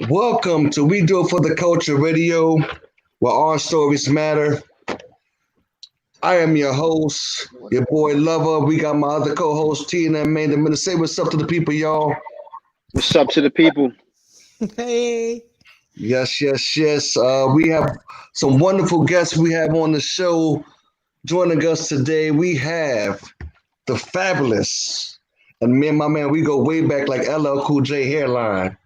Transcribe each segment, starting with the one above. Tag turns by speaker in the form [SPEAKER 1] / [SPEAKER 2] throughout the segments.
[SPEAKER 1] Welcome to We Do It for the Culture Radio, where our stories matter. I am your host, your boy Lover. We got my other co-host Tina and Amanda. I'm gonna say what's up to the people, y'all.
[SPEAKER 2] What's up to the people?
[SPEAKER 3] Hey.
[SPEAKER 1] Yes, yes, yes. We have some wonderful guests we have on the show joining us today. We have the Fabulous, and me and my man, we go way back like LL Cool J hairline.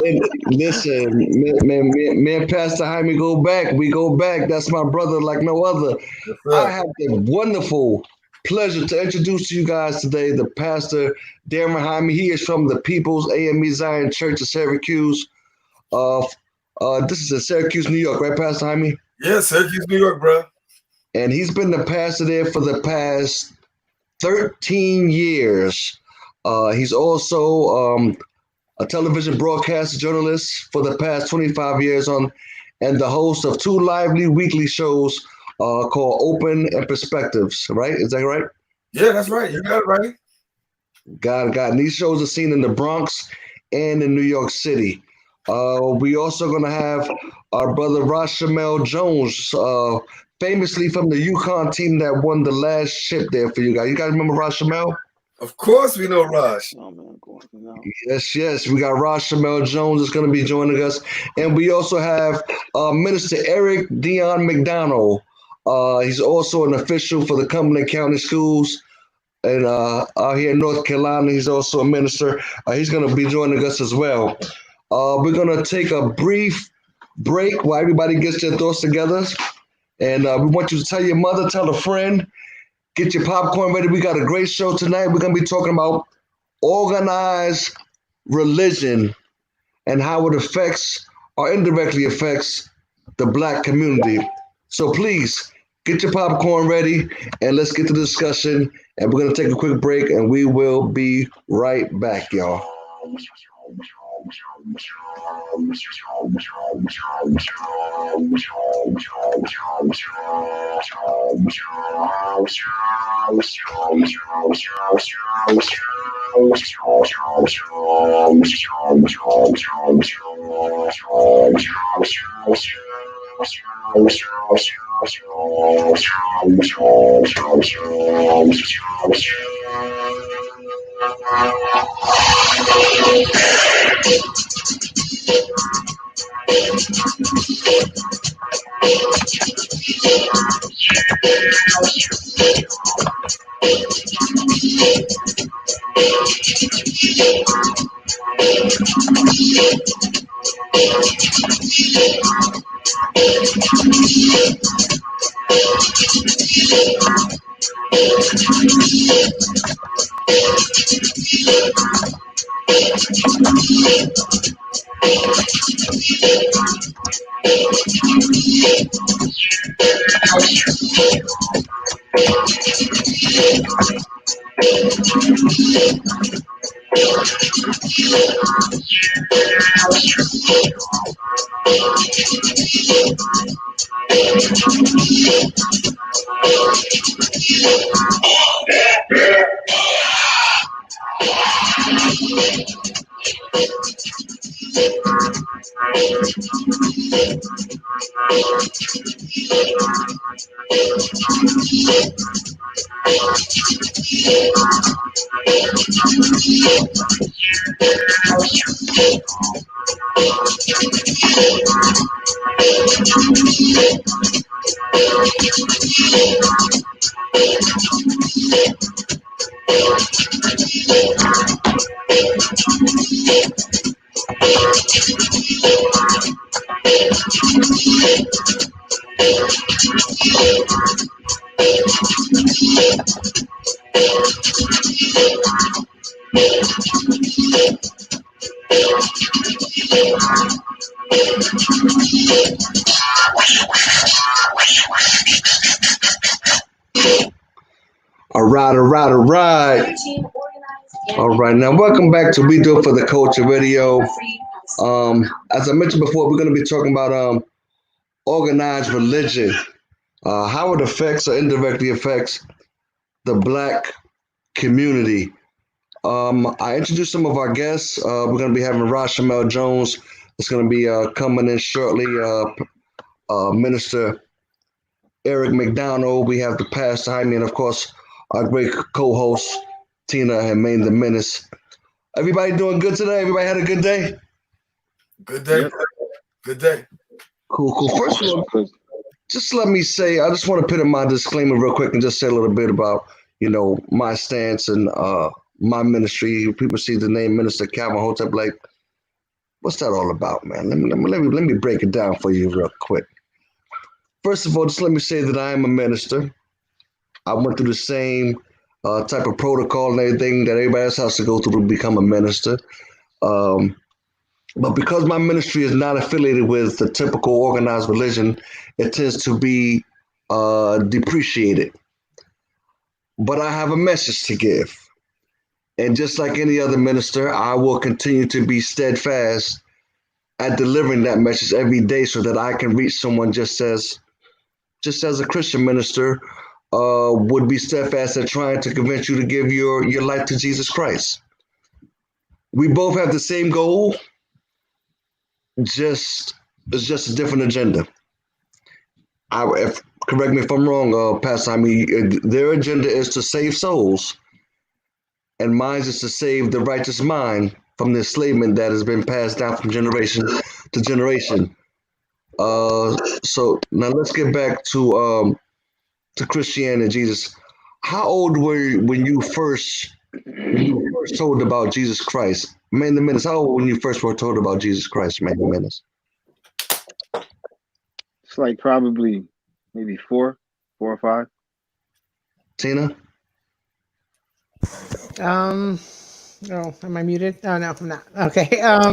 [SPEAKER 1] And listen, me and Pastor Jaime go back. We go back. That's my brother like no other.
[SPEAKER 4] Yes,
[SPEAKER 1] I
[SPEAKER 4] sir.
[SPEAKER 1] have the wonderful pleasure to introduce to you guys today the Pastor Darren Jaime. He is from the People's AME Zion Church of Syracuse. Uh, this is in Syracuse, New York, right, Pastor Jaime?
[SPEAKER 4] Yeah, Syracuse, New York, bro.
[SPEAKER 1] And he's been the pastor there for the past 13 years. He's also a television broadcaster journalist for the past 25 years and the host of two lively weekly shows called Open and Perspectives, right? Is that right?
[SPEAKER 4] Yeah, that's right. You got it right.
[SPEAKER 1] God. And these shows are seen in the Bronx and in New York City. We also going to have our brother Rashamel Jones, famously from the Yukon team that won the last chip there for you guys. You guys remember Rashamel?
[SPEAKER 4] Of course we know Raj.
[SPEAKER 2] Oh man, going no.
[SPEAKER 1] Yes, yes. We got Rashamel Jones is going to be joining us. And we also have Minister Eric Dion McDonald. He's also an official for the Cumberland County Schools. And out here in North Carolina, he's also a minister. He's going to be joining us as well. We're going to take a brief break while everybody gets their thoughts together. And we want you to tell your mother, tell a friend, get your popcorn ready. We got a great show tonight. We're going to be talking about organized religion and how it affects or indirectly affects the black community. So please get your popcorn ready and let's get to the discussion. And we're going to take a quick break and we will be right back, y'all. All right, all right, all right. All right, now welcome back to We Do It for the Culture Radio. As I mentioned before, we're going to be talking about organized religion, how it affects or indirectly affects the black community. I introduced some of our guests. We're going to be having Rashamel Jones. It's going to be coming in shortly. Minister Eric McDonald. We have the pastor Jaime, and of course, our great co-host Tina and Maine the Menace. Everybody doing good today? Everybody had a good day?
[SPEAKER 4] Good day.
[SPEAKER 2] Yep.
[SPEAKER 4] Good day.
[SPEAKER 1] Cool. First of all, just let me say, I just want to put in my disclaimer real quick and just say a little bit about, my stance and my ministry. People see the name Minister Calvin Hotep, like, what's that all about, man? Let me break it down for you real quick. First of all, just let me say that I am a minister. I went through the same type of protocol and everything that everybody else has to go through to become a minister. But because my ministry is not affiliated with the typical organized religion, it tends to be depreciated. But I have a message to give. And just like any other minister, I will continue to be steadfast at delivering that message every day so that I can reach someone just as a Christian minister would be steadfast at trying to convince you to give your life to Jesus Christ. We both have the same goal. It's just a different agenda. Correct me if I'm wrong, Pastor. I mean, their agenda is to save souls, and mine is to save the righteous mind from the enslavement that has been passed down from generation to generation. So now let's get back to Christianity and Jesus. How old were you when you first told about Jesus Christ? Man, the Menace, how old when you first were told about Jesus Christ, Man, the Menace?
[SPEAKER 2] It's like probably maybe 4 or 5.
[SPEAKER 1] Tina?
[SPEAKER 3] Oh, am I muted? Oh no, I'm not. Okay. I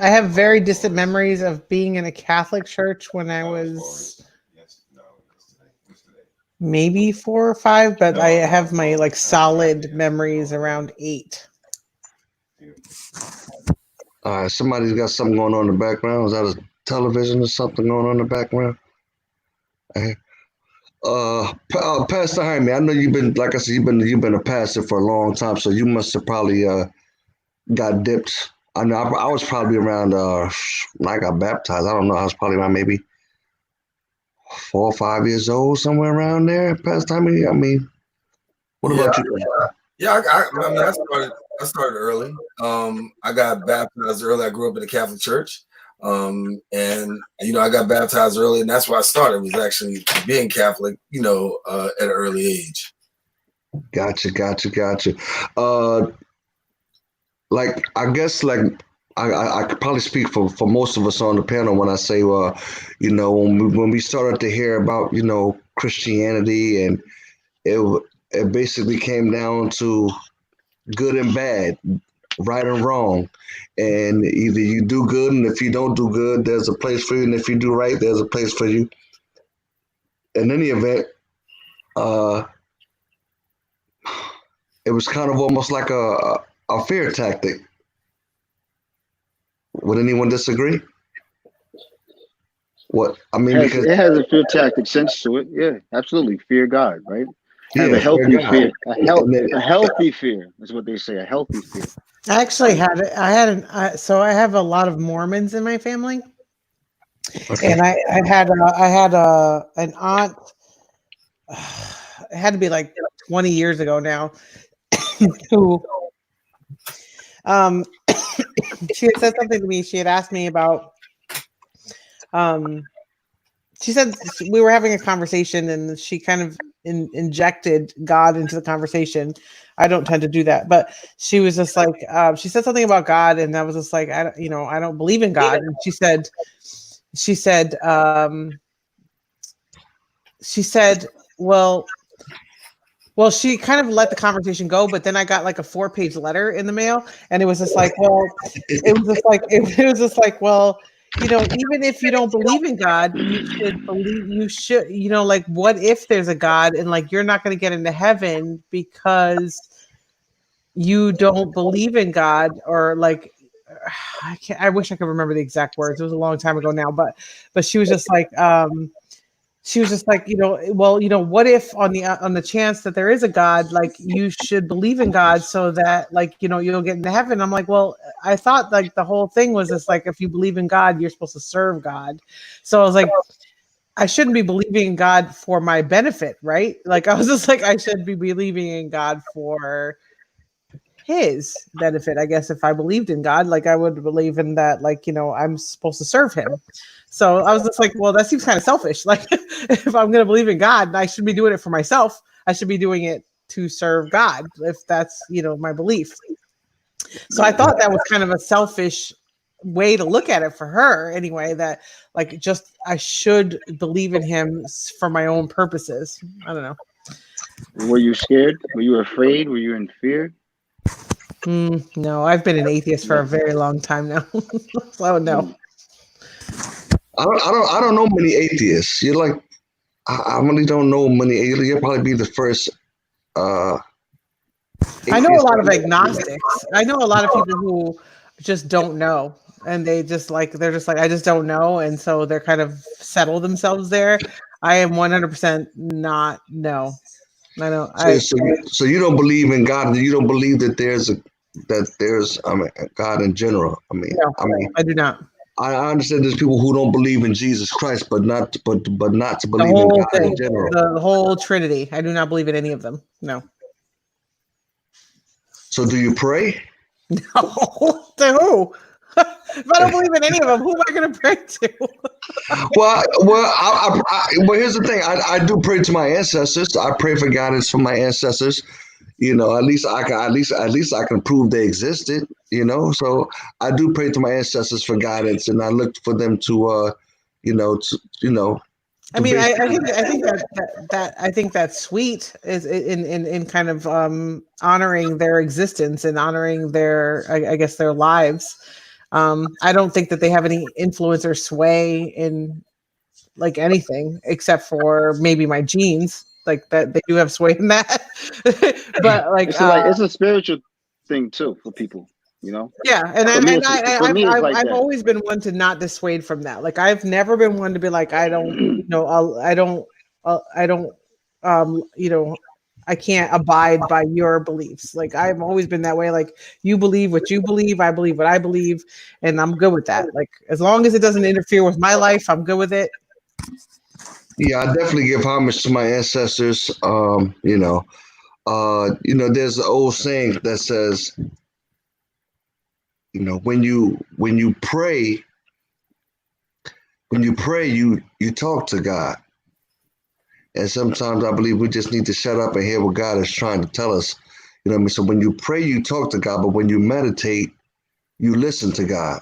[SPEAKER 3] have very distant memories of being in a Catholic church when I was maybe 4 or 5, but I have my solid memories around 8.
[SPEAKER 1] All right, somebody's got something going on in the background. Is that a television or something going on in the background? Pastor Jaime, I know you've been, like I said, you've been a pastor for a long time, so you must have probably got dipped. I know I was probably around when I got baptized. I don't know. I was probably around maybe 4 or 5 years old, somewhere around there. Pastor Jaime, I mean, what about you?
[SPEAKER 4] Yeah, I started early. I got baptized early. I grew up in a Catholic church. And I got baptized early, and that's why I started, was actually being Catholic, at an early age.
[SPEAKER 1] Gotcha. I guess I could probably speak for most of us on the panel when I say, when we started to hear about, Christianity, and it basically came down to good and bad, right and wrong. And either you do good, and if you don't do good, there's a place for you. And if you do right, there's a place for you. In any event, it was kind of almost like a fear tactic. Would anyone disagree? What I mean, because
[SPEAKER 2] It has a fear tactic sense to it. Yeah, absolutely. Fear God, right? Have
[SPEAKER 1] yeah,
[SPEAKER 2] a healthy
[SPEAKER 1] fear God.
[SPEAKER 2] fear.
[SPEAKER 1] And then-
[SPEAKER 2] A healthy fear is what they say. A healthy fear.
[SPEAKER 3] I actually so I have a lot of Mormons in my family,
[SPEAKER 1] Okay.
[SPEAKER 3] and I had an aunt. It had to be like 20 years ago now. Who, she had said something to me. She had asked me about. She said we were having a conversation, and she kind of injected God into the conversation. I don't tend to do that, but she was just like, she said something about God, and I was just like, I don't believe in God. And she said, well, she kind of let the conversation go, but then I got like a 4-page letter in the mail, and it was just like, well, well, even if you don't believe in God, you should, like, what if there's a God, and like, you're not going to get into heaven because you don't believe in God, or like, I wish I could remember the exact words. It was a long time ago now, but she was just like, she was just like, well, what if on the chance that there is a God, like you should believe in God so that like, you'll get into heaven. I'm like, well, I thought like the whole thing was just like, if you believe in God, you're supposed to serve God. So I was like, I shouldn't be believing in God for my benefit, right? Like I was just like, I should be believing in God for his benefit. I guess if I believed in God, like I would believe in that, like, I'm supposed to serve him. So I was just like, well, that seems kind of selfish. Like if I'm going to believe in God, I shouldn't be doing it for myself. I should be doing it to serve God, if that's, my belief. So I thought that was kind of a selfish way to look at it for her anyway, that like, just, I should believe in him for my own purposes. I don't know.
[SPEAKER 2] Were you scared? Were you afraid? Were you in fear?
[SPEAKER 3] No, I've been an atheist for a very long time now. So no.
[SPEAKER 1] I don't know many atheists. You're like, I really don't know many. You'll probably be the first.
[SPEAKER 3] I know a lot of agnostics. I know a lot of people who just don't know, and they're just like, I just don't know, and so they're kind of settle themselves there. I am 100% not no. I know.
[SPEAKER 1] So you don't believe in God. You don't believe that there's God in general.
[SPEAKER 3] No, I do not.
[SPEAKER 1] I understand there's people who don't believe in Jesus Christ, but not to believe in God in general.
[SPEAKER 3] The whole Trinity. I do not believe in any of them. No.
[SPEAKER 1] So do you pray?
[SPEAKER 3] No. To who? If I don't believe in any of them, who am I going to pray to?
[SPEAKER 1] Well, here's the thing. I do pray to my ancestors. I pray for guidance from my ancestors. At least I can prove they existed. So I do pray to my ancestors for guidance, and I look for them to,
[SPEAKER 3] I mean, I think that's sweet is in kind of honoring their existence and honoring their, I guess, their lives. I don't think that they have any influence or sway in like anything except for maybe my genes. Like that, they do have sway in that. But like,
[SPEAKER 2] it's a spiritual thing too for people.
[SPEAKER 3] Yeah, and I've always been one to not dissuade from that. Like I've never been one to be like, I can't abide by your beliefs. Like I've always been that way. Like you believe what you believe, I believe what I believe, and I'm good with that. Like as long as it doesn't interfere with my life, I'm good with it.
[SPEAKER 1] Yeah, I definitely give homage to my ancestors. There's an old saying that says, when you pray, you talk to God. And sometimes I believe we just need to shut up and hear what God is trying to tell us. So when you pray, you talk to God, but when you meditate, you listen to God.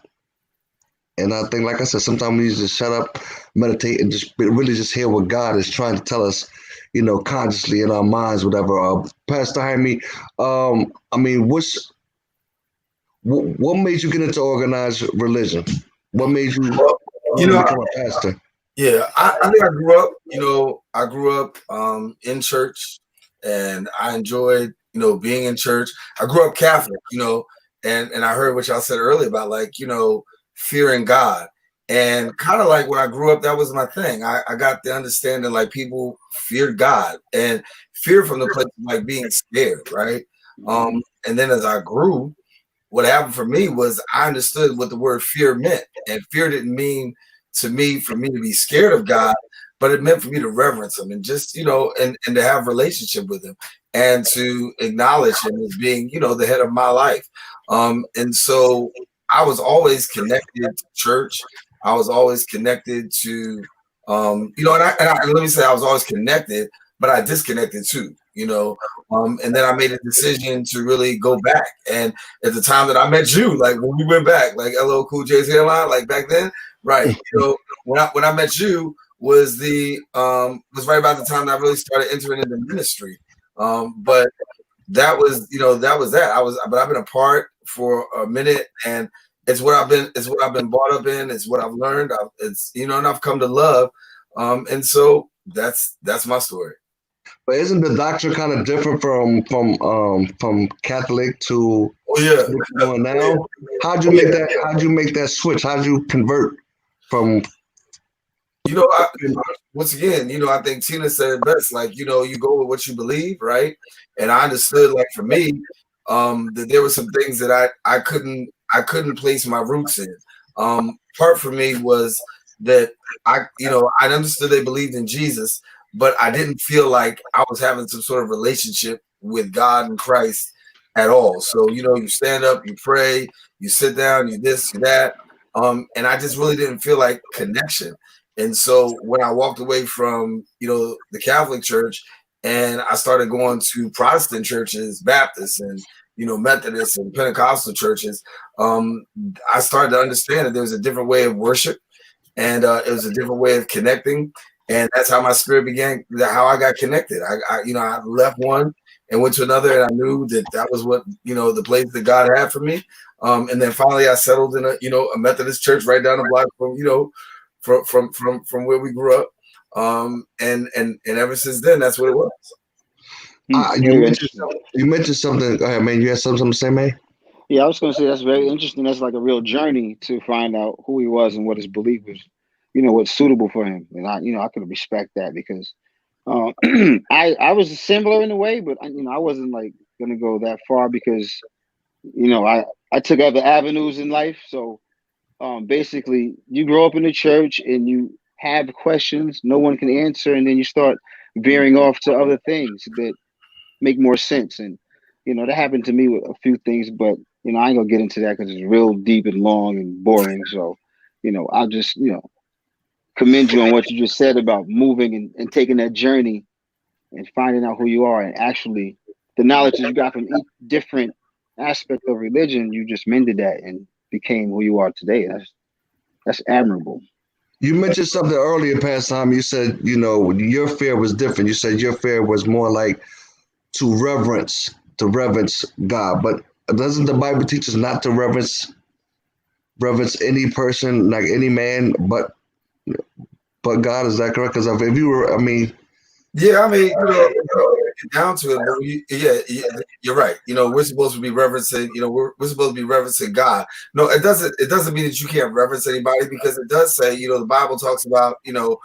[SPEAKER 1] And I think, like I said, sometimes we need to shut up, meditate, and just really just hear what God is trying to tell us, consciously in our minds, whatever. Pastor Jaime, what made you get into organized religion? What made you become a pastor?
[SPEAKER 4] Yeah, I think I grew up in church, and I enjoyed, being in church. I grew up Catholic, and I heard what y'all said earlier about like, fearing God. And kind of like when I grew up, that was my thing. I got the understanding like people feared God and fear from the place of like being scared, right? And then as I grew, what happened for me was I understood what the word fear meant. And fear didn't mean for me to be scared of God, but it meant for me to reverence him and just, and to have a relationship with him and to acknowledge him as being, the head of my life. And so I was always connected to church. I was always connected to, and let me say I was always connected, but I disconnected too, and then I made a decision to really go back. And at the time that I met you, like when we went back, like LL Cool J's hairline, like back then, right? When I met you was right about the time that I really started entering into ministry. But that was that. But I've been apart for a minute, and it's what I've been brought up in. It's what I've learned. And I've come to love. And so that's my story.
[SPEAKER 1] But isn't the doctrine kind of different from Catholic to
[SPEAKER 4] what you're
[SPEAKER 1] doing now? How'd you make that switch? How'd you convert from
[SPEAKER 4] You know, once again, you know, I think Tina said it best. Like, you know, you go with what you believe, right? And I understood, like for me, that there were some things that I couldn't place my roots in. Part for me was that I understood they believed in Jesus, but I didn't feel like I was having some sort of relationship with God and Christ at all. So, you know, you stand up, you pray, you sit down, you this, you that. And I just really didn't feel like connection. And so when I walked away from, you know, the Catholic Church and I started going to Protestant churches, Baptists and, you know, Methodists and Pentecostal churches, I started to understand that there was a different way of worship and it was a different way of connecting. And that's how my spirit began, how I got connected. I left one and went to another, and I knew that was what, you know, the place that God had for me. And then finally I settled in a Methodist church right down the block from, you know, from where we grew up. And ever since then, that's what it was.
[SPEAKER 1] You mentioned something. Go ahead, man. You had something to say, man?
[SPEAKER 2] Yeah, I was going to say that's very interesting. That's like a real journey to find out who he was and what his belief was, you know, what's suitable for him. And I could respect that because I was similar in a way, but I wasn't like going to go that far because, you know, I took other avenues in life. So basically, you grow up in the church and you have questions no one can answer, and then you start veering off to other things that make more sense. And you know, that happened to me with a few things, but you know, I ain't gonna get into that because it's real deep and long and boring. So, you know, I'll just, you know, commend you on what you just said about moving and taking that journey and finding out who you are, and actually the knowledge that you got from each different aspect of religion, you just mended that and became who you are today. That's admirable.
[SPEAKER 1] You mentioned something earlier, past time. You said, you know, your fear was different. You said your fear was more like to reverence God. But doesn't the Bible teach us not to reverence any person, like any man, but God? Is that correct? Because if you were, I mean,
[SPEAKER 4] yeah, I mean, you know, get down to it, yeah, you're right. You know, we're supposed to be reverencing. You know, we're supposed to be reverencing God. No, it doesn't mean that you can't reverence anybody, because it does say, you know, the Bible talks about, you know,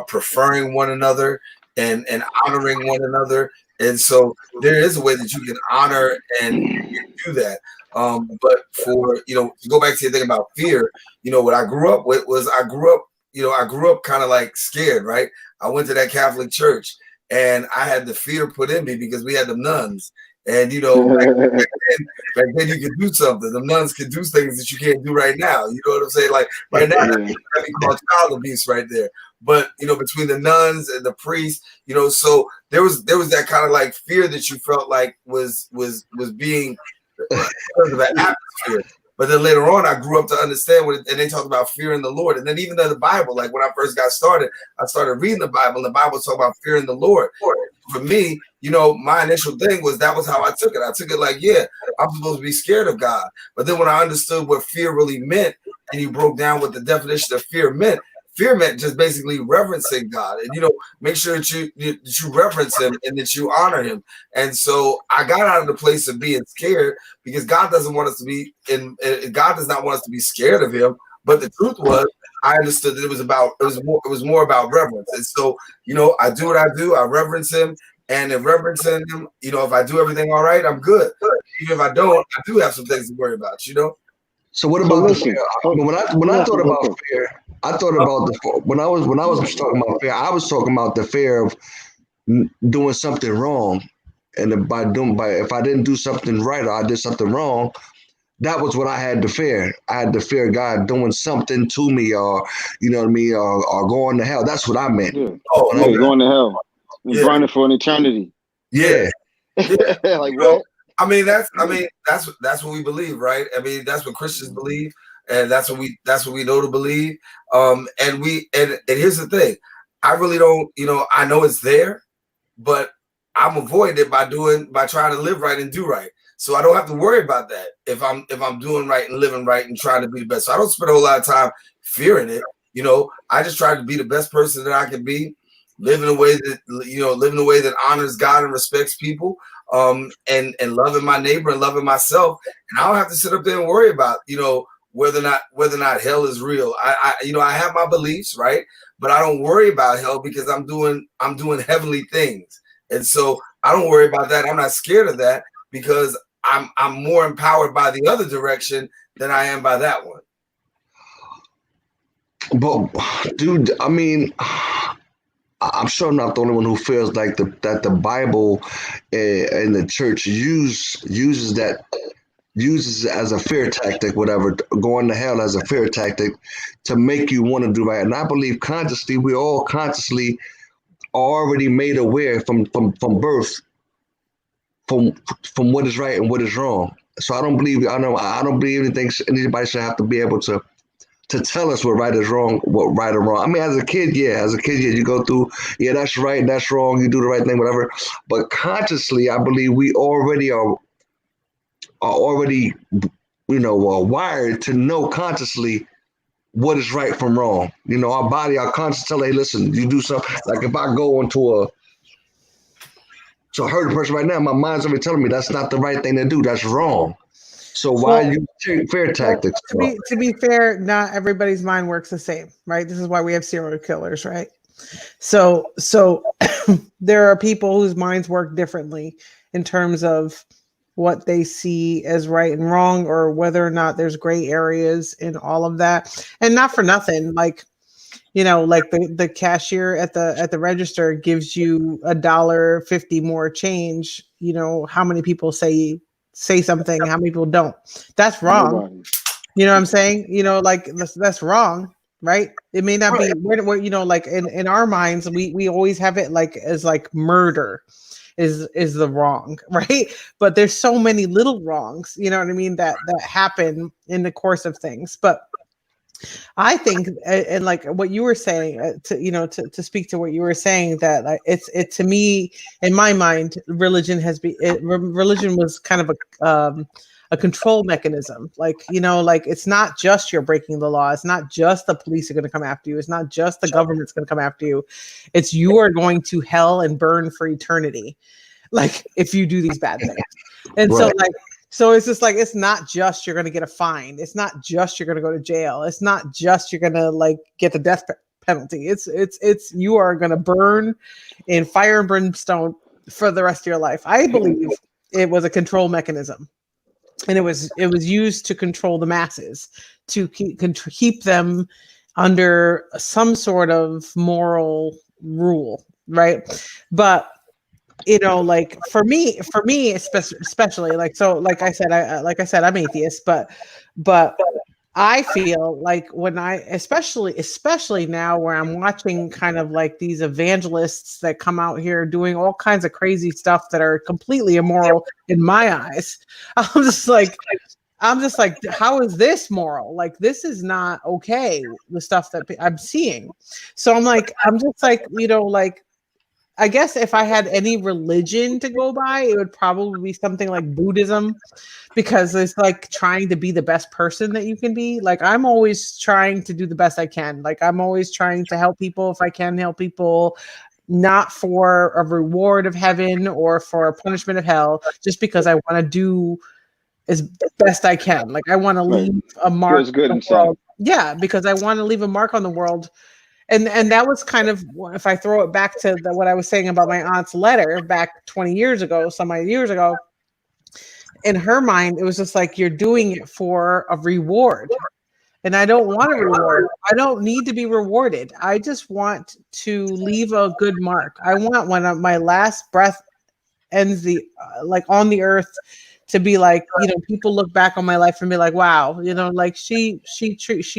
[SPEAKER 4] preferring one another and honoring one another. And so there is a way that you can honor and do that. But for, you know, to go back to your thing about fear, you know, what I grew up with was I grew up kind of like scared, right? I went to that Catholic church and I had the fear put in me because we had the nuns. And, you know, back then you could do something. The nuns could do things that you can't do right now. You know what I'm saying? Like right now, that'd be called child abuse right there. But, you know, between the nuns and the priests, you know, so there was that kind of like fear that you felt like was being because of that atmosphere. But then later on, I grew up to understand what, and they talk about fearing the Lord. And then even in the Bible, like when I first got started, I started reading the Bible, and the Bible talk about fearing the Lord. For me, you know, my initial thing was that was how I took it. I took it like, yeah, I'm supposed to be scared of God. But then when I understood what fear really meant, and you broke down what the definition of fear meant just basically reverencing God, and you know, make sure that you reverence Him and that you honor Him. And so I got out of the place of being scared, because God doesn't want us to be God does not want us to be scared of Him. But the truth was, I understood that it was more about reverence. And so, you know, I do what I do. I reverence Him, and in reverencing Him, you know, if I do everything all right, I'm good. Even if I don't, I do have some things to worry about. You know.
[SPEAKER 1] So what about the fear? When I thought about fear, I thought about when I was talking about fear, I was talking about the fear of doing something wrong, and if I didn't do something right or I did something wrong, that was what I had to fear. I had to fear God doing something to me, or you know what I mean, or going to hell. That's what I meant.
[SPEAKER 2] Yeah. Going to hell and burning for an eternity.
[SPEAKER 1] Yeah.
[SPEAKER 2] Like what?
[SPEAKER 4] I mean, that's what we believe, right? I mean, that's what Christians believe, and that's what we know to believe. And here's the thing, I really don't, you know, I know it's there, but I'm avoiding it by trying to live right and do right. So I don't have to worry about that if I'm doing right and living right and trying to be the best. So I don't spend a whole lot of time fearing it. You know, I just try to be the best person that I can be, live in a way that honors God and respects people. And loving my neighbor and loving myself. And I don't have to sit up there and worry about, you know, whether or not hell is real. I have my beliefs, right? But I don't worry about hell because I'm doing heavenly things. And so I don't worry about that. I'm not scared of that because I'm more empowered by the other direction than I am by that one.
[SPEAKER 1] But dude, I mean, I'm sure I'm not the only one who feels like that the Bible and the church uses it as a fear tactic, whatever, going to hell as a fear tactic to make you want to do right. And I believe consciously, we all consciously are already made aware from birth from what is right and what is wrong. So I don't believe anybody should have to be able to tell us what right is wrong, what right or wrong. I mean, as a kid, you go through, that's right, that's wrong, you do the right thing, whatever. But consciously, I believe we already are already, wired to know consciously what is right from wrong. Our body, our conscious tell, hey, listen, you do something. Like if I go into to hurt a person right now, my mind's already telling me that's not the right thing to do. That's wrong. So why you take fear tactics?
[SPEAKER 3] To be fair, not everybody's mind works the same, right? This is why we have serial killers, right? So there are people whose minds work differently in terms of what they see as right and wrong, or whether or not there's gray areas in all of that. And not for nothing, like the cashier at the register gives you $1.50 more change. How many people say something, how many people don't? That's wrong.
[SPEAKER 2] Nobody.
[SPEAKER 3] You know what I'm saying? That's wrong, right? It may not be, like in our minds, we always have it like as like murder is the wrong, right? But there's so many little wrongs, you know what I mean, that happen in the course of things. But I think, and like what you were saying, to speak to what you were saying, that like it to me, in my mind, religion was kind of a control mechanism. Like it's not just you're breaking the law. It's not just the police are going to come after you. It's not just the government's going to come after you. It's you are going to hell and burn for eternity, like if you do these bad things. And right. So it's just like, it's not just you're going to get a fine. It's not just you're going to go to jail. It's not just you're going to like get the death penalty. It's you are going to burn in fire and brimstone for the rest of your life. I believe it was a control mechanism, and it was used to control the masses, to keep them under some sort of moral rule, right? But like for me, especially like I said, I'm atheist, but I feel like when especially now where I'm watching kind of like these evangelists that come out here doing all kinds of crazy stuff that are completely immoral in my eyes, I'm just like, how is this moral? Like, this is not okay, the stuff that I'm seeing. So I'm just like, like, I guess if I had any religion to go by, it would probably be something like Buddhism, because it's like trying to be the best person that you can be. Like, I'm always trying to do the best I can. Like, I'm always trying to help people if I can help people, not for a reward of heaven or for a punishment of hell, just because I want to do as best I can. Like, I want to leave a mark on the world. Yeah, because I want to leave a mark on the world. And that was kind of, if I throw it back to what I was saying about my aunt's letter back 20 years ago, some years ago, in her mind, it was just like, you're doing it for a reward. And I don't want a reward. I don't need to be rewarded. I just want to leave a good mark. I want, when my last breath ends on the earth, to be like, people look back on my life and be like, wow, like she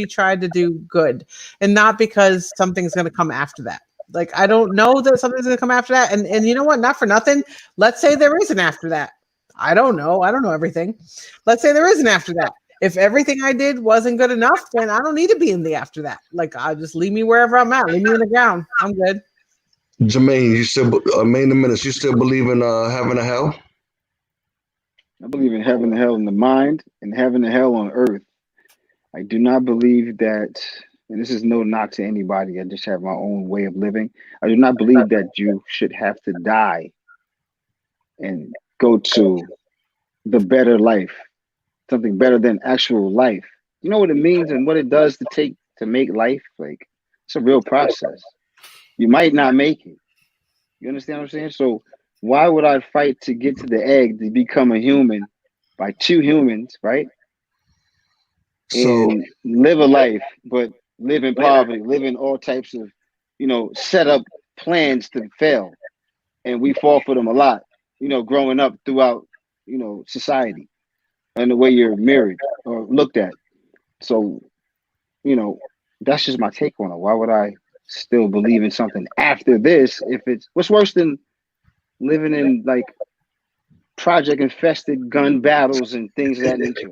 [SPEAKER 3] tried to do good, and not because something's going to come after that. Like, I don't know that something's going to come after that. And you know what? Not for nothing. Let's say there is an after that. I don't know everything. Let's say there is an after that. If everything I did wasn't good enough, then I don't need to be in the after that. Like, I just leave me wherever I'm at. Leave me in the ground. I'm good.
[SPEAKER 1] Jermaine, you still, you still believe in heaven and hell?
[SPEAKER 2] I believe in heaven and hell in the mind, and heaven and hell on earth. I do not believe that, and this is no knock to anybody, I just have my own way of living. I do not believe that you should have to die and go to the better life, something better than actual life, you know what it means and what it does to make life? Like, it's a real process. You might not make it. You understand what I'm saying? So why would I fight to get to the egg to become a human by two humans, right?
[SPEAKER 1] So
[SPEAKER 2] And live a life, but live in poverty, live in all types of, set up plans to fail. And we fall for them a lot, growing up throughout, society and the way you're mirrored or looked at. So, that's just my take on it. Why would I still believe in something after this if it's what's worse than living in like project infested gun battles and things of that nature?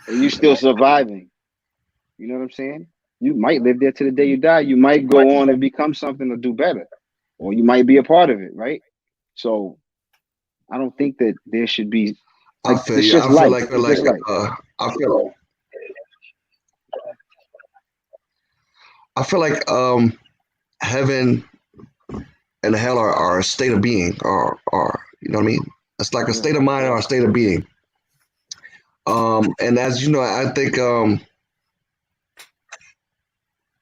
[SPEAKER 2] And you still surviving. You know what I'm saying? You might live there to the day you die. You might go on and become something or do better. Or you might be a part of it, right? So I don't think that there should be
[SPEAKER 1] I
[SPEAKER 2] like
[SPEAKER 1] feel
[SPEAKER 2] it's
[SPEAKER 1] you.
[SPEAKER 2] just
[SPEAKER 1] I feel
[SPEAKER 2] life.
[SPEAKER 1] like
[SPEAKER 2] It's just life.
[SPEAKER 1] I feel like heaven and hell are a state of being, or you know what I mean? It's like a state of mind or a state of being. And as you know, I think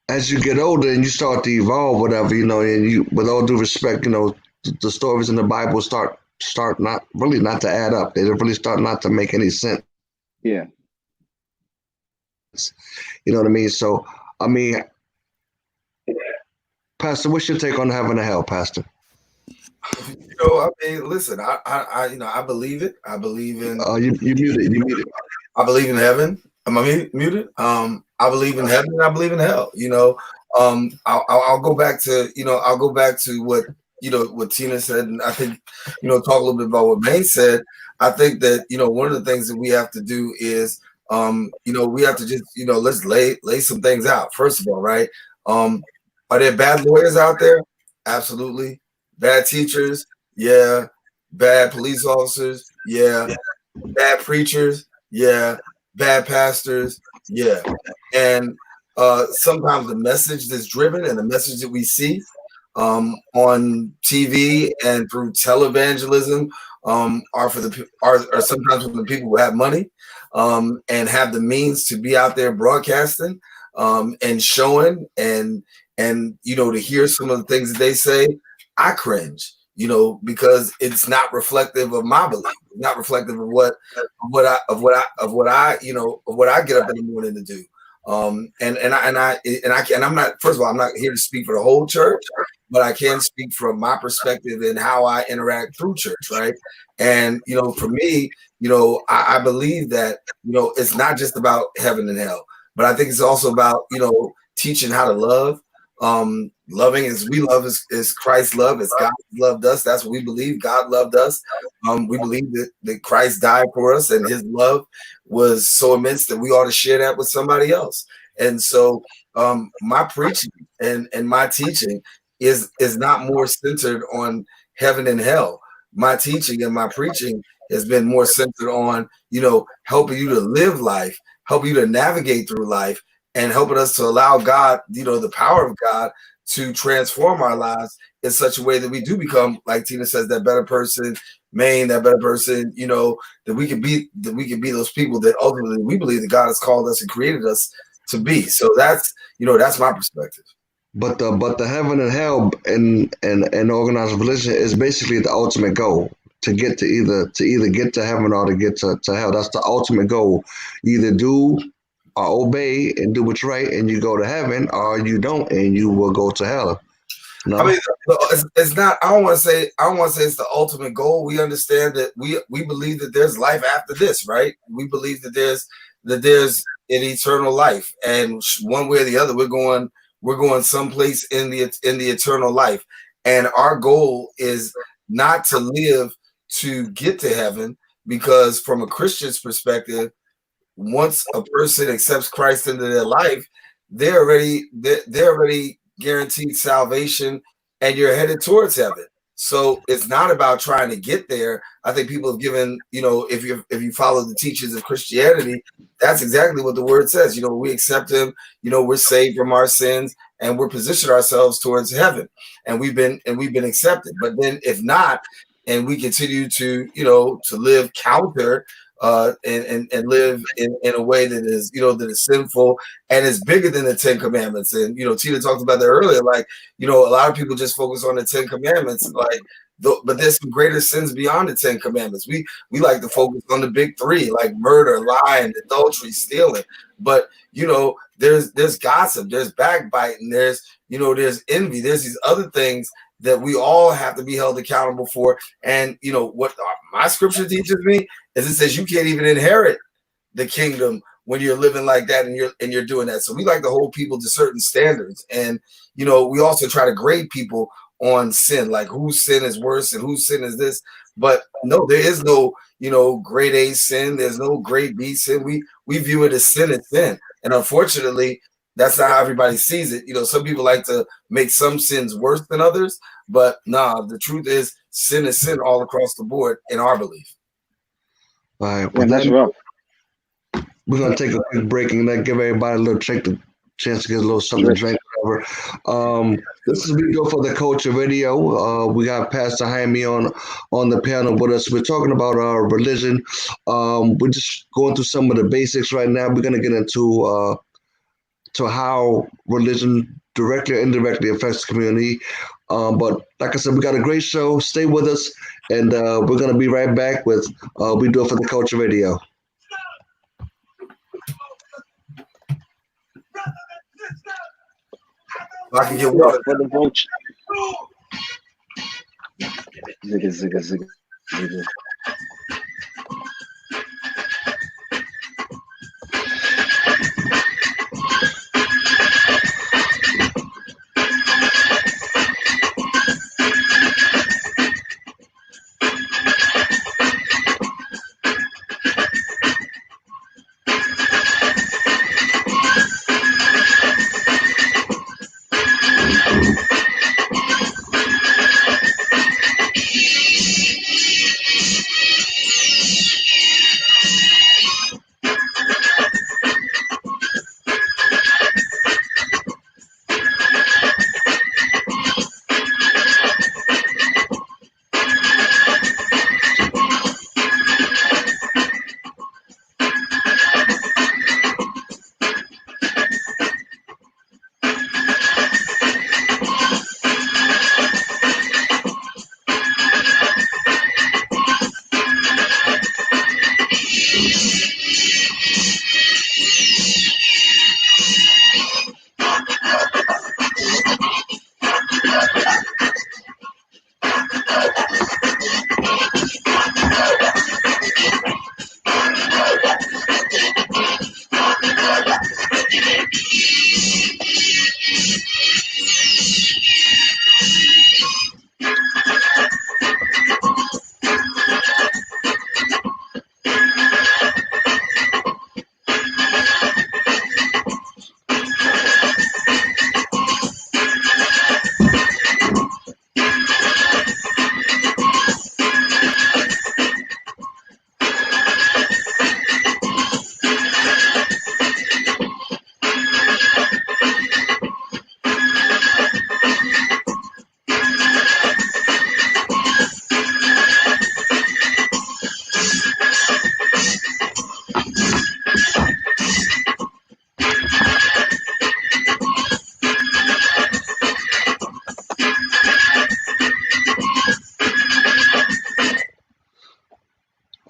[SPEAKER 1] as you get older and you start to evolve, whatever, and you, with all due respect, the stories in the Bible start not to add up. They really start not to make any sense.
[SPEAKER 2] Yeah.
[SPEAKER 1] You know what I mean? So, I mean, Pastor, what's your take on heaven and hell, Pastor?
[SPEAKER 4] I mean, listen, I believe it. I believe in.
[SPEAKER 1] You muted. You muted.
[SPEAKER 4] I believe in heaven. Am I muted? I believe in heaven. And I believe in hell. I'll go back to. I'll go back to what what Tina said, and I think talk a little bit about what Maine said. I think that one of the things that we have to do is we have to just let's lay some things out. First of all, right? Are there bad lawyers out there? Absolutely. Bad teachers? Yeah. Bad police officers? Yeah. Bad preachers? Yeah. Bad pastors? Yeah. And sometimes the message that's driven and the message that we see on TV and through televangelism are sometimes for the people who have money and have the means to be out there broadcasting and showing and to hear some of the things that they say, I cringe, because it's not reflective of my belief, not reflective of what I get up in the morning to do. I'm not, first of all, I'm not here to speak for the whole church, but I can speak from my perspective and how I interact through church, right? And for me, I believe that it's not just about heaven and hell, but I think it's also about teaching how to love. Loving as we love as Christ loved, as God loved us. That's what we believe. God loved us. We believe that Christ died for us, and His love was so immense that we ought to share that with somebody else. And so, my preaching and my teaching is not more centered on heaven and hell. My teaching and my preaching has been more centered on helping you to live life, helping you to navigate through life, and helping us to allow God, the power of God to transform our lives in such a way that we do become, like Tina says, that better person, that better person, that we can be those people that ultimately we believe that God has called us and created us to be. So that's my perspective.
[SPEAKER 1] But the heaven and hell and organized religion is basically the ultimate goal, to get to either get to heaven or to get to hell. That's the ultimate goal. Either do or obey and do what's right, and you go to heaven, or you don't, and you will go to hell. No?
[SPEAKER 4] I mean, it's not. I don't want to say it's the ultimate goal. We understand that we believe that there's life after this, right? We believe that there's an eternal life, and one way or the other, we're going someplace in the eternal life, and our goal is not to live to get to heaven, because from a Christian's perspective, once a person accepts Christ into their life, they're already guaranteed salvation, and you're headed towards heaven. So it's not about trying to get there. I think people have given, if you follow the teachings of Christianity, that's exactly what the word says. We accept Him, we're saved from our sins, and we're positioned ourselves towards heaven, and we've been accepted. But then if not, and we continue to live counter and live in a way that is, that is sinful and is bigger than the 10 Commandments. And, Tina talked about that earlier. Like, a lot of people just focus on the 10 Commandments, like, but there's some greater sins beyond the 10 Commandments. We like to focus on the big three, like murder, lying, adultery, stealing. But, there's gossip, there's backbiting, there's envy, there's these other things that we all have to be held accountable for. And, what my scripture teaches me is it says you can't even inherit the kingdom when you're living like that and you're doing that. So we like to hold people to certain standards. And, we also try to grade people on sin, like whose sin is worse and whose sin is this. But no, there is no, grade A sin. There's no grade B sin. We view it as sin and sin. And unfortunately, that's not how everybody sees it. Some people like to make some sins worse than others, but nah, the truth is sin is sin all across the board in our belief.
[SPEAKER 1] All right. Well,
[SPEAKER 2] that's rough.
[SPEAKER 1] We're going to take a quick break and then give everybody a little chance to get a little something to drink. Whatever. This is We Go for the Culture video. We got Pastor Jaime on the panel with us. We're talking about religion. We're just going through some of the basics right now. We're going to get into to how religion directly or indirectly affects the community. But like I said, we got a great show. Stay with us, and we're going to be right back with We Do It for the Culture video.
[SPEAKER 4] I can get water
[SPEAKER 2] for the vulture. Zigga.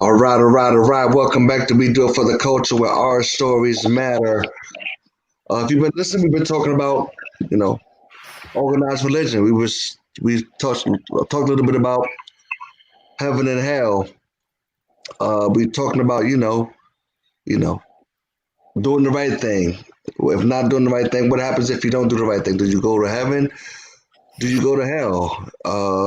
[SPEAKER 1] All right. Welcome back to We Do It for the Culture, where our stories matter. If you've been listening, we've been talking about, organized religion. We talked a little bit about heaven and hell. We talking about, doing the right thing. If not doing the right thing, what happens if you don't do the right thing? Do you go to heaven? Do you go to hell?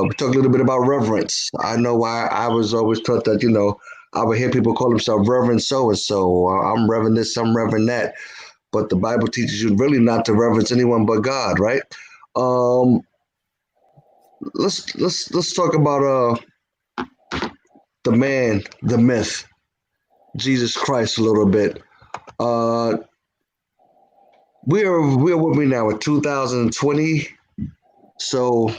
[SPEAKER 1] We talk a little bit about reverence. I know I was always taught that, I would hear people call themselves Reverend so-and-so. I'm Reverend this, I'm Reverend that. But the Bible teaches you really not to reverence anyone but God, right? Let's talk about the man, the myth, Jesus Christ a little bit. We're with me now in 2020. So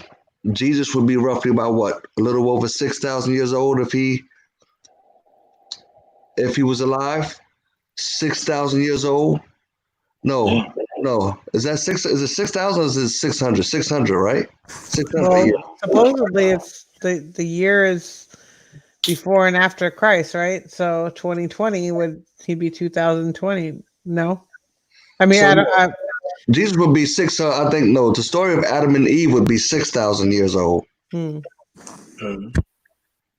[SPEAKER 1] Jesus would be roughly about what? A little over 6,000 years old if he if he was alive, 6,000 years old. No, no. Is that six? Is it 6,000 or is it 600? 600, right? 600
[SPEAKER 3] Well,
[SPEAKER 1] years.
[SPEAKER 3] supposedly it's the year is before and after Christ, right? So 2020 would he be 2020? No, I mean
[SPEAKER 1] So
[SPEAKER 3] I don't.
[SPEAKER 1] Jesus would be 600. I think no. The story of Adam and Eve would be 6,000 years old.
[SPEAKER 3] Hmm.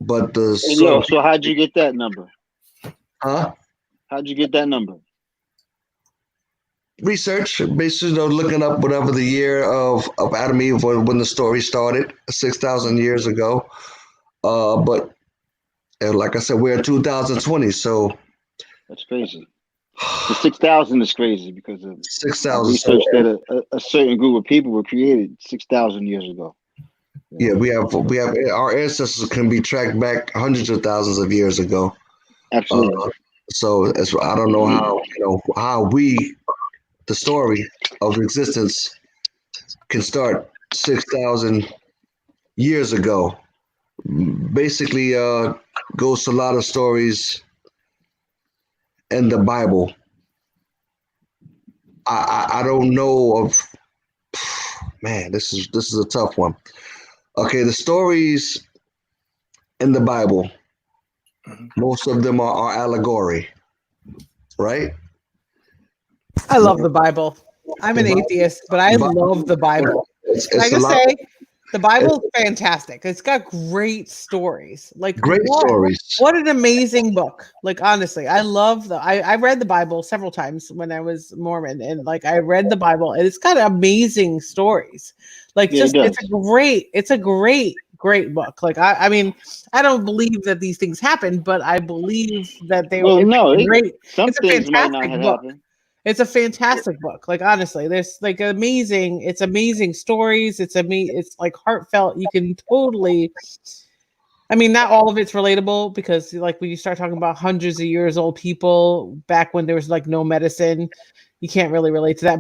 [SPEAKER 1] But the
[SPEAKER 2] And yo, so how'd you get that number?
[SPEAKER 1] huh?
[SPEAKER 2] How'd you get that number?
[SPEAKER 1] Research, basically, looking up whatever the year of Adam and Eve when the story started 6,000 years ago. But like I said, we're in 2020, so
[SPEAKER 2] That's crazy. The 6,000 is crazy because of
[SPEAKER 1] 6,000.
[SPEAKER 2] research that a certain group of people were created 6,000 years ago.
[SPEAKER 1] Yeah, we have our ancestors can be tracked back hundreds of thousands of years ago.
[SPEAKER 2] Absolutely.
[SPEAKER 1] So I don't know how we, the story of existence, can start 6,000 years ago. Basically, goes to a lot of stories in the Bible. I don't know of. Man, this is a tough one. Okay, the stories in the Bible, most of them are allegory, right?
[SPEAKER 3] I love the Bible. I'm an atheist, but I love the Bible. I can say the Bible is fantastic. It's got great stories. Like
[SPEAKER 1] great stories.
[SPEAKER 3] What an amazing book. Like honestly, I love I read the Bible several times when I was Mormon, and like I read the Bible and it's got amazing stories. Like it's a great book. Like I mean, I don't believe that these things happen, but I believe that they were great. It's a fantastic book. It's a fantastic book. Like honestly, there's like it's amazing stories. It's like heartfelt. You can totally. I mean, not all of it's relatable because like when you start talking about hundreds of years old people back when there was like no medicine, you can't really relate to that.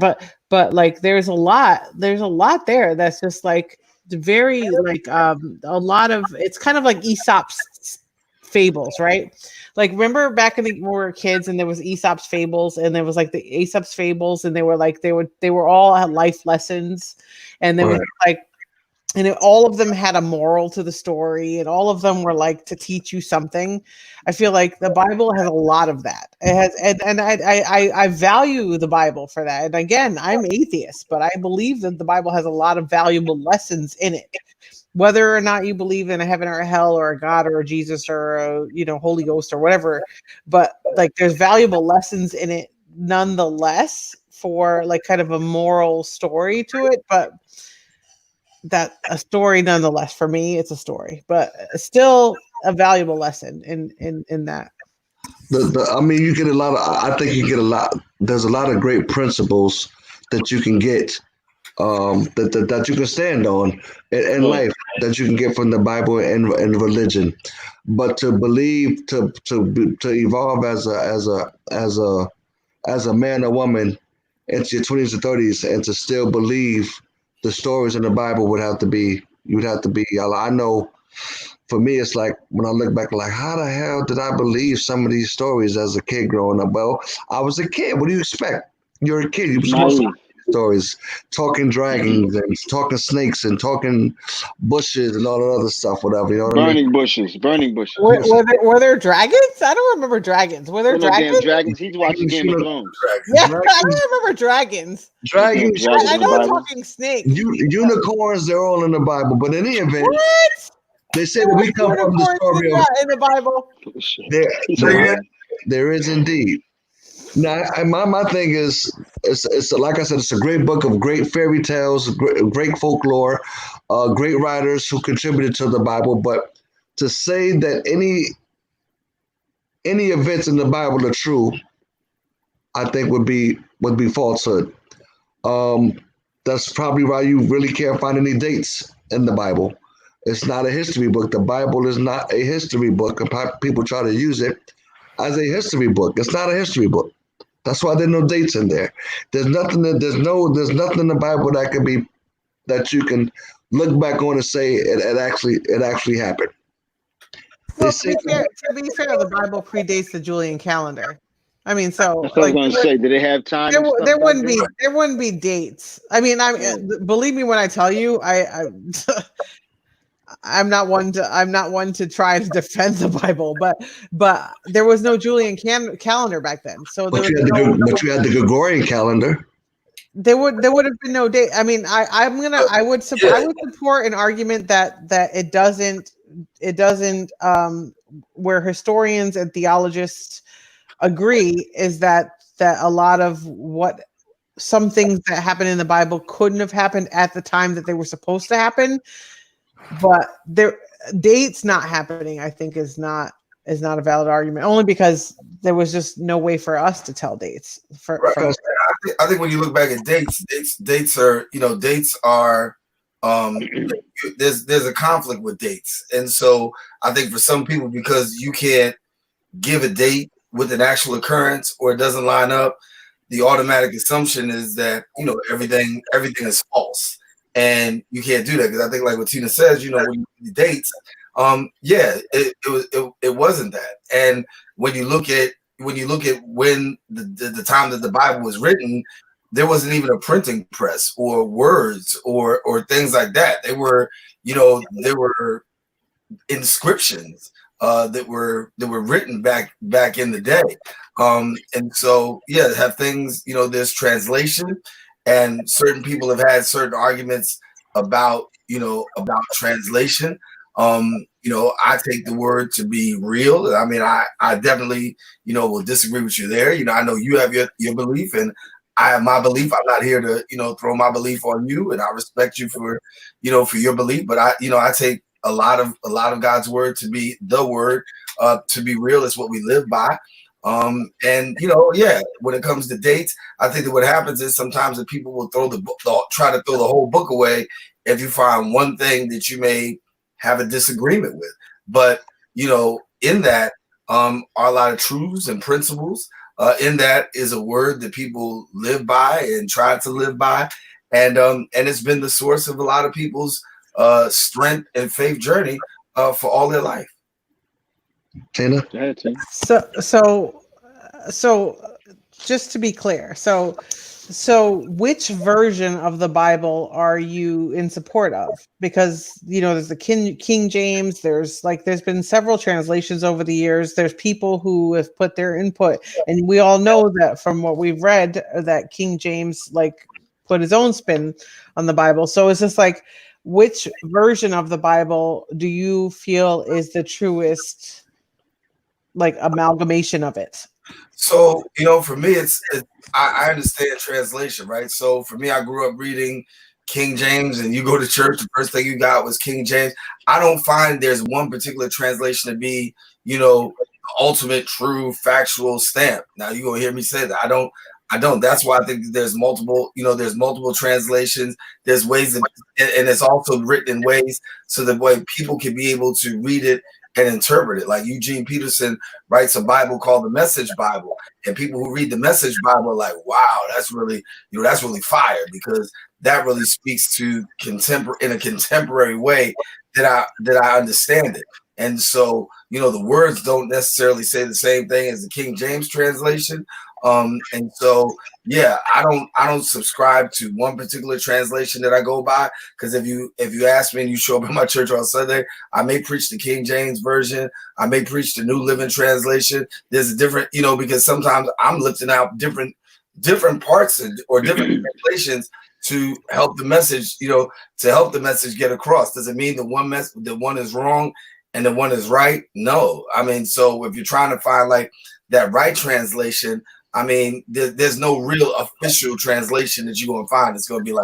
[SPEAKER 3] But like there's a lot there that's just like very like a lot of it's kind of like Aesop's fables, right? Like remember back when we were kids and there was Aesop's fables and there was like the Aesop's fables and they were all had life lessons and there was like and all of them had a moral to the story and all of them were like to teach you something. I feel like the Bible has a lot of that. It has and I value the Bible for that. And again, I'm atheist, but I believe that the Bible has a lot of valuable lessons in it. Whether or not you believe in a heaven or a hell or a God or a Jesus or a Holy Ghost or whatever, but like there's valuable lessons in it nonetheless for like kind of a moral story to it. But that a story nonetheless for me, it's a story, but still a valuable lesson in that.
[SPEAKER 1] I mean, you get a lot of. I think you get a lot. There's a lot of great principles that you can get. That you can stand on in life that you can get from the Bible and religion, but to believe to evolve as a man or woman into your 20s and 30s and to still believe the stories in the Bible would have to be I know for me it's like when I look back like how the hell did I believe some of these stories as a kid growing up? Well, I was a kid. What do you expect? You're a kid. You're supposed to stories, talking dragons and talking snakes and talking bushes and all the other stuff, whatever. You know what I mean?
[SPEAKER 2] Burning bushes.
[SPEAKER 3] Were there dragons? I don't remember dragons. Were there dragons?
[SPEAKER 2] Dragons. He's watching Game of Thrones.
[SPEAKER 3] Yeah, I don't remember dragons.
[SPEAKER 1] Dragons.
[SPEAKER 3] I know talking snakes.
[SPEAKER 1] Unicorns. They're all in the Bible, but in any event, they say that we come from the story of
[SPEAKER 3] in the Bible.
[SPEAKER 1] There is indeed. Now, my thing is, it's like I said, it's a great book of great fairy tales, great folklore, great writers who contributed to the Bible. But to say that any events in the Bible are true, I think would be falsehood. That's probably why you really can't find any dates in the Bible. It's not a history book. The Bible is not a history book. People try to use it as a history book. It's not a history book. That's why there are no dates in there. There's nothing in the Bible that you can look back on and say it actually happened.
[SPEAKER 3] Well,
[SPEAKER 1] say
[SPEAKER 3] to be fair, the Bible predates the Julian calendar. I mean, so
[SPEAKER 2] That's what I was going to say. Did they have time?
[SPEAKER 3] there,
[SPEAKER 2] and stuff
[SPEAKER 3] there
[SPEAKER 2] back
[SPEAKER 3] wouldn't
[SPEAKER 2] then?
[SPEAKER 3] be there wouldn't be dates. I mean, believe me when I tell you, I'm not one to try to defend the Bible, but there was no Julian calendar back then, so there
[SPEAKER 1] but
[SPEAKER 3] was
[SPEAKER 1] you had the Gregorian calendar.
[SPEAKER 3] there would have been no date. I mean, I would support an argument that it doesn't where historians and theologians agree is that a lot of some things that happen in the Bible couldn't have happened at the time that they were supposed to happen, but dates not happening, I think, is not a valid argument, only because there was just no way for us to tell dates.
[SPEAKER 4] I think when you look back at dates are, dates are, there's a conflict with dates. And so I think for some people, because you can't give a date with an actual occurrence or it doesn't line up, the automatic assumption is that, everything is false. And you can't do that, because I think, like what Tina says, when you do dates, it wasn't that. And when you look at when the time that the Bible was written, there wasn't even a printing press or words or things like that. They were, there were inscriptions that were written back in the day. And so have things, there's translation, and certain people have had certain arguments about translation. I take the word to be real. I mean, I definitely, will disagree with you there. I know you have your belief, and I have my belief. I'm not here to, throw my belief on you, and I respect you for your belief. But I take a lot of God's word to be the word, to be real. It's what we live by. And when it comes to dates, I think that what happens is sometimes that people will try to throw the whole book away if you find one thing that you may have a disagreement with. But in that are a lot of truths and principles. In that is a word that people live by and try to live by, and it's been the source of a lot of people's strength and faith journey for all their life.
[SPEAKER 1] Tina?
[SPEAKER 3] So just to be clear, so which version of the Bible are you in support of? Because there's the King James, there's been several translations over the years. There's people who have put their input, and we all know that from what we've read that King James put his own spin on the Bible. So it's just which version of the Bible do you feel is the truest amalgamation of it?
[SPEAKER 4] So, for me, I understand translation, right? So for me, I grew up reading King James, and you go to church, the first thing you got was King James. I don't find there's one particular translation to be, ultimate, true, factual stamp. Now you're going to hear me say that. I don't. That's why I think there's multiple translations. There's ways, and it's also written in ways so that way people can be able to read it and interpret it. Like Eugene Peterson writes a Bible called the Message Bible, and people who read the Message Bible are like, wow, that's really fire, because that really speaks to in a contemporary way that I understand it. And so, the words don't necessarily say the same thing as the King James translation. And so, I don't subscribe to one particular translation that I go by, because if you ask me and you show up at my church on Sunday, I may preach the King James version, I may preach the New Living Translation. There's a different, because sometimes I'm lifting out different parts or different translations to help the message, get across. Does it mean the one is wrong and the one is right? No. I mean, so if you're trying to find that right translation, I mean, there's no real official translation that you're gonna find. It's gonna be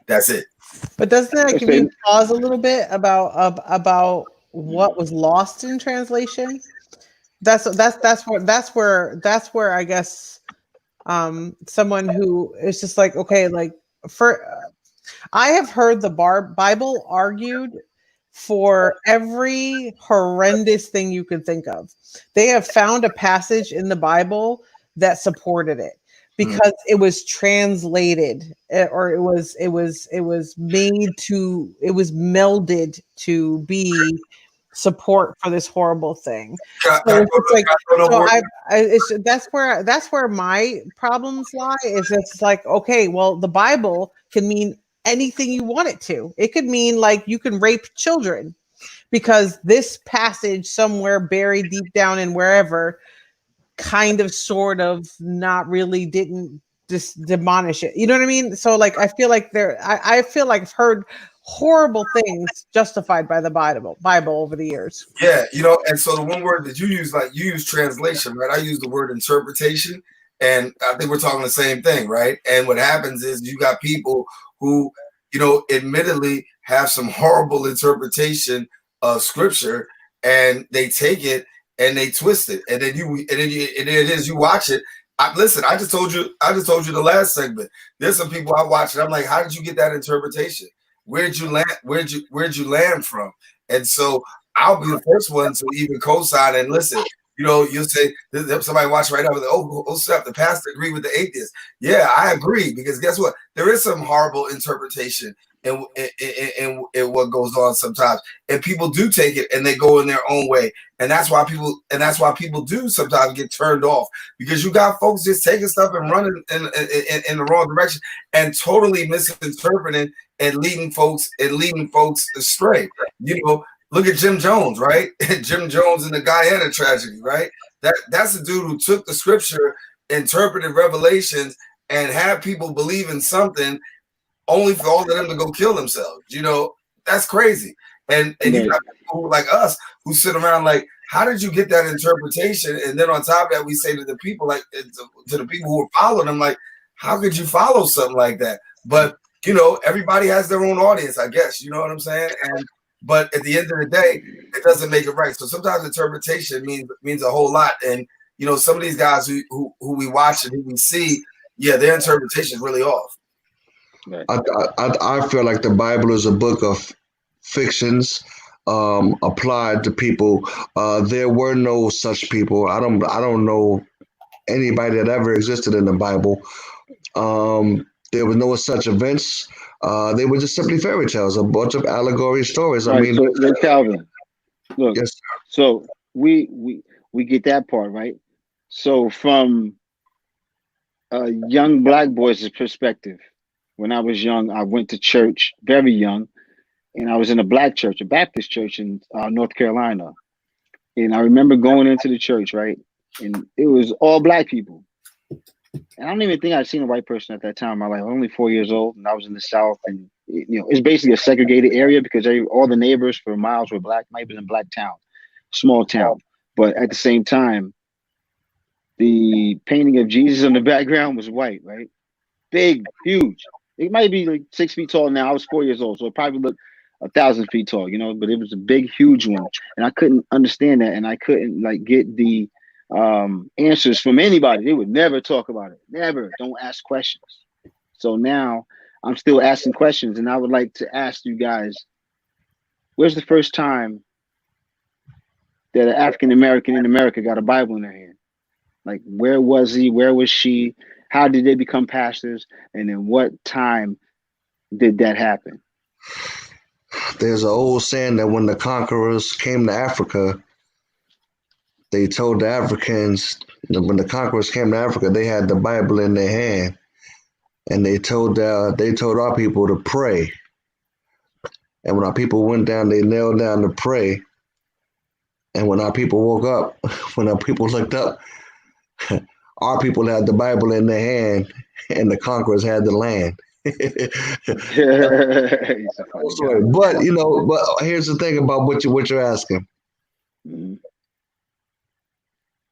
[SPEAKER 4] that's it.
[SPEAKER 3] But doesn't that give you pause a little bit about what was lost in translation? That's where I guess someone who is just I have heard the Bible argued for every horrendous thing you could think of. They have found a passage in the Bible that supported it because it was translated, or it was melded to be support for this horrible thing.
[SPEAKER 4] Can
[SPEAKER 3] So
[SPEAKER 4] I
[SPEAKER 3] it's just like,
[SPEAKER 4] go
[SPEAKER 3] so
[SPEAKER 4] more?
[SPEAKER 3] that's where my problems lie. Is it's like, okay, well, the Bible can mean anything you want it to. It could mean like you can rape children because this passage somewhere buried deep down in wherever kind of sort of not really didn't just demolish it. You know what I mean? So like I feel like I feel like I've heard horrible things justified by the Bible over the years.
[SPEAKER 4] Yeah, and so the one word that you use, like you use translation, right? I use the word interpretation, and I think we're talking the same thing, right? And what happens is you got people who, admittedly have some horrible interpretation of scripture, and they take it and they twist it, and then you watch it. Listen, I just told you the last segment. There's some people I watch, and I'm like, how did you get that interpretation? Where'd you land? Where'd you land from? And so I'll be the first one to even co-sign and listen. You'll say somebody watch right now. Oh, snap! The pastor agreed with the atheist. Yeah, I agree because guess what? There is some horrible interpretation in what goes on sometimes, and people do take it and they go in their own way, and that's why people do sometimes get turned off because you got folks just taking stuff and running in the wrong direction and totally misinterpreting and leading folks astray. Look at Jim Jones, right? Jim Jones and the Guyana tragedy, right? That's the dude who took the scripture, interpreted Revelations, and had people believe in something only for all of them to go kill themselves. That's crazy. And you got people like us who sit around like, how did you get that interpretation? And then on top of that, we say to the people, like to the people who are following them, like, how could you follow something like that? But everybody has their own audience, I guess. You know what I'm saying? But at the end of the day, it doesn't make it right. So sometimes interpretation means a whole lot. And some of these guys who we watch and who we see, yeah, their interpretation is really off.
[SPEAKER 1] Right. I feel like the Bible is a book of fictions applied to people. There were no such people. I don't know anybody that ever existed in the Bible. There was no such events. They were just simply fairy tales, a bunch of allegory stories.
[SPEAKER 2] Right, so Calvin, look.
[SPEAKER 1] Yes,
[SPEAKER 2] so we get that part, right? So from a young black boy's perspective, when I was young, I went to church very young, and I was in a black church, a Baptist church in North Carolina. And I remember going into the church, right? And it was all black people. And I don't even think I'd seen a white person at that time in my life. I was only 4 years old, and I was in the South, and it's basically a segregated area because all the neighbors for miles were black. Might have been a black town, small town, but at the same time, the painting of Jesus in the background was white, right? Big, huge. It might be like 6 feet tall now. I was 4 years old, so it probably looked 1,000 feet tall, but it was a big, huge one, and I couldn't understand that, and I couldn't get the answers from anybody. They would never talk about it. Never. Don't ask questions. So now I'm still asking questions, and I would like to ask you guys, where's the first time that an African American in America got a Bible in their hand? Like, where was he? Where was she? How did they become pastors? And in what time did that happen?
[SPEAKER 1] There's an old saying that when the conquerors came to Africa, they told the Africans, when the conquerors came to Africa, they had the Bible in their hand, and they told our people to pray. And when our people went down, they knelt down to pray. And when our people woke up, when our people looked up, our people had the Bible in their hand, and the conquerors had the land. But here's the thing about what you're asking.
[SPEAKER 2] Mm-hmm.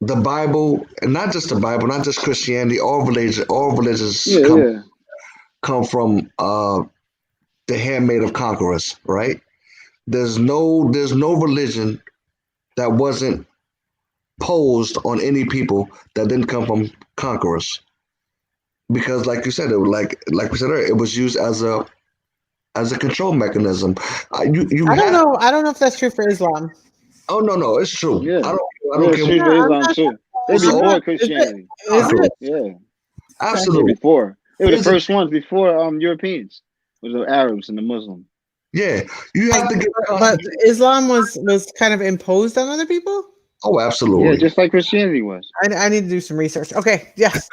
[SPEAKER 1] The Bible, and not just the Bible, not just Christianity, all religions come from the handmaid of conquerors, right? There's no religion that wasn't posed on any people that didn't come from conquerors, because, like you said, like we said earlier, it was used as a control mechanism. I don't
[SPEAKER 3] know if that's true for Islam.
[SPEAKER 1] Oh no, it's true.
[SPEAKER 2] Yeah.
[SPEAKER 1] I don't care.
[SPEAKER 2] True for Islam too. They before Christianity. Yeah,
[SPEAKER 1] absolutely.
[SPEAKER 2] Before they were the first ones before Europeans, was the Arabs and the Muslims.
[SPEAKER 1] Yeah, you have to give
[SPEAKER 3] But
[SPEAKER 1] Constantine.
[SPEAKER 3] Islam was kind of imposed on other people.
[SPEAKER 1] Oh,
[SPEAKER 2] Yeah,
[SPEAKER 1] absolutely.
[SPEAKER 2] just like Christianity was.
[SPEAKER 3] I need to do some research. Okay, yes.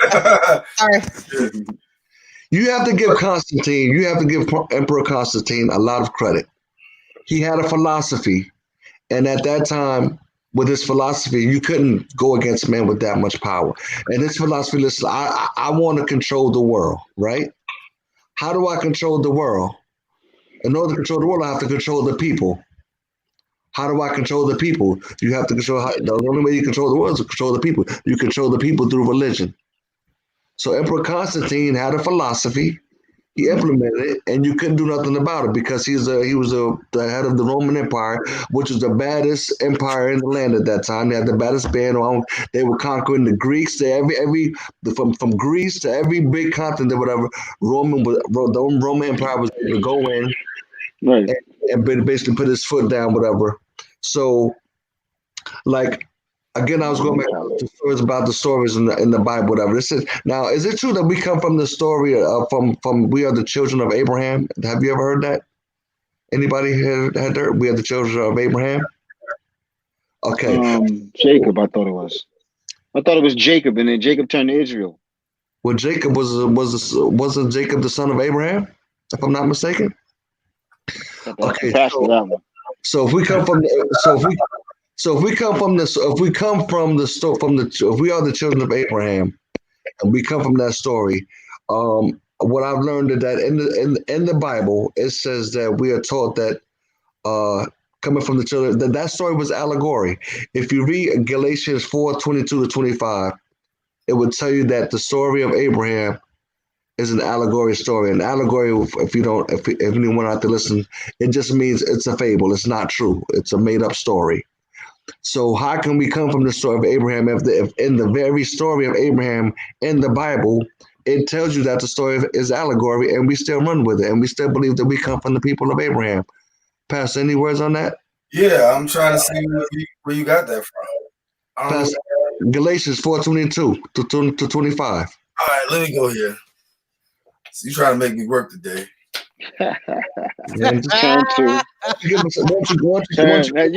[SPEAKER 3] Sorry.
[SPEAKER 1] You have to give Constantine. You have to give Emperor Constantine a lot of credit. He had a philosophy, and at that time, with his philosophy, you couldn't go against men with that much power. And his philosophy, listen, I want to control the world, right? How do I control the world? In order to control the world, I have to control the people. How do I control the people? You have to control. The only way you control the world is to control the people. You control the people through religion. So Emperor Constantine had a philosophy. He implemented it, and you couldn't do nothing about it because he was the head of the Roman Empire, which was the baddest empire in the land at that time. They had the baddest band on. They were conquering the Greeks. Every from Greece to every big continent or whatever. The Roman Empire was able to go in
[SPEAKER 2] Right.
[SPEAKER 1] and basically put his foot down, whatever. So, like again, I was going back to stories about the stories in the Bible, whatever. This is now. Is it true that we come from the story from we are the children of Abraham? Have you ever heard that? Anybody had heard? We are the children of Abraham. Okay.
[SPEAKER 2] Jacob, I thought it was. I thought it was Jacob, and then Jacob turned to Israel.
[SPEAKER 1] Well, Jacob wasn't Jacob the son of Abraham, if I'm not mistaken. Okay. So if we come from if we come from this, if we come from the if we are the children of Abraham, and we come from that story, what I've learned is that in the Bible it says that we are taught that coming from the children that story was allegory. If you read Galatians 4:22-25, it would tell you that the story of Abraham is an allegory story. An allegory, if anyone out there listen, it just means it's a fable. It's not true. It's a made up story. So how can we come from the story of Abraham if in the very story of Abraham in the Bible, it tells you that the story is allegory and we still run with it and we still believe that we come from the people of Abraham? Pastor, any words on that?
[SPEAKER 4] Yeah, I'm trying to see where you got that from.
[SPEAKER 1] Pastor, Galatians 4:22-25.
[SPEAKER 4] All right, let me go here. So you trying to make me work today.
[SPEAKER 2] Turn to. You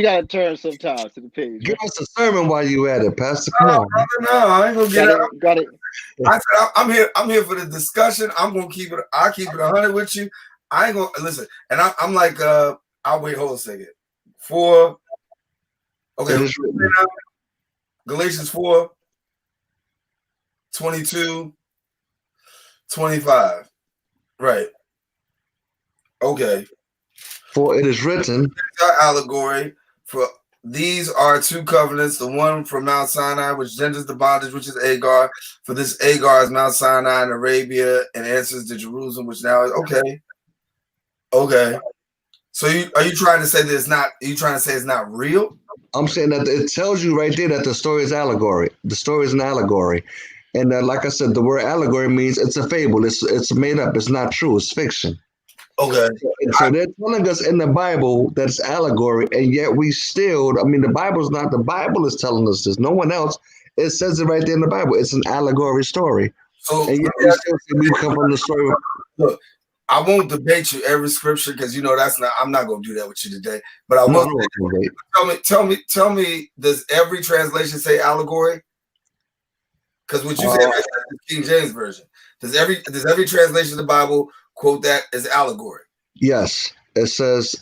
[SPEAKER 2] gotta turn sometimes to the page.
[SPEAKER 1] Give us a sermon while you at it, Pastor. Come on.
[SPEAKER 4] No, I ain't gonna get it.
[SPEAKER 2] Got it.
[SPEAKER 4] I said I'm here for the discussion. I'm gonna keep it. I'll keep it 100 with you. I ain't gonna listen. And I'm like, I'll wait. Hold a second. Okay. Galatians 4:22-25. Right. Okay.
[SPEAKER 1] For it is written.
[SPEAKER 4] Allegory for these are two covenants, the one from Mount Sinai, which genders the bondage, which is Agar. For this Agar is Mount Sinai in Arabia and answers to Jerusalem, which now is okay. So are you trying to say that it's not? Are you trying to say it's not real?
[SPEAKER 1] I'm saying that it tells you right there that the story is allegory. The story is an allegory, and like I said, the word allegory means it's a fable. It's made up. It's not true. It's fiction.
[SPEAKER 4] Okay.
[SPEAKER 1] So they're telling us in the Bible that it's allegory, and yet we still. I mean, the Bible is telling us this. No one else. It says it right there in the Bible. It's an allegory story. So and yet we still say we come from the story.
[SPEAKER 4] Look, I won't debate you every scripture because I'm not going to do that with you today. But I will. Tell me. Does every translation say allegory? Because what you said is the King James version. Does every translation of the Bible quote that as allegory?
[SPEAKER 1] Yes, it says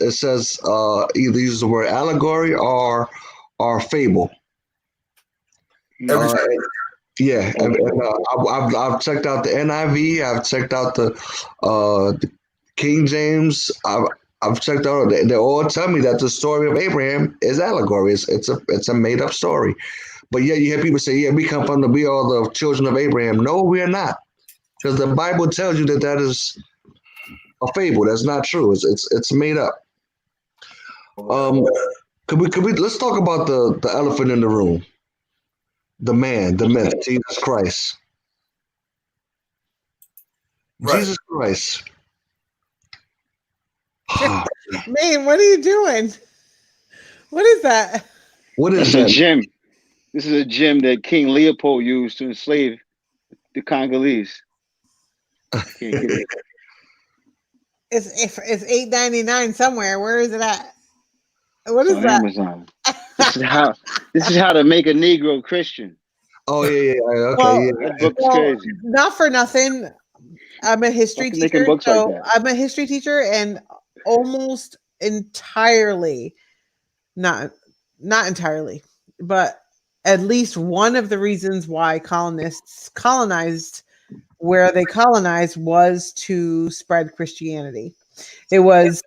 [SPEAKER 1] either use the word allegory or fable. Yeah, I've checked out the NIV. I've checked out the King James. I've checked out. They all tell me that the story of Abraham is allegory. It's a made up story. But yeah, you hear people say, "Yeah, we are the children of Abraham." No, we are not, because the Bible tells you that is a fable. That's not true. It's made up. Could we let's talk about the elephant in the room. The man, the myth, Jesus Christ. Right. Jesus Christ.
[SPEAKER 3] Man, what are you doing? What is that?
[SPEAKER 1] What is
[SPEAKER 2] that? A gem. This is a gem that King Leopold used to enslave the Congolese. Can't get it.
[SPEAKER 3] It's $8.99 somewhere. Where is it at? What is
[SPEAKER 2] on
[SPEAKER 3] that?
[SPEAKER 2] Amazon. This is how to make a Negro Christian.
[SPEAKER 1] Oh yeah. Okay,
[SPEAKER 3] Well,
[SPEAKER 1] yeah.
[SPEAKER 2] That book is
[SPEAKER 3] Well,
[SPEAKER 2] crazy.
[SPEAKER 3] not for nothing. I'm a history
[SPEAKER 2] Fucking making
[SPEAKER 3] teacher,
[SPEAKER 2] books like
[SPEAKER 3] so
[SPEAKER 2] that.
[SPEAKER 3] I'm a history teacher, and almost entirely, not entirely, but at least one of the reasons why colonists colonized where they colonized was to spread Christianity. It was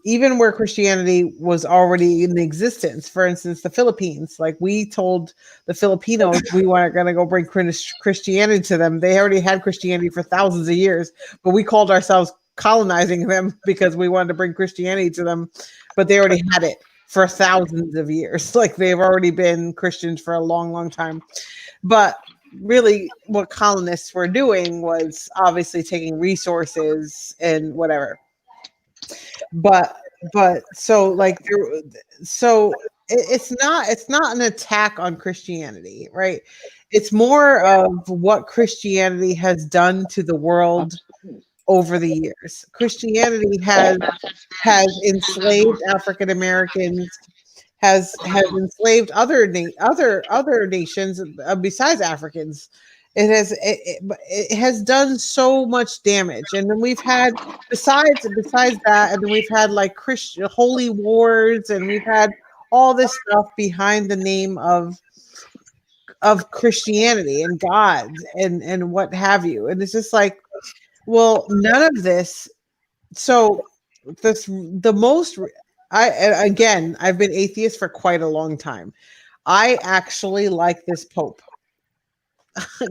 [SPEAKER 3] even where Christianity was already in existence. For instance, the Philippines. Like we told the Filipinos we weren't going to go bring Christianity to them. They already had Christianity for thousands of years, but we called ourselves colonizing them because we wanted to bring Christianity to them. But they already had it for thousands of years. Like they've already been Christians for a long, long time. But really, what colonists were doing was obviously taking resources and whatever. But so like so it's not an attack on Christianity, right? It's more of what Christianity has done to the world over the years. Christianity has enslaved African Americans, has enslaved other nations besides Africans. It has done so much damage, and then we've had besides that, and then we've had like Christian holy wars, and we've had all this stuff behind the name of Christianity and God and what have you, and it's just like, well, none of this. So the most I've been atheist for quite a long time. I actually like this Pope.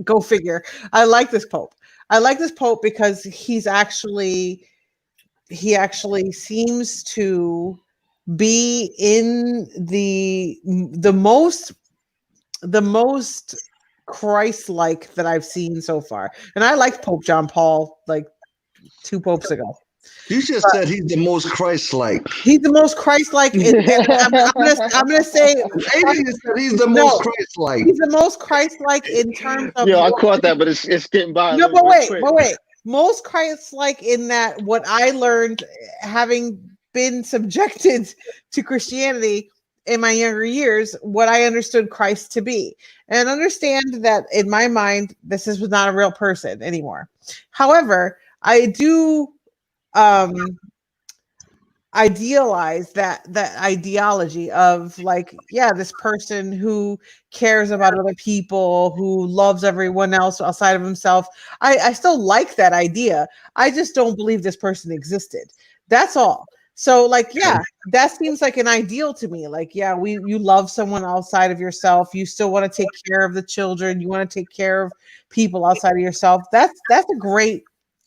[SPEAKER 3] Go figure. I like this Pope. I like this Pope because he actually seems to be in the most Christ-like that I've seen so far. And I liked Pope John Paul like 2 popes ago.
[SPEAKER 1] You just said he's the most Christ-like.
[SPEAKER 3] He's the most Christ-like. I'm gonna say
[SPEAKER 1] he's the most Christ-like.
[SPEAKER 3] He's the most Christ-like in terms of.
[SPEAKER 2] I caught that, but it's getting by.
[SPEAKER 3] No, but wait. Most Christ-like in that what I learned, having been subjected to Christianity in my younger years, what I understood Christ to be, and understand that in my mind, this was not a real person anymore. However, I do. Idealize that ideology of like, yeah, this person who cares about other people, who loves everyone else outside of himself. I still like that idea. I just don't believe this person existed. That's all. So like, yeah, that seems like an ideal to me. Like, yeah, you love someone outside of yourself. You still want to take care of the children. You want to take care of people outside of yourself. That's a great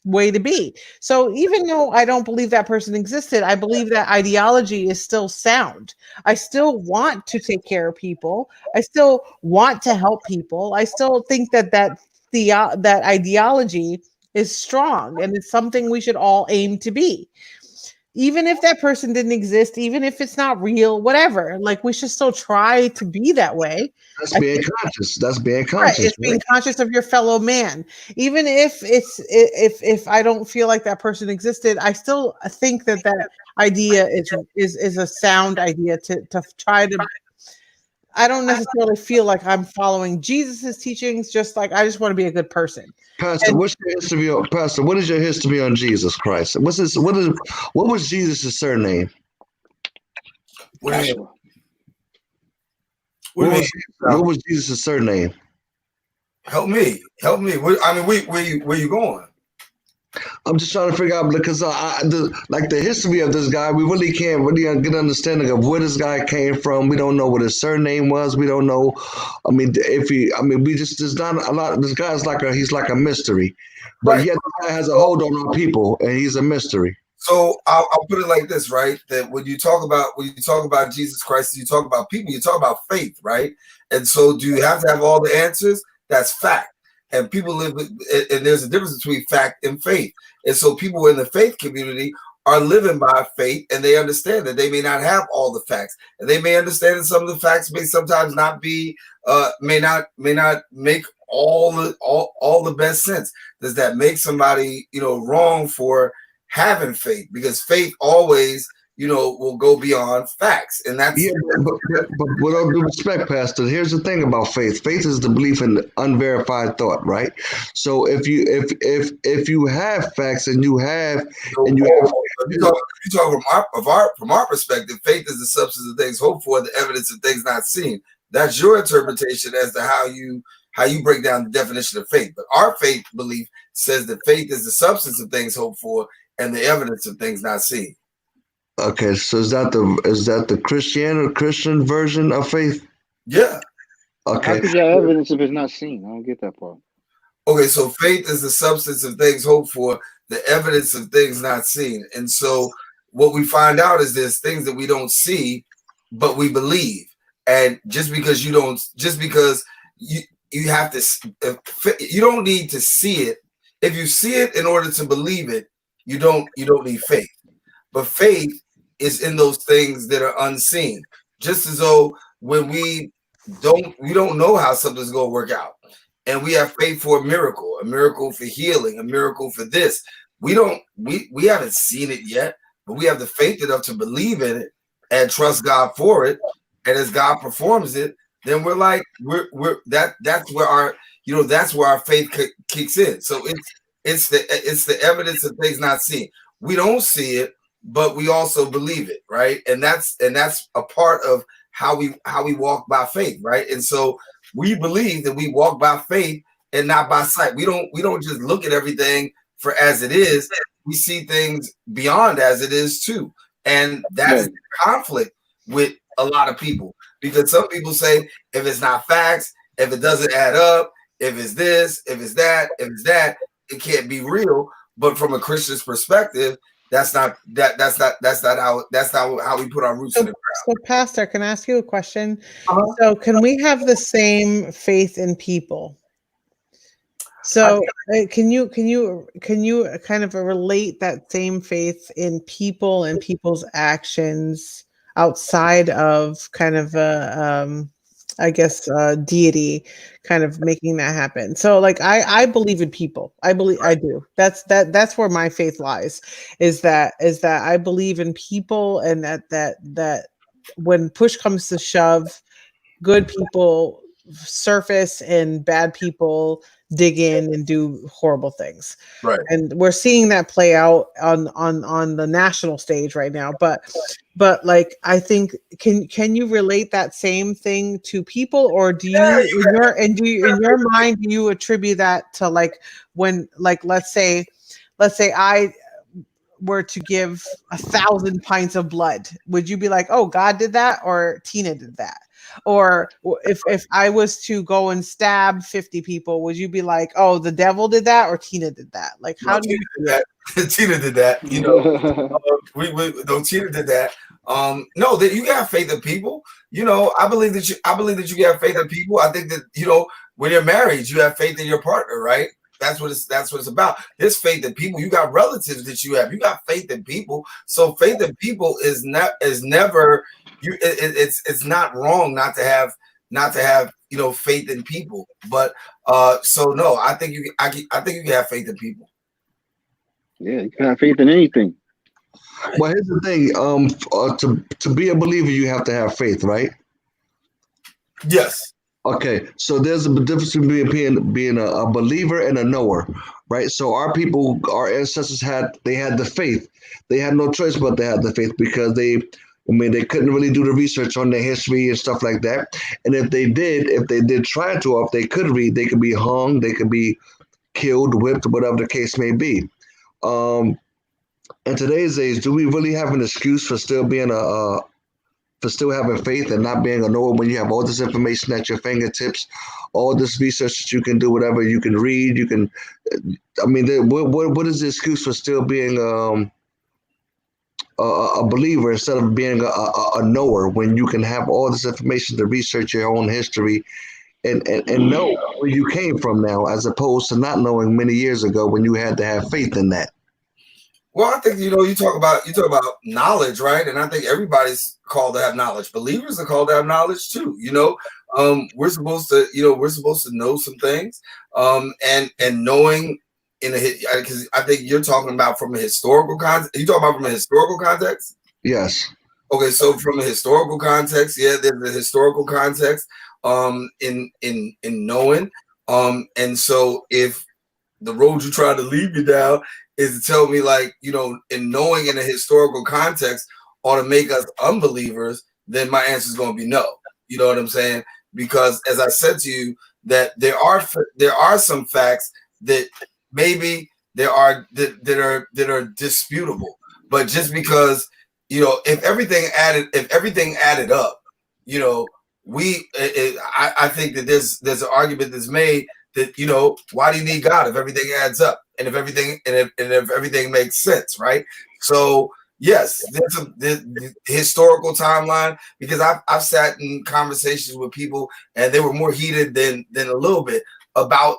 [SPEAKER 3] way to be. So even though I don't believe that person existed, I believe that ideology is still sound. I still want to take care of people. I still want to help people. I still think that ideology is strong, and it's something we should all aim to be. Even if that person didn't exist, even if it's not real, whatever, like we should still try to be that way.
[SPEAKER 1] That's being conscious. That's being conscious.
[SPEAKER 3] Right. It's being conscious of your fellow man. Even if if I don't feel like that person existed, I still think that idea is a sound idea to try to. I don't necessarily feel like I'm following Jesus's teachings. Just like I just want to be a good person.
[SPEAKER 1] Pastor, what's your history on Pastor? What is your history on Jesus Christ? What was Jesus' surname?
[SPEAKER 4] What
[SPEAKER 1] was Jesus' surname?
[SPEAKER 4] Help me. Where you going?
[SPEAKER 1] I'm just trying to figure out because the history of this guy, we really can't really get an understanding of where this guy came from. We don't know what his surname was. We don't know. There's not a lot. This guy's he's like a mystery, but
[SPEAKER 4] right.
[SPEAKER 1] Yet the guy has a hold on our people, and he's a mystery.
[SPEAKER 4] So I'll put it like this, right? That when you talk about Jesus Christ, you talk about people, you talk about faith, right? And so, do you have to have all the answers? That's fact. And people live with, and there's a difference between fact and faith. And so people in the faith community are living by faith, and they understand that they may not have all the facts, and they may understand that some of the facts may sometimes not be, may not make all the best sense. Does that make somebody, wrong for having faith, because faith always, will go beyond facts, and that's
[SPEAKER 1] but with all due respect, Pastor, here's the thing about faith. Faith is the belief in unverified thought, right? So if you have facts and you have
[SPEAKER 4] If you talk from our perspective, faith is the substance of things hoped for, the evidence of things not seen. That's your interpretation as to how you break down the definition of faith. But our faith belief says that faith is the substance of things hoped for and the evidence of things not seen.
[SPEAKER 1] Okay, so is that the Christian version of faith?
[SPEAKER 4] Yeah.
[SPEAKER 1] Okay.
[SPEAKER 2] How could you have evidence if it's not seen? I don't get that part.
[SPEAKER 4] Okay, so faith is the substance of things hoped for, the evidence of things not seen. And so what we find out is there's things that we don't see, but we believe. And just because you have to, you don't need to see it. If you see it in order to believe it, you don't need faith. But faith is in those things that are unseen. Just as though when we don't know how something's going to work out, and we have faith for a miracle for healing, a miracle for this. We haven't seen it yet, but we have the faith enough to believe in it and trust God for it. And as God performs it, then we're that's where our faith kicks in. So it's the evidence of things not seen. We don't see it, but we also believe it, right? And that's a part of how we walk by faith, right? And so we believe that we walk by faith and not by sight. We don't just look at everything for as it is. We see things beyond as it is too. And that's conflict with a lot of people, because some people say if it's not facts, if it doesn't add up, if it's this, if it's that, it can't be real. But from a Christian's perspective, that's not how we put our roots in the ground.
[SPEAKER 3] So, Pastor, can I ask you a question? So, can we have the same faith in people? So, can you kind of relate that same faith in people and people's actions outside of kind of deity kind of making that happen? So like I believe in people. I do. That's where my faith lies, is that I believe in people, and that when push comes to shove, good people surface and bad people dig in and do horrible things.
[SPEAKER 4] Right.
[SPEAKER 3] And we're seeing that play out on the national stage right now. But like, I think, can you relate that same thing to people, or do you in your mind, do you attribute that to like when, like, let's say I were to give 1,000 pints of blood, would you be like, oh, God did that, or Tina did that? Or if I was to go and stab 50 people, would you be like, oh, the devil did that, or Tina did that? Like, how do you
[SPEAKER 4] do that? Tina did that. Tina did that. No, that you got faith in people. I believe that you got faith in people. I think that when you're married, you have faith in your partner, right? That's what it's about. There's faith in people. You got relatives that you have. You got faith in people. So faith in people is never. It's not wrong not to have faith in people. But so no, I think you can have faith in people.
[SPEAKER 2] Yeah, you can have faith in anything.
[SPEAKER 1] Well, here's the thing. To be a believer, you have to have faith, right?
[SPEAKER 4] Yes.
[SPEAKER 1] Okay, so there's a difference between being a believer and a knower, right? So our ancestors had the faith. They had no choice but to have the faith, because they couldn't really do the research on their history and stuff like that. And if they did try to, or if they could read, they could be hung, they could be killed, whipped, whatever the case may be. In today's age, do we really have an excuse for still being for still having faith and not being a knower, when you have all this information at your fingertips, all this research that you can do, whatever you can read, you can. What is the excuse for still being a believer instead of being a knower, when you can have all this information to research your own history and know where you came from now, as opposed to not knowing many years ago when you had to have faith in that?
[SPEAKER 4] Well, I think you talk about knowledge, right? And I think everybody's called to have knowledge. Believers are called to have knowledge too. We're supposed to know some things, and knowing because I think you're talking about from a historical context. You talking about from a historical context?
[SPEAKER 1] Yes.
[SPEAKER 4] Okay, so from a historical context, yeah, there's a historical context in knowing. And so if the road you try to lead me down is to tell me, like, in knowing in a historical context ought to make us unbelievers, then my answer is going to be no. You know what I'm saying? Because as I said to you, that there are some facts that maybe there are that are disputable, but just because if everything added up, I think that there's an argument that's made that why do you need God if everything adds up and if everything makes sense, right? So yes, there's the historical timeline, because I've sat in conversations with people and they were more heated than a little bit about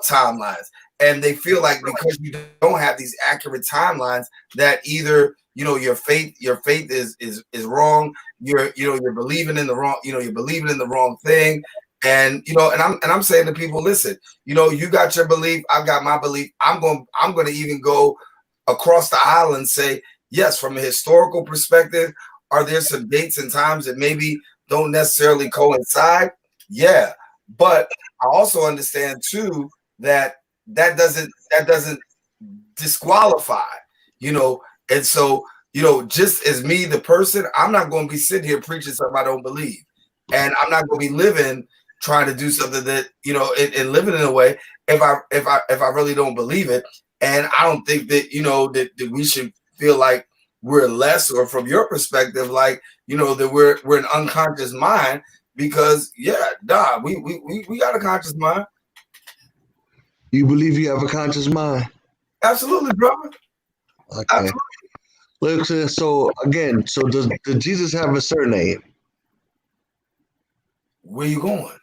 [SPEAKER 4] timelines, and they feel like because you don't have these accurate timelines that either your faith is wrong, you're believing in the wrong, you're believing in the wrong thing. And I'm saying to people, listen, you got your belief, I've got my belief. I'm going to even go across the aisle and say, yes, from a historical perspective, are there some dates and times that maybe don't necessarily coincide? Yeah, but I also understand too that doesn't disqualify, and so just as me, the person, I'm not going to be sitting here preaching something I don't believe, and I'm not going to be living trying to do something that and living in a way if I really don't believe it. And I don't think that that we should feel like we're less, or from your perspective, like that we're an unconscious mind, because we got a conscious mind.
[SPEAKER 1] You believe you have a conscious mind?
[SPEAKER 4] Absolutely, brother.
[SPEAKER 1] Okay.
[SPEAKER 4] Absolutely.
[SPEAKER 1] Look, so again, does Jesus have a surname?
[SPEAKER 4] Where you going?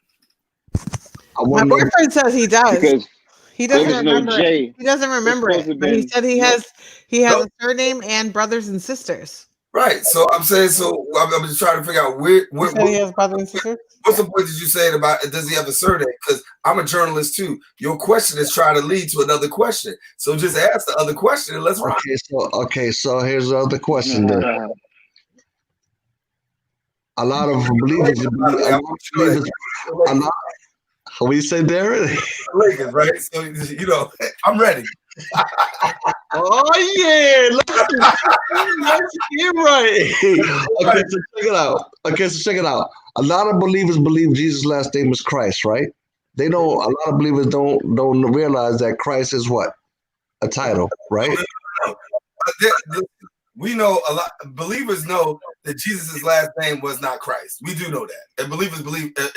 [SPEAKER 3] My boyfriend says he does.
[SPEAKER 2] Because
[SPEAKER 3] he doesn't
[SPEAKER 2] there's
[SPEAKER 3] remember.
[SPEAKER 2] no J.
[SPEAKER 3] He doesn't remember
[SPEAKER 2] supposed to
[SPEAKER 3] it, but he
[SPEAKER 2] be-
[SPEAKER 3] said he has a surname and brothers and sisters.
[SPEAKER 4] Right. So I'm saying, I'm just trying to figure out where
[SPEAKER 3] He said he has brothers and sisters.
[SPEAKER 4] what's the point did you say about does he have a surname? Because I'm a journalist too. Your question is trying to lead to another question. So just ask the other question and let's rock.
[SPEAKER 1] So here's the other question then. A lot of believers, what you say, Darren?
[SPEAKER 4] Lakers, right? So I'm ready.
[SPEAKER 1] Oh yeah, let's get right. Okay, so check it out. A lot of believers believe Jesus' last name is Christ, right? A lot of believers don't realize that Christ is what? A title, right?
[SPEAKER 4] We know a lot. Believers know that Jesus' last name was not Christ. We do know that, and believers do believe that.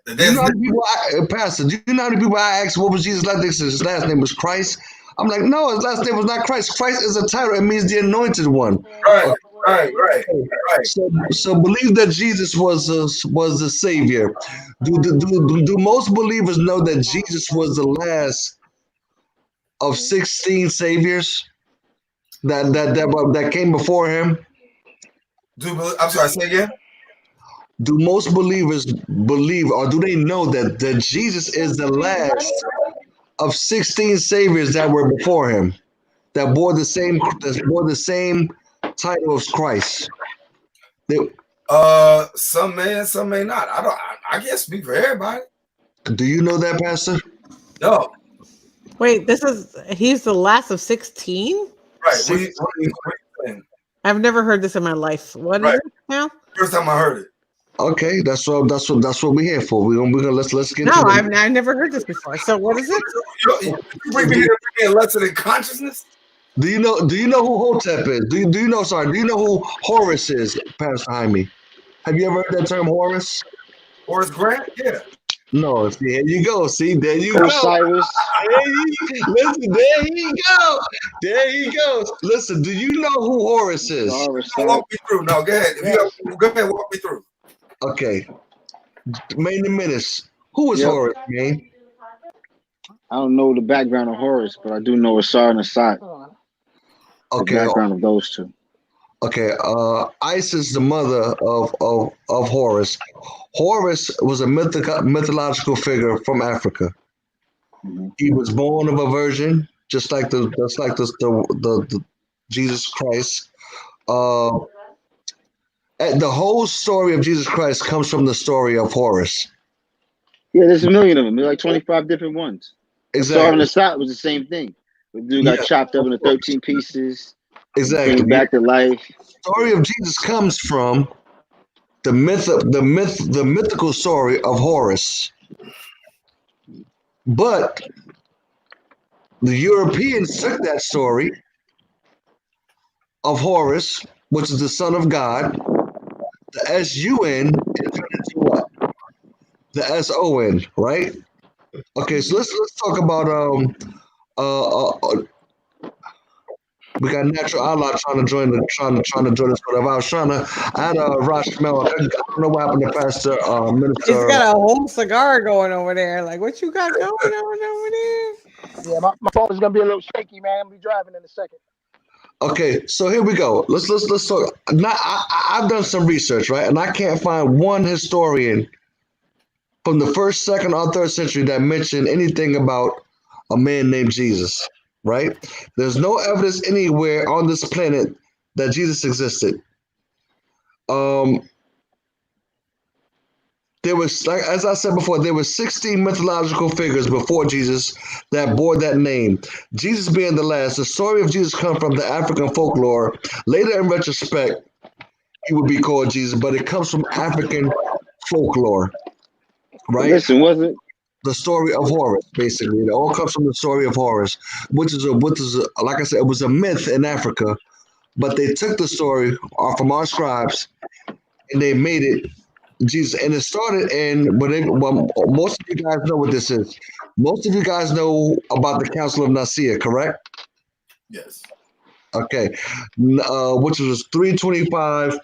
[SPEAKER 1] You know how many people Pastor, do you know how many people I asked what was Jesus' last name? His last name was Christ. I'm like, no, his last name was not Christ. Christ is a title. It means the anointed one.
[SPEAKER 4] Right.
[SPEAKER 1] So believe that Jesus was the Savior. Do most believers know that Jesus was the last of 16 saviors that came before him?
[SPEAKER 4] I'm sorry, say again?
[SPEAKER 1] Do most believers believe, or do they know that Jesus is the last of 16 saviors that were before him, that bore the same title of Christ?
[SPEAKER 4] Some may and some may not. I can't speak for everybody.
[SPEAKER 1] Do you know that, Pastor?
[SPEAKER 4] No.
[SPEAKER 3] Wait, he's the last of 16?
[SPEAKER 4] Right. What are you saying?
[SPEAKER 3] I've never heard this in my life. What is it now?
[SPEAKER 4] First time I heard it.
[SPEAKER 1] Okay, that's what we're here for. We're gonna let's get.
[SPEAKER 3] No, I've never heard this before. So what is it?
[SPEAKER 4] You bring me here to be a lesson in consciousness.
[SPEAKER 1] Do you know who Hotep is? Do you know who Horus is, Pastor Jaime? Have you ever heard that term, Horus?
[SPEAKER 4] Horace Grant? Yeah.
[SPEAKER 1] No, see, here you go. See, there you go.
[SPEAKER 2] Osiris.
[SPEAKER 1] Listen, there he go. There he goes. Listen, do you know who Horus is?
[SPEAKER 4] Walk me through. No, go ahead. Go ahead, walk me through.
[SPEAKER 1] Okay. Main the minutes. Who is Horus, man?
[SPEAKER 2] I don't know the background of Horus, but I do know Asar and Asad.
[SPEAKER 1] Okay.
[SPEAKER 2] The background of those two.
[SPEAKER 1] Okay. Isis, the mother of Horus. Horus was a mythological figure from Africa. He was born of a virgin, just like the Jesus Christ. And the whole story of Jesus Christ comes from the story of Horus.
[SPEAKER 2] Yeah, there's a million of them. There's like 25 different ones. Star on
[SPEAKER 1] Exactly.
[SPEAKER 2] the Side was the same thing. The dude got
[SPEAKER 1] Yeah,
[SPEAKER 2] chopped up
[SPEAKER 1] of
[SPEAKER 2] into
[SPEAKER 1] course.
[SPEAKER 2] 13 pieces.
[SPEAKER 1] Exactly.
[SPEAKER 2] Came back to life.
[SPEAKER 1] The story of Jesus comes from the mythical story of Horus. But the Europeans took that story of Horus, which is the son of God, the S-U-N, and turned it into what? The S-O-N, right? Okay, so let's talk about we got Natural Ally trying to join us, but if I was I had Rosh Mel. I don't know what happened to Pastor
[SPEAKER 3] He's
[SPEAKER 1] Minister.
[SPEAKER 3] got a whole cigar going over there. Like, what you got going on over there?
[SPEAKER 5] Yeah, my phone is gonna be a little shaky, man. I'm gonna be driving in a second.
[SPEAKER 1] Okay, so here we go. Let's talk. I've done some research, right, and I can't find one historian from the first, second, or third century that mentioned anything about a man named Jesus. Right? There's no evidence anywhere on this planet that Jesus existed. There was, like as I said before, there were 16 mythological figures before Jesus that bore that name. Jesus being the last. The story of Jesus comes from the African folklore. Later, in retrospect, he would be called Jesus, but it comes from African folklore, right?
[SPEAKER 2] Listen, was it?
[SPEAKER 1] The story of Horus, basically. It all comes from the story of Horus, which is like I said, it was a myth in Africa, but they took the story from our scribes and they made it Jesus. And it started in most of you guys know what this is. Most of you guys know about the Council of Nicaea, correct?
[SPEAKER 4] Yes.
[SPEAKER 1] Okay, which was 325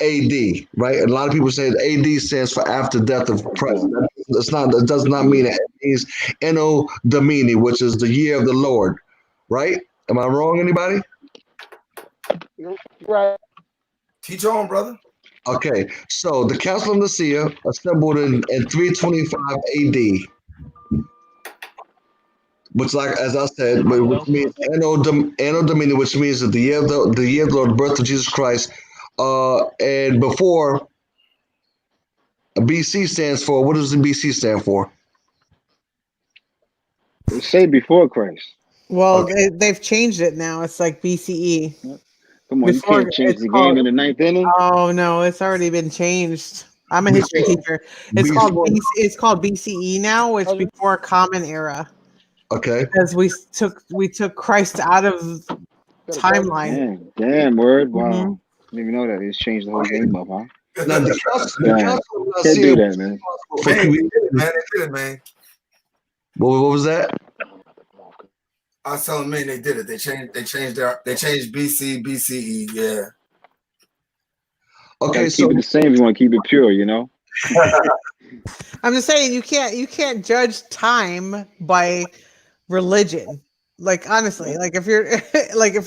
[SPEAKER 1] AD, right? And a lot of people say AD stands for after death of Christ. It does not mean that. It means Anno Domini, which is the year of the Lord, right? Am I wrong, anybody?
[SPEAKER 5] You're right.
[SPEAKER 4] Teach on, brother.
[SPEAKER 1] Okay, so the Council of Nicaea assembled in 325 AD, which, like as I said, which means Anno Domini, which means that the year of the Lord, the birth of Jesus Christ, and before BC stands for, what does the BC stand for?
[SPEAKER 2] They say before Christ.
[SPEAKER 3] Well, they've changed it now. It's like BCE.
[SPEAKER 2] Come on,
[SPEAKER 3] Before,
[SPEAKER 2] you can't change
[SPEAKER 3] it's
[SPEAKER 2] the
[SPEAKER 3] called-
[SPEAKER 2] game in the ninth inning.
[SPEAKER 3] Oh no, it's already been changed. I'm a history teacher. It's called BCE now. It's before Common Era.
[SPEAKER 1] Okay.
[SPEAKER 3] Because we took Christ out of timeline.
[SPEAKER 2] Damn, word. Wow. Didn't even know that. It's changed the whole game up, huh?
[SPEAKER 1] Now, the council
[SPEAKER 2] can't do that, man.
[SPEAKER 4] Man, they did it, man.
[SPEAKER 1] What was that?
[SPEAKER 4] I was telling man they did it. They changed BC, BCE, yeah.
[SPEAKER 1] Okay,
[SPEAKER 2] so keep it the same if you want to keep it pure, you know.
[SPEAKER 3] I'm just saying you can't judge time by religion. Like honestly, like if you're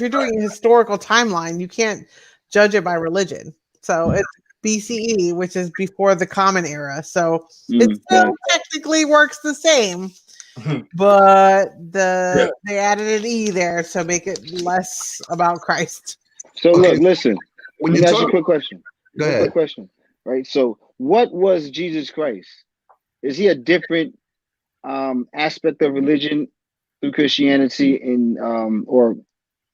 [SPEAKER 3] doing a historical timeline, you can't judge it by religion. So it's BCE, which is before the Common Era. So it still technically works the same, but they added an E there to make it less about Christ.
[SPEAKER 2] So look, listen.
[SPEAKER 1] When
[SPEAKER 2] let
[SPEAKER 1] you
[SPEAKER 2] me ask you a quick question.
[SPEAKER 1] Go ahead.
[SPEAKER 2] Quick question. Right. So what was Jesus Christ? Is he a different aspect of religion through Christianity or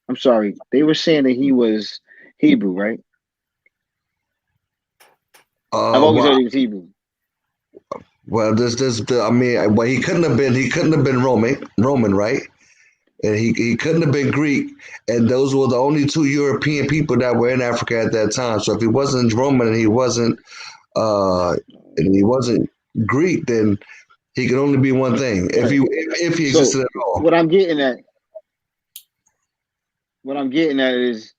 [SPEAKER 2] I'm sorry, they were saying that he was Hebrew, right? I've always heard he was Hebrew.
[SPEAKER 1] Well, he couldn't have been Roman, right? And he couldn't have been Greek, and those were the only two European people that were in Africa at that time. So if he wasn't Roman and he wasn't Greek, then he could only be one thing. If he existed at all.
[SPEAKER 2] What I'm getting at is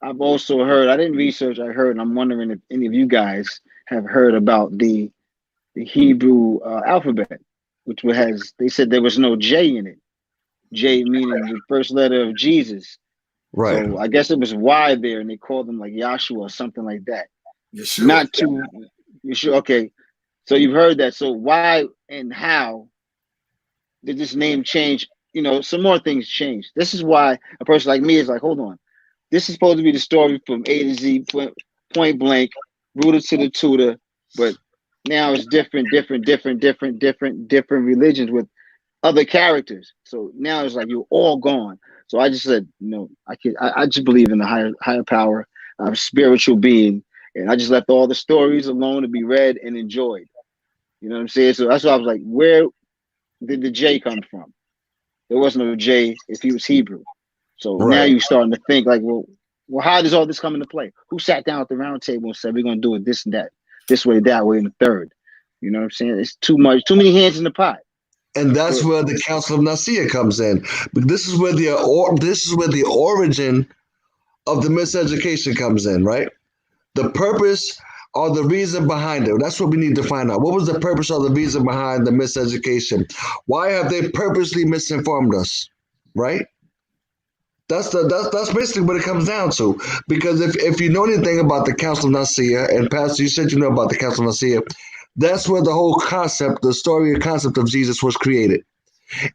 [SPEAKER 2] I've also heard, I didn't research, I heard, and I'm wondering if any of you guys have heard about the Hebrew alphabet, which they said there was no J in it. J meaning the first letter of Jesus.
[SPEAKER 1] Right.
[SPEAKER 2] So I guess it was Y there, and they called them like Yahshua or something like that.
[SPEAKER 4] Yeshua.
[SPEAKER 2] Not too. You sure? Okay. So you've heard that. So why and how did this name change? You know, some more things changed. This is why a person like me is like, hold on, this is supposed to be the story from A to Z, point blank, rooted to the tutor, but now it's different religions with other characters. So now it's like you're all gone. So I just said, I just believe in the higher power, spiritual being, and I just left all the stories alone to be read and enjoyed. You know what I'm saying? So that's why I was like, where did the J come from? There wasn't no J if he was Hebrew. So now you're starting to think like, well, how does all this come into play? Who sat down at the round table and said we're gonna do it this and that, this way, that way, and the third? You know what I'm saying? It's too many hands in the pot.
[SPEAKER 1] And that's where the Council of Nicaea comes in. This is where the origin of the miseducation comes in, right? The purpose or the reason behind it. That's what we need to find out. What was the purpose or the reason behind the miseducation? Why have they purposely misinformed us, right? That's basically what it comes down to. Because if you know anything about the Council of Nicaea, and Pastor, you said you know about the Council of Nicaea, that's where the whole concept, the story and concept of Jesus was created.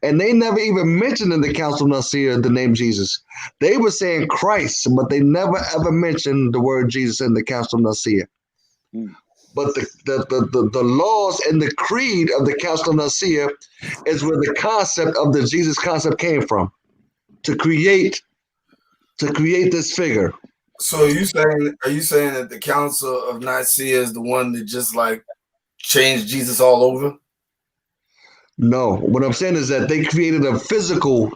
[SPEAKER 1] And they never even mentioned in the Council of Nicaea the name Jesus. They were saying Christ, but they never ever mentioned the word Jesus in the Council of Nicaea. But the laws and the creed of the Council of Nicaea is where the concept of the Jesus concept came from, to create this figure.
[SPEAKER 4] So are you saying that the Council of Nicaea is the one that just like changed Jesus all over?
[SPEAKER 1] No, what I'm saying is that they created a physical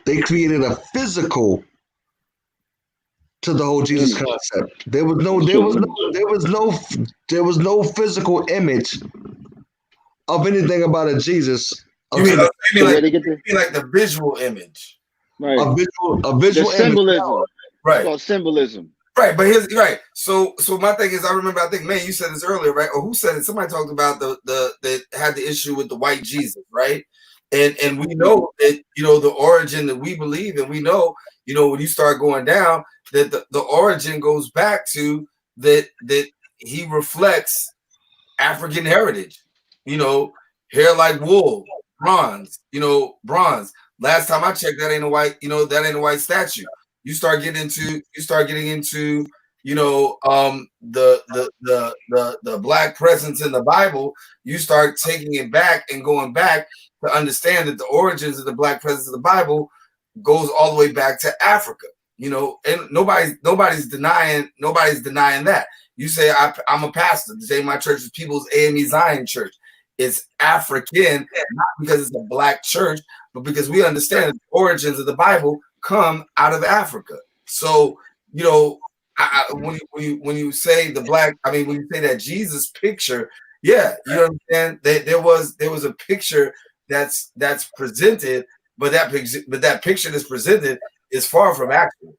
[SPEAKER 1] to the whole Jesus concept. There was no physical image of anything about a Jesus.
[SPEAKER 4] You mean like the visual image?
[SPEAKER 2] Right.
[SPEAKER 1] A visual
[SPEAKER 2] symbolism.
[SPEAKER 1] image.
[SPEAKER 4] Right.
[SPEAKER 2] It's called symbolism.
[SPEAKER 4] Right, but here's right. So my thing is, I think, man, you said this earlier, right? Or who said it? Somebody talked about that had the issue with the white Jesus, right? And we know that, the origin that we believe, and we know, when you start going down, that the origin goes back to that he reflects African heritage, hair like wool, bronze. Last time I checked, that ain't a white statue. You start getting into the black presence in the Bible. You start taking it back and going back to understand that the origins of the black presence of the Bible goes all the way back to Africa. And nobody's denying that. You say I'm a pastor. You say my church is People's AME Zion Church. It's African, not because it's a black church, but because we understand that the origins of the Bible come out of Africa. So, when you say when you say that Jesus picture, yeah, you understand that there was a picture that's presented, but that picture that's presented is far from accurate.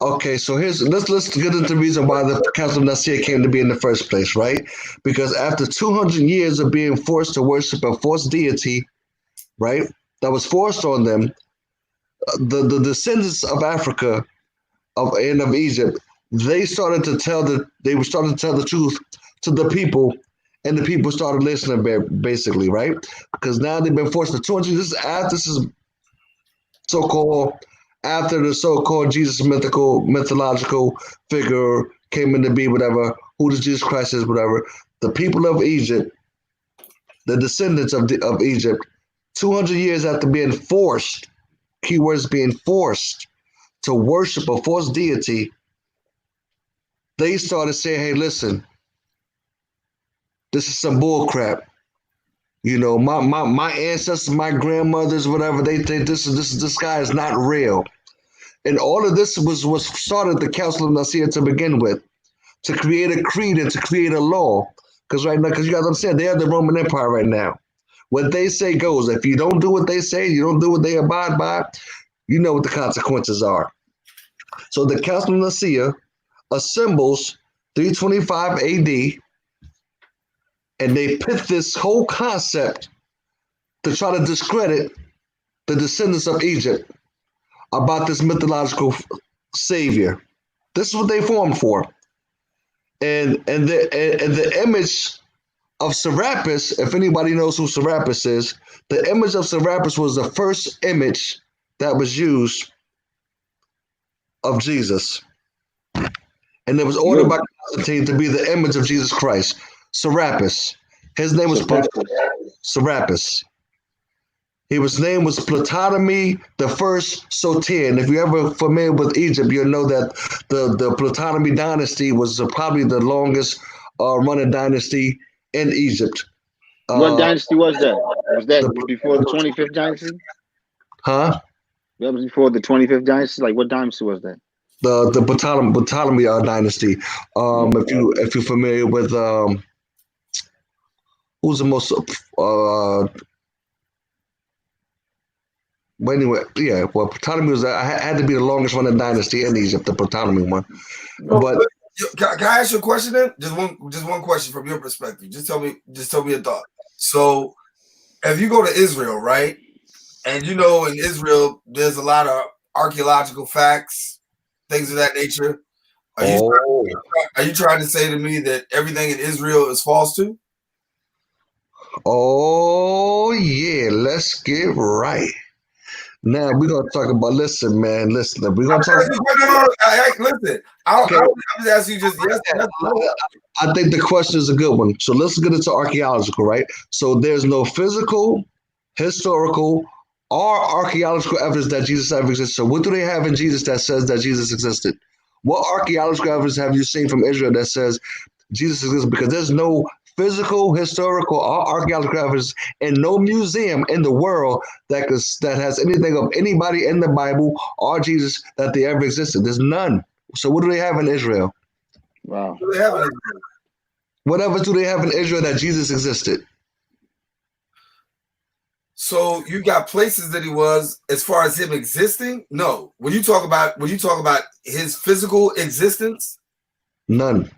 [SPEAKER 1] Okay, so let's get into the reason why the Council of Nicaea came to be in the first place, right? Because after 200 years of being forced to worship a false deity, right, that was forced on them, the descendants of Africa and of Egypt, they started to tell the truth to the people, and the people started listening, basically, right? Because now they've been forced to 200 years. This is so-called after the so-called Jesus mythological figure came into being, whatever, who does Jesus Christ is, whatever. The people of Egypt, the descendants of Egypt, 200 years after being forced, keywords being forced to worship a false deity, they started saying, hey, listen, this is some bull crap. My ancestors, my grandmothers, whatever, they think this guy is not real. And all of this was started at the Council of Nicaea to begin with, to create a creed and to create a law. Because right now, you got to understand, they are the Roman Empire right now. What they say goes. If you don't do what they say, you don't do what they abide by, you know what the consequences are. So the Council of Nicaea assembles 325 AD, and they pit this whole concept to try to discredit the descendants of Egypt about this mythological savior. This is what they formed for. And the image of Serapis, if anybody knows who Serapis is, the image of Serapis was the first image that was used of Jesus. And it was ordered by Constantine to be the image of Jesus Christ. Serapis. His name was Serapis. His name was Ptolemy the First Soter. And if you're ever familiar with Egypt, you'll know that the Ptolemy dynasty was probably the longest running dynasty in Egypt.
[SPEAKER 2] What dynasty was that? Was that before the 25th dynasty?
[SPEAKER 1] Huh?
[SPEAKER 2] That was before the 25th dynasty? Like, what dynasty was that?
[SPEAKER 1] The Ptolemy dynasty. If you're familiar with who's the most but anyway, yeah, well, Ptolemy was had to be the longest running dynasty in Egypt, the Ptolemy one. But
[SPEAKER 4] can I ask you a question then? Just one question from your perspective. Just tell me a thought. So if you go to Israel, right? And you know in Israel there's a lot of archaeological facts, things of that nature. Are you trying to say to me that everything in Israel is false too?
[SPEAKER 1] Oh yeah, let's get right. Now we're gonna talk about. Listen, man. Listen, we're gonna talk.
[SPEAKER 4] Listen, I'm just asking you just yes.
[SPEAKER 1] I think the question is a good one. So let's get into archaeological, right? So there's no physical, historical, or archaeological evidence that Jesus ever existed. So what do they have in Jesus that says that Jesus existed? What archaeological evidence have you seen from Israel that says Jesus exists? Because there's no physical, historical, or archaeological evidence in no museum in the world that has anything of anybody in the Bible or Jesus that they ever existed. There's none. So what do they have in Israel?
[SPEAKER 2] Wow.
[SPEAKER 1] What evidence do they have in Israel that Jesus existed?
[SPEAKER 4] So you got places that he was, as far as him existing? No. When you talk about his physical existence?
[SPEAKER 1] None.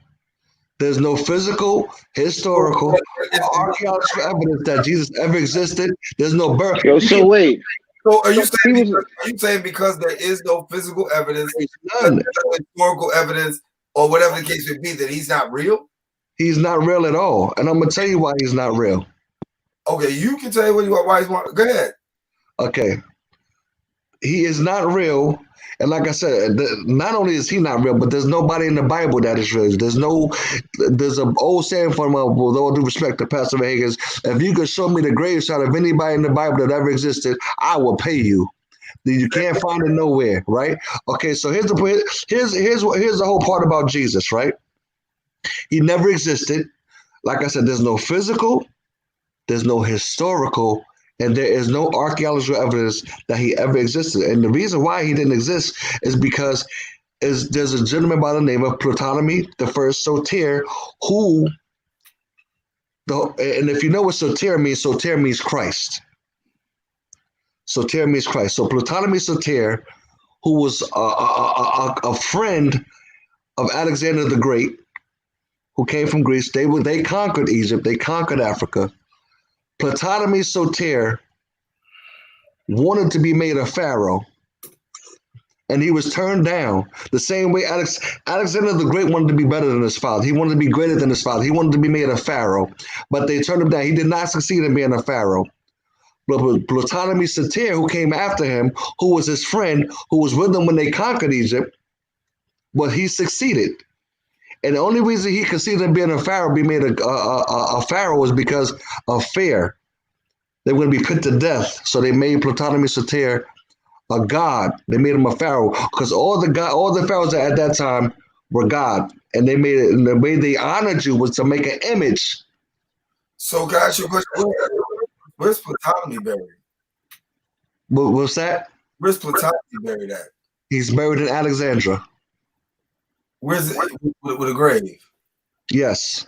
[SPEAKER 1] There's no physical, historical, or archaeological evidence that Jesus ever existed. There's no birth.
[SPEAKER 2] So wait.
[SPEAKER 4] So are you saying because there is no physical evidence, none historical evidence, or whatever the case may be, that he's not real?
[SPEAKER 1] He's not real at all, and I'm gonna tell you why he's not real.
[SPEAKER 4] Okay, you can tell you why he's not. Go ahead.
[SPEAKER 1] Okay, he is not real. And like I said, not only is he not real, but there's nobody in the Bible that is real. There's an old saying from, with all due respect to Pastor Higgins, if you could show me the gravesite of anybody in the Bible that ever existed, I will pay you. You can't find it nowhere, right? Okay, so here's the whole part about Jesus, right? He never existed. Like I said, there's no physical, there's no historical, and there is no archaeological evidence that he ever existed. And the reason why he didn't exist is because there's a gentleman by the name of Ptolemy the First Soter, and if you know what Soter means Christ. Soter means Christ. So Ptolemy Soter, who was a friend of Alexander the Great, who came from Greece, they conquered Egypt, they conquered Africa. Ptolemy Soter wanted to be made a pharaoh, and he was turned down. The same way Alexander the Great wanted to be better than his father. He wanted to be greater than his father. He wanted to be made a pharaoh, but they turned him down. He did not succeed in being a pharaoh. But Ptolemy Soter, who came after him, who was his friend, who was with him when they conquered Egypt, but he succeeded. And the only reason he considered being a pharaoh, be made a pharaoh, was because of fear. They were going to be put to death. So they made Ptolemy Soter a god. They made him a pharaoh because all the pharaohs at that time were God, and they made it. And the way they honored you was to make an image.
[SPEAKER 4] So, can I ask you a question? Where's Ptolemy buried?
[SPEAKER 1] What's that?
[SPEAKER 4] Where's Ptolemy buried at?
[SPEAKER 1] He's buried in Alexandria.
[SPEAKER 4] Where's it with a grave?
[SPEAKER 1] Yes.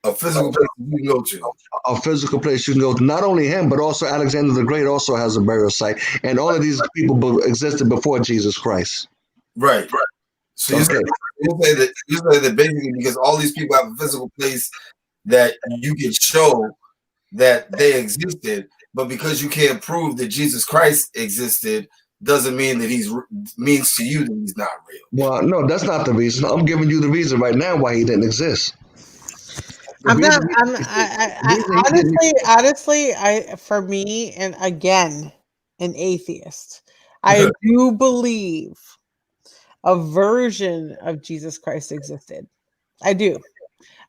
[SPEAKER 4] A physical place you can go to.
[SPEAKER 1] A physical place you can go to. Not only him, but also Alexander the Great also has a burial site. And all of these people existed before Jesus Christ.
[SPEAKER 4] Right. So you say that basically because all these people have a physical place that you can show that they existed, but because you can't prove that Jesus Christ existed, doesn't mean that means to you that he's not real.
[SPEAKER 1] Well, no, that's not the reason. I'm giving you the reason right now why he didn't exist.
[SPEAKER 3] I'm not.
[SPEAKER 1] Honestly,
[SPEAKER 3] For me, and again, an atheist, I do believe a version of Jesus Christ existed. I do.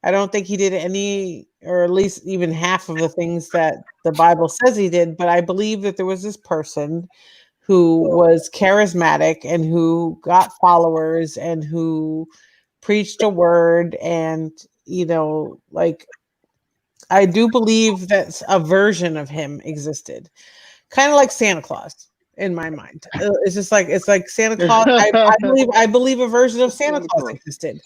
[SPEAKER 3] I don't think he did any, or at least even half of the things that the Bible says he did, but I believe that there was this person who was charismatic and who got followers and who preached a word. And, I do believe that a version of him existed, kind of like Santa Claus in my mind. It's just like, Santa Claus. I believe a version of Santa Claus existed.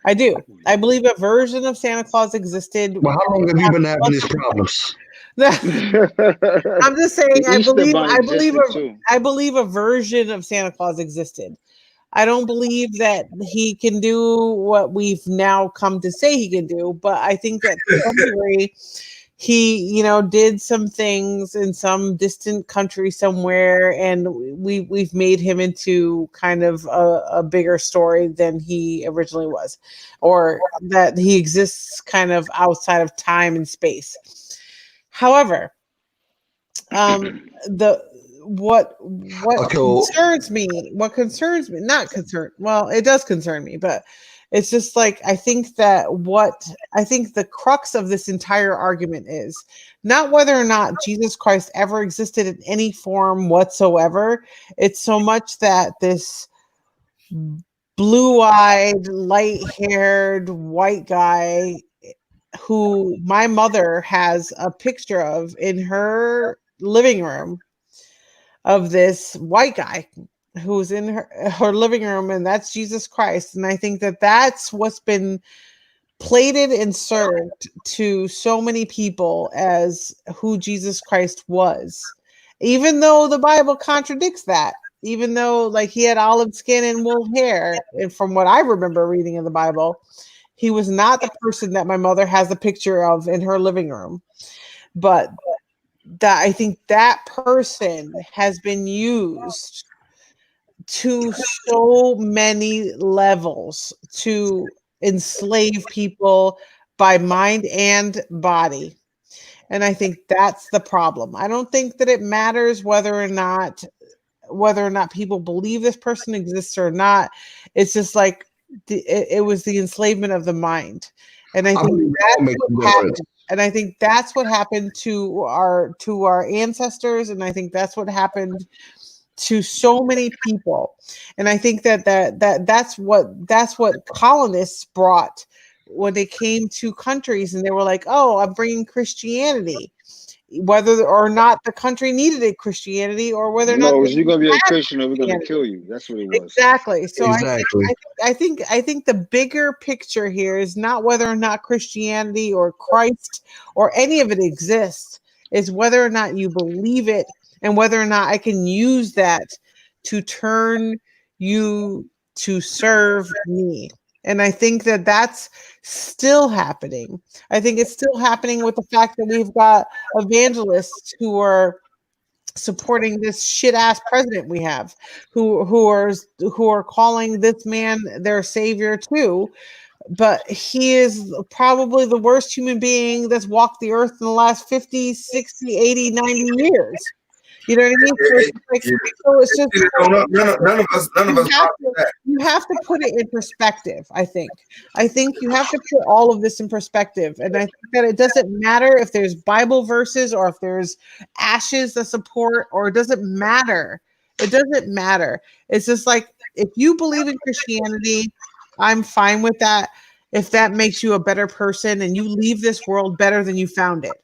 [SPEAKER 3] I do. I believe a version of Santa Claus existed.
[SPEAKER 1] Well, how long have you been having these problems?
[SPEAKER 3] I'm just saying. I
[SPEAKER 2] Bunny
[SPEAKER 3] believe a version of Santa Claus existed. I don't believe that he can do what we've now come to say he can do, but I think that to some degree, he, did some things in some distant country somewhere, and we've made him into kind of a bigger story than he originally was, or that he exists kind of outside of time and space. However, what concerns me, not concern, well, it does concern me, but it's just like, I think the crux of this entire argument is not whether or not Jesus Christ ever existed in any form whatsoever. It's so much that this blue-eyed, light-haired white guy who my mother has a picture of in her living room, of this white guy who's in her living room, and that's Jesus Christ. And I think that that's what's been plated and served to so many people as who Jesus Christ was, even though the Bible contradicts that, even though like he had olive skin and wool hair. And from what I remember reading in the Bible, he was not the person that my mother has a picture of in her living room. But that I think that person has been used to so many levels to enslave people by mind and body. And I think that's the problem. I don't think that it matters whether or not people believe this person exists or not. It's just like it was the enslavement of the mind. And I think that's what happened. And I think that's what happened to our ancestors, and I think that's what happened to so many people. And I think that's what colonists brought when they came to countries, and they were like, "Oh, I'm bringing Christianity," whether or not the country needed a Christianity, or whether or not
[SPEAKER 2] you're gonna be a Christian or we're gonna kill you. That's what it was.
[SPEAKER 3] Exactly. So I think the bigger picture here is not whether or not Christianity or Christ or any of it exists, is whether or not you believe it, and whether or not I can use that to turn you to serve me. And I think that that's still happening. I think it's still happening with the fact that we've got evangelists who are supporting this shit ass president we have, who are calling this man their savior too. But he is probably the worst human being that's walked the earth in the last 50, 60, 80, 90 years. You know what I mean? So it's just
[SPEAKER 4] none of us.
[SPEAKER 3] You have to put it in perspective. I think you have to put all of this in perspective, and I think that it doesn't matter if there's Bible verses or if there's ashes that support, or it doesn't matter. It doesn't matter. It's just like, if you believe in Christianity, I'm fine with that. If that makes you a better person and you leave this world better than you found it.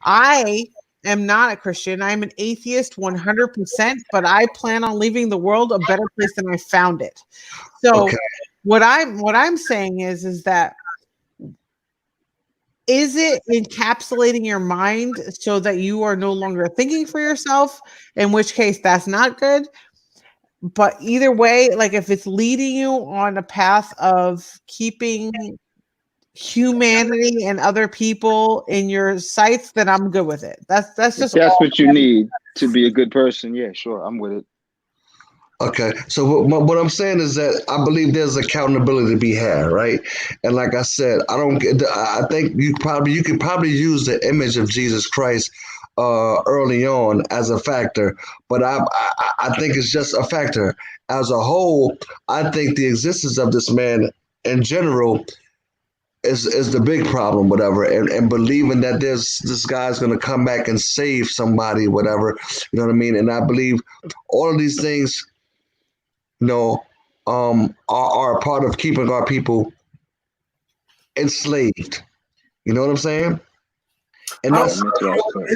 [SPEAKER 3] I am not a Christian. I'm an atheist 100%, but I plan on leaving the world a better place than I found it. So what I'm saying is that, is it encapsulating your mind so that you are no longer thinking for yourself, in which case that's not good. But either way, like if it's leading you on a path of keeping humanity and other people in your sights, then I'm good with it. That's just
[SPEAKER 2] what you need to be a good person. Yeah, sure, I'm with it.
[SPEAKER 1] Okay, so what I'm saying is that I believe there's accountability to be had, right? And like I said, I don't get. I think you could probably use the image of Jesus Christ early on as a factor, but I think it's just a factor. As a whole, I think the existence of this man in general is the big problem, whatever, and believing that this guy's gonna come back and save somebody, whatever, you know what I mean? And I believe all of these things, you know, are a part of keeping our people enslaved. You know what I'm saying? And
[SPEAKER 4] I
[SPEAKER 2] Yeah,
[SPEAKER 1] that's
[SPEAKER 2] mental aspect.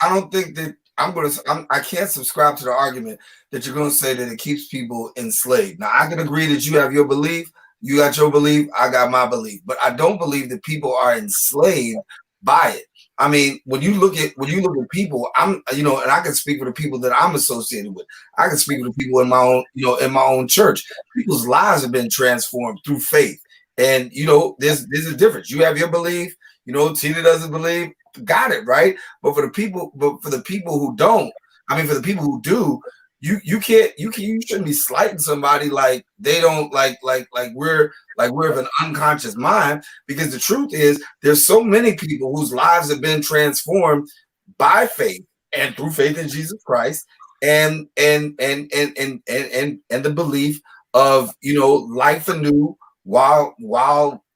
[SPEAKER 4] I don't think that I can't subscribe to the argument that you're gonna say that it keeps people enslaved. Now I can agree that you have your belief, you got your belief, I got my belief, but I don't believe that people are enslaved by it. I mean, when you look at people, I'm and I can speak for the people that I'm associated with. I can speak for the people in my own, in my own church. People's lives have been transformed through faith. And there's a difference. You have your belief, Tina doesn't believe, got it, right? But for the people who don't, I mean, for the people who do, you shouldn't be slighting somebody like they don't like we're of an unconscious mind, because the truth is there's so many people whose lives have been transformed by faith and through faith in Jesus Christ and the belief of life anew while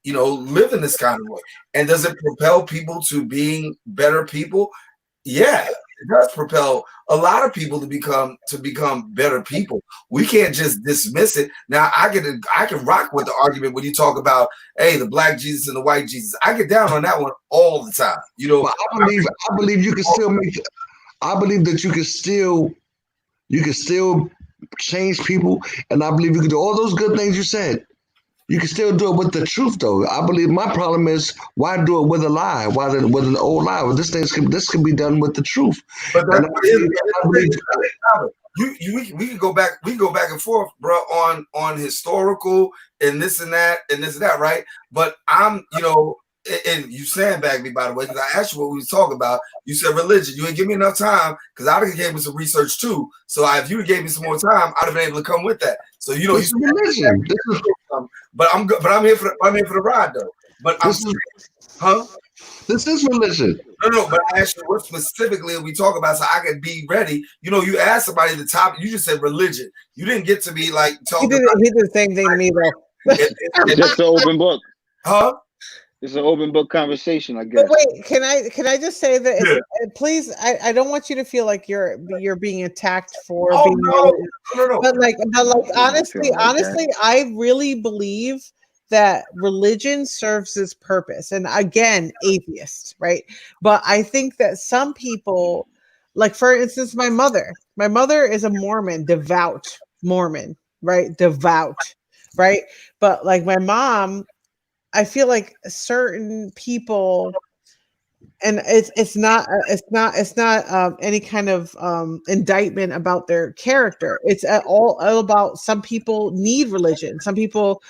[SPEAKER 4] living this kind of way. And does it propel people to being better people? Yeah, it does propel a lot of people to become better people. We can't just dismiss it. Now I can rock with the argument when you talk about, hey, the black Jesus and the white Jesus. I get down on that one all the time.
[SPEAKER 1] but I believe you can still make. I believe that you can still change people, and I believe you can do all those good things you said. You can still do it with the truth, though. I believe my problem is why do it with a lie, with an old lie. Well, this can be done with the truth.
[SPEAKER 4] But
[SPEAKER 1] And I believe
[SPEAKER 4] we can go back and forth, bro, on historical and this and that, right? But I'm, and you sandbagged me, by the way, because I asked you what we was talking about. You said religion. You didn't give me enough time because I would have gave me some research too. So if you gave me some more time, I'd have been able to come with that. So
[SPEAKER 1] this is religion.
[SPEAKER 4] But I'm here for the ride though. But
[SPEAKER 1] This is religion.
[SPEAKER 4] No, but I asked you what specifically we talk about so I could be ready. You asked somebody at the top, you just said religion. You didn't get to be like talking.
[SPEAKER 3] He did the same thing to me though.
[SPEAKER 2] It's just an open book.
[SPEAKER 4] Huh?
[SPEAKER 2] It's an open book conversation, I guess.
[SPEAKER 3] But wait, can I just say that please, I don't want you to feel like you're being attacked for being
[SPEAKER 4] no.
[SPEAKER 3] But honestly, I really believe that religion serves its purpose. And again, atheist, right? But I think that some people, like for instance, my mother is a Mormon, devout Mormon, right? Devout, right? But like my mom, I feel like certain people, and it's not any kind of indictment about their character. It's all about, some people need religion. Some people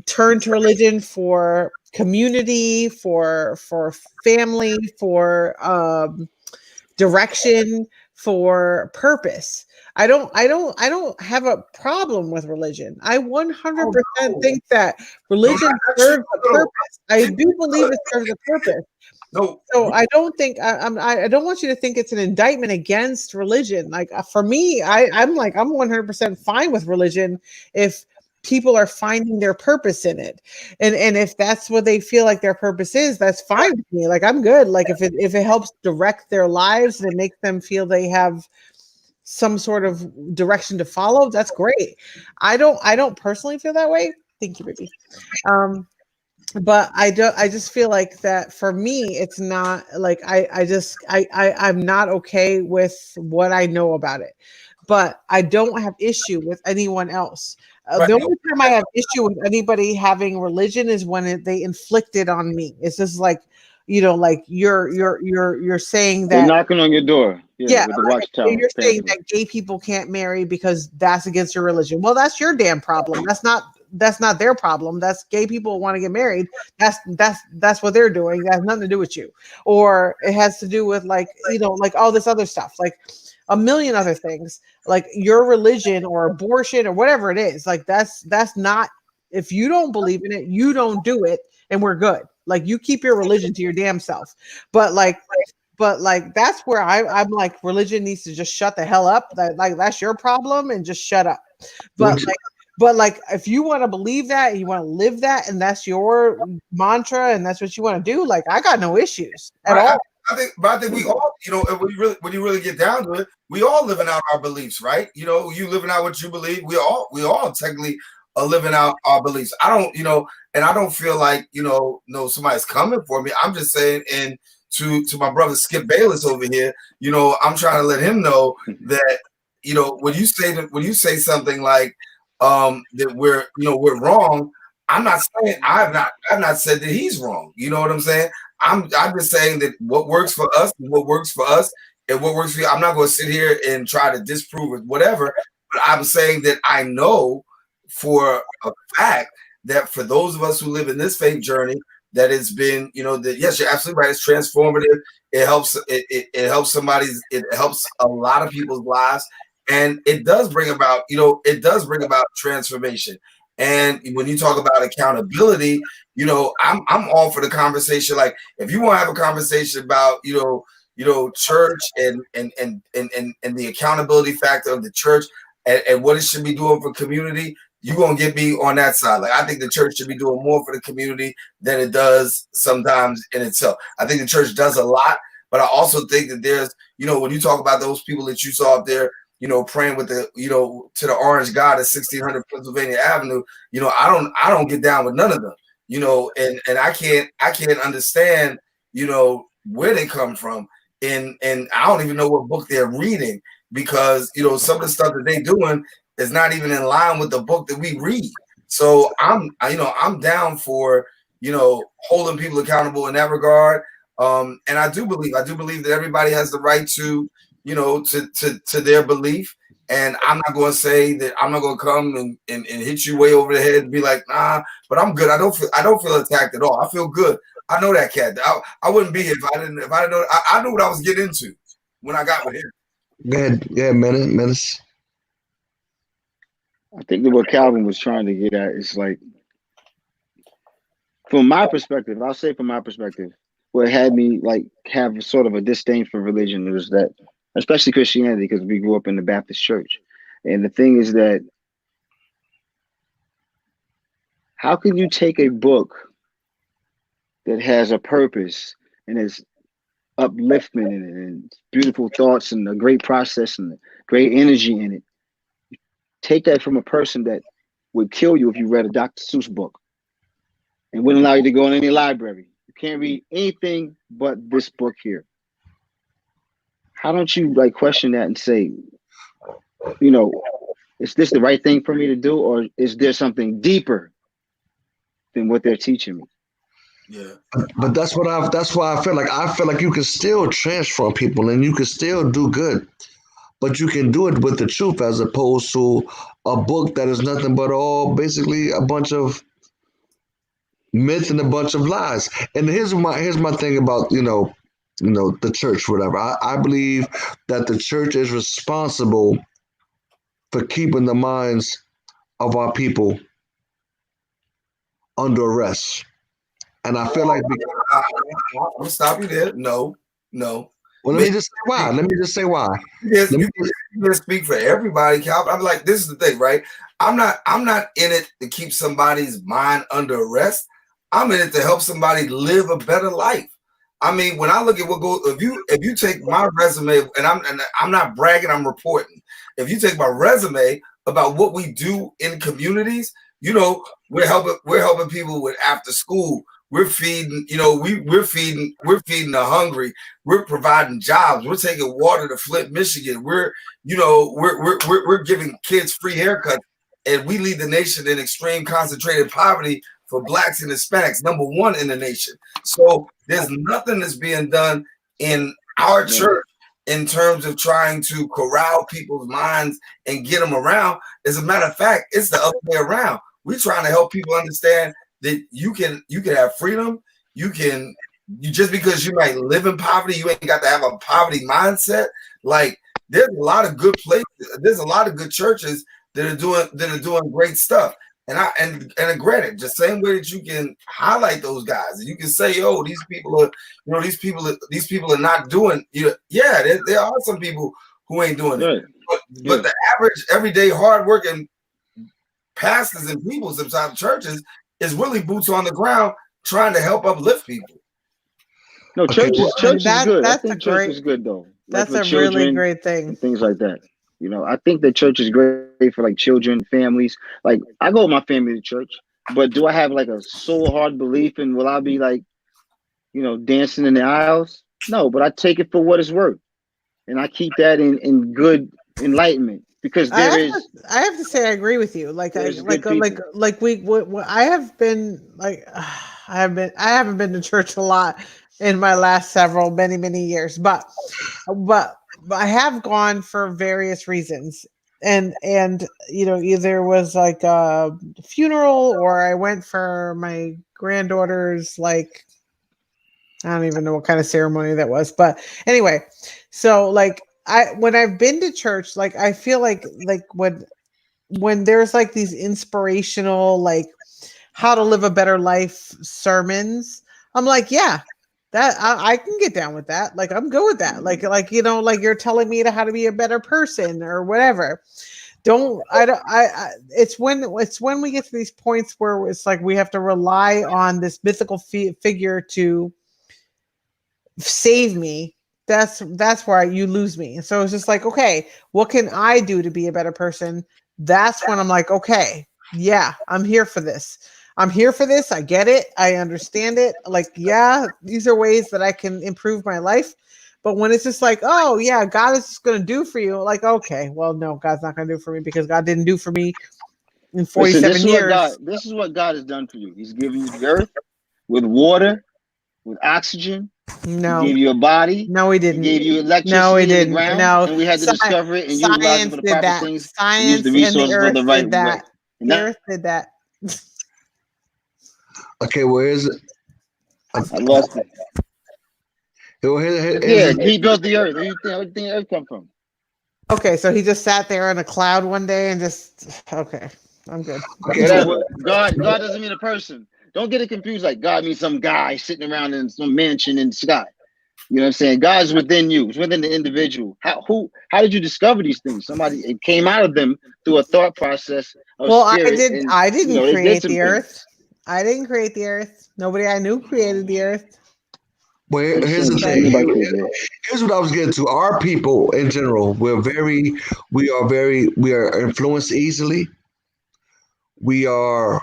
[SPEAKER 3] turn to religion for community, for family, for direction, for purpose. I don't have a problem with religion. I 100% think that religion serves a purpose. I do believe it serves a purpose.
[SPEAKER 4] No.
[SPEAKER 3] So I don't think I don't want you to think it's an indictment against religion. Like for me, I'm 100% fine with religion if people are finding their purpose in it, and if that's what they feel like their purpose is, that's fine with me. Like I'm good. Like if it helps direct their lives and it makes them feel they have some sort of direction to follow, that's great. I don't personally feel that way. Thank you, baby. But I just feel like that for me, it's not like I'm not okay with what I know about it, but I don't have issue with anyone else.
[SPEAKER 4] Right.
[SPEAKER 3] The only time I have issue with anybody having religion is when they inflict it on me. It's just like, like you're saying that
[SPEAKER 2] they're knocking on your door.
[SPEAKER 3] Yeah,
[SPEAKER 2] with the watchtower.
[SPEAKER 3] You're saying that gay people can't marry because that's against your religion. Well, that's your damn problem. That's not that's not their problem. That's gay people want to get married. That's what they're doing. That has nothing to do with you. Or it has to do with like, you know, like all this other stuff, like a million other things, like your religion or abortion or whatever it is. Like that's not, if you don't believe in it, you don't do it, and we're good. Like you keep your religion to your damn self. But that's where I'm like, religion needs to just shut the hell up. That's your problem, and just shut up. But if you want to believe that, and you want to live that, and that's your mantra, and that's what you want to do, like I got no issues at all.
[SPEAKER 4] I think we all, you know, when you really get down to it, we all living out our beliefs, right? You know, you living out what you believe. We all technically are living out our beliefs. I don't, you know, and I don't feel like, you know, somebody's coming for me. I'm just saying, and to my brother Skip Bayless over here, you know, I'm trying to let him know that, you know, when you say something like that we're wrong, I'm not saying I've not said that he's wrong. You know what I'm saying? I'm just saying that what works for us is what works for us, and what works for you. I'm not going to sit here and try to disprove it, whatever. But I'm saying that I know for a fact that for those of us who live in this faith journey, that it's been, you know, that yes, you're absolutely right. It's transformative. It helps. It helps somebody's. It helps a lot of people's lives, and it does bring about, you know, transformation. And when you talk about accountability, you know, I'm all for the conversation. Like if you want to have a conversation about, you know, church and the accountability factor of the church and what it should be doing for community, you're gonna get me on that side. Like I think the church should be doing more for the community than it does sometimes in itself. I think the church does a lot, but I also think that there's, you know, when you talk about those people that you saw up there, you know, praying with the, you know, to the orange God at 1600 Pennsylvania Avenue, you know, I don't get down with none of them, you know, and I can't understand, you know, where they come from, and I don't even know what book they're reading, because, you know, some of the stuff that they doing is not even in line with the book that we read. So I'm down for, you know, holding people accountable in that regard. And I do believe that everybody has the right to, you know, to their belief. And I'm not going to say that I'm not going to come and hit you way over the head and be like, nah, but I'm good. I don't feel attacked at all. I feel good. I know that cat. I wouldn't be here if I didn't know. I knew what I was getting into when I got with him.
[SPEAKER 1] Go ahead. Yeah, Menace.
[SPEAKER 2] I think that what Calvin was trying to get at is like, from my perspective, I'll say from my perspective, what had me like have sort of a disdain for religion was that, especially Christianity, because we grew up in the Baptist church. And the thing is that, how can you take a book that has a purpose and is upliftment in it and beautiful thoughts and a great process and great energy in it, take that from a person that would kill you if you read a Dr. Seuss book and wouldn't allow you to go in any library? You can't read anything but this book here. How don't you like question that and say, you know, is this the right thing for me to do, or is there something deeper than what they're teaching me?
[SPEAKER 4] Yeah.
[SPEAKER 1] But that's why I feel like you can still transform people and you can still do good, but you can do it with the truth as opposed to a book that is nothing but all basically a bunch of myth and a bunch of lies. And here's my thing about, you know, the church, whatever. I believe that the church is responsible for keeping the minds of our people under arrest. And I feel like
[SPEAKER 4] I'll stop you there. No.
[SPEAKER 1] Well, let me just say why.
[SPEAKER 4] Yes, you can speak for everybody, Cal. I'm like, this is the thing, right? I'm not in it to keep somebody's mind under arrest. I'm in it to help somebody live a better life. I mean, when I look at what goes, if you take my resume, and I'm not bragging, I'm reporting. If you take my resume about what we do in communities, you know, we're helping people with after school. We're feeding, you know, we're feeding the hungry. We're providing jobs. We're taking water to Flint, Michigan. We're giving kids free haircuts, and we lead the nation in extreme concentrated poverty for Blacks and Hispanics, #1 in the nation. So there's nothing that's being done in our church in terms of trying to corral people's minds and get them around. As a matter of fact, it's the other way around. We're trying to help people understand that you can have freedom. You just because you might live in poverty, you ain't got to have a poverty mindset. Like there's a lot of good places. There's a lot of good churches that are doing great stuff. And granted, the same way that you can highlight those guys, and you can say, "Oh, these people are not doing." Yeah, there are some people who ain't doing it, but the average, everyday, hardworking pastors and people inside the churches is really boots on the ground, trying to help uplift people.
[SPEAKER 2] No, church is good. I think church is good though.
[SPEAKER 3] That's a really great thing.
[SPEAKER 2] Things like that. I think the church is great for like children, families. Like I go with my family to church, but do I have like a soul hard belief and will I be like, dancing in the aisles? No, but I take it for what it's worth. And I keep that in good enlightenment because I
[SPEAKER 3] have to say I agree with you. I haven't been to church a lot in my last many years, but I have gone for various reasons. And either it was like a funeral or I went for my granddaughter's, I don't even know what kind of ceremony that was. But anyway, so when I've been to church, I feel like when there's these inspirational, how to live a better life sermons, I'm like, yeah, that I can get down with that. I'm good with that. You're telling me how to be a better person or whatever. It's when we get to these points where it's we have to rely on this mythical figure to save me. That's where you lose me. So it's just okay, what can I do to be a better person? That's when I'm like, okay, yeah, I'm here for this. I get it. I understand it. Yeah, these are ways that I can improve my life. But when it's just oh yeah, God is just going to do for you. Okay, well, no, God's not going to do for me because God didn't do for me in 47 years.
[SPEAKER 2] This is what God has done for you. He's given you the earth with water, with oxygen.
[SPEAKER 3] No.
[SPEAKER 2] He gave you a body.
[SPEAKER 3] No, he didn't.
[SPEAKER 2] He gave you electricity.
[SPEAKER 3] No, he didn't.
[SPEAKER 2] In the ground,
[SPEAKER 3] no.
[SPEAKER 2] And we had to discover it and utilize it for the proper things.
[SPEAKER 3] Science
[SPEAKER 2] use the resources for the right way.
[SPEAKER 3] The earth did that.
[SPEAKER 1] Okay, where is it?
[SPEAKER 2] I lost it. He built the earth. Where do you think the earth come from?
[SPEAKER 3] Okay, so he just sat there in a cloud one day and okay, I'm good.
[SPEAKER 2] God doesn't mean a person. Don't get it confused God means some guy sitting around in some mansion in the sky. You know what I'm saying? God's within you. It's within the individual. How did you discover these things? It came out of them through a thought process of spirit.
[SPEAKER 3] I didn't create the earth. I didn't create the earth. Nobody I knew created the earth.
[SPEAKER 1] Well, here's the thing. Here's what I was getting to. Our people in general, we are influenced easily. We are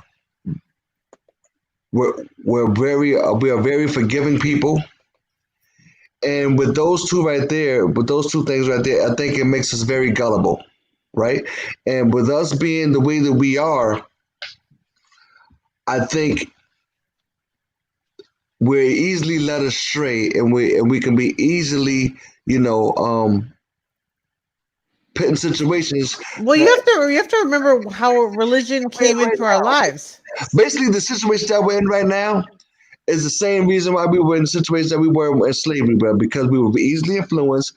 [SPEAKER 1] very forgiving people. And with those two things right there, I think it makes us very gullible, right? And with us being the way that we are, I think we're easily led astray, and we can be easily, put in situations.
[SPEAKER 3] Well, you have to remember how religion came into our lives.
[SPEAKER 1] Basically, the situation that we're in right now is the same reason why we were in situations that we were in slavery, because we were easily influenced,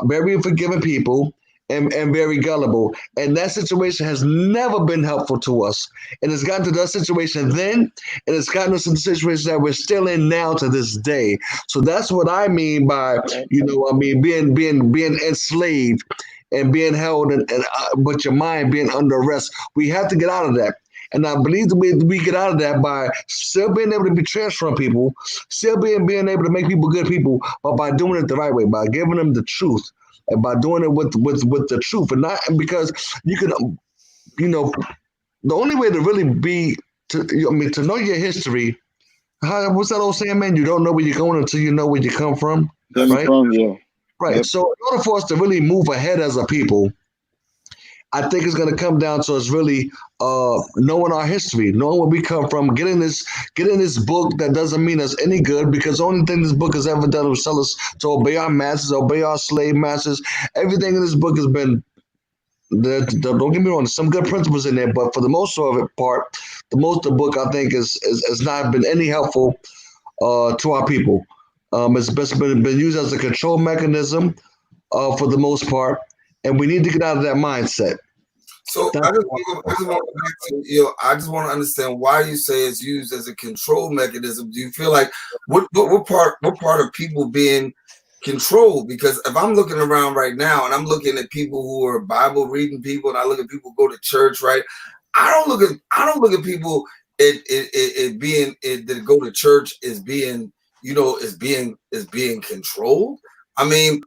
[SPEAKER 1] very forgiving people, and very gullible. And that situation has never been helpful to us. And it's gotten to that situation then, and it's gotten us in the situation that we're still in now to this day. So that's what I mean by, being enslaved and being held, but your mind being under arrest. We have to get out of that. And I believe the way we get out of that by still being able to be transformed people, still being able to make people good people, but by doing it the right way, by giving them the truth, and by doing it with the truth, and not because you can, the only way to really to know your history. What's that old saying, man? You don't know where you're going until you know where you come from. Right?
[SPEAKER 2] Yeah.
[SPEAKER 1] Right. Yep. So in order for us to really move ahead as a people, I think it's going to come down to us really knowing our history, knowing where we come from, getting this book that doesn't mean us any good, because the only thing this book has ever done was tell us to obey our masters, obey our slave masters. Everything in this book has been don't get me wrong, there's some good principles in there, but for the most part, the book I think is not been any helpful to our people. It's been used as a control mechanism for the most part, and we need to get out of that mindset.
[SPEAKER 4] So I just want to go back to, I just want to understand why you say it's used as a control mechanism. Do you feel like what part of people being controlled? Because if I'm looking around right now and I'm looking at people who are Bible reading people, and I look at people who go to church, right? I don't look at people that go to church as being, is being controlled. I mean,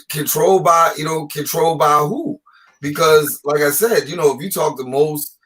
[SPEAKER 4] controlled by who? Because, like I said, if you talk to most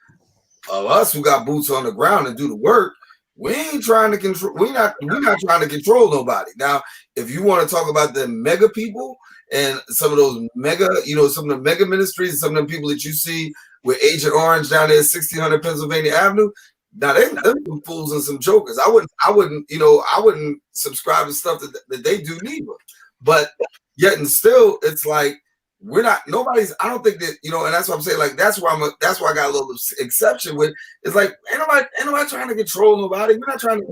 [SPEAKER 4] of us who got boots on the ground and do the work, we ain't trying to control. We're not trying to control nobody. Now, if you want to talk about the mega people and some of those mega, some of the mega ministries, and some of the people that you see with Agent Orange down there, 1600 Pennsylvania Avenue. Now they're some fools and some jokers. I wouldn't subscribe to stuff that they do neither. But yet and still, it's like nobody's. I don't think that and that's what I'm saying. Like that's why I got a little exception with. It's like ain't nobody trying to control nobody. We're not trying to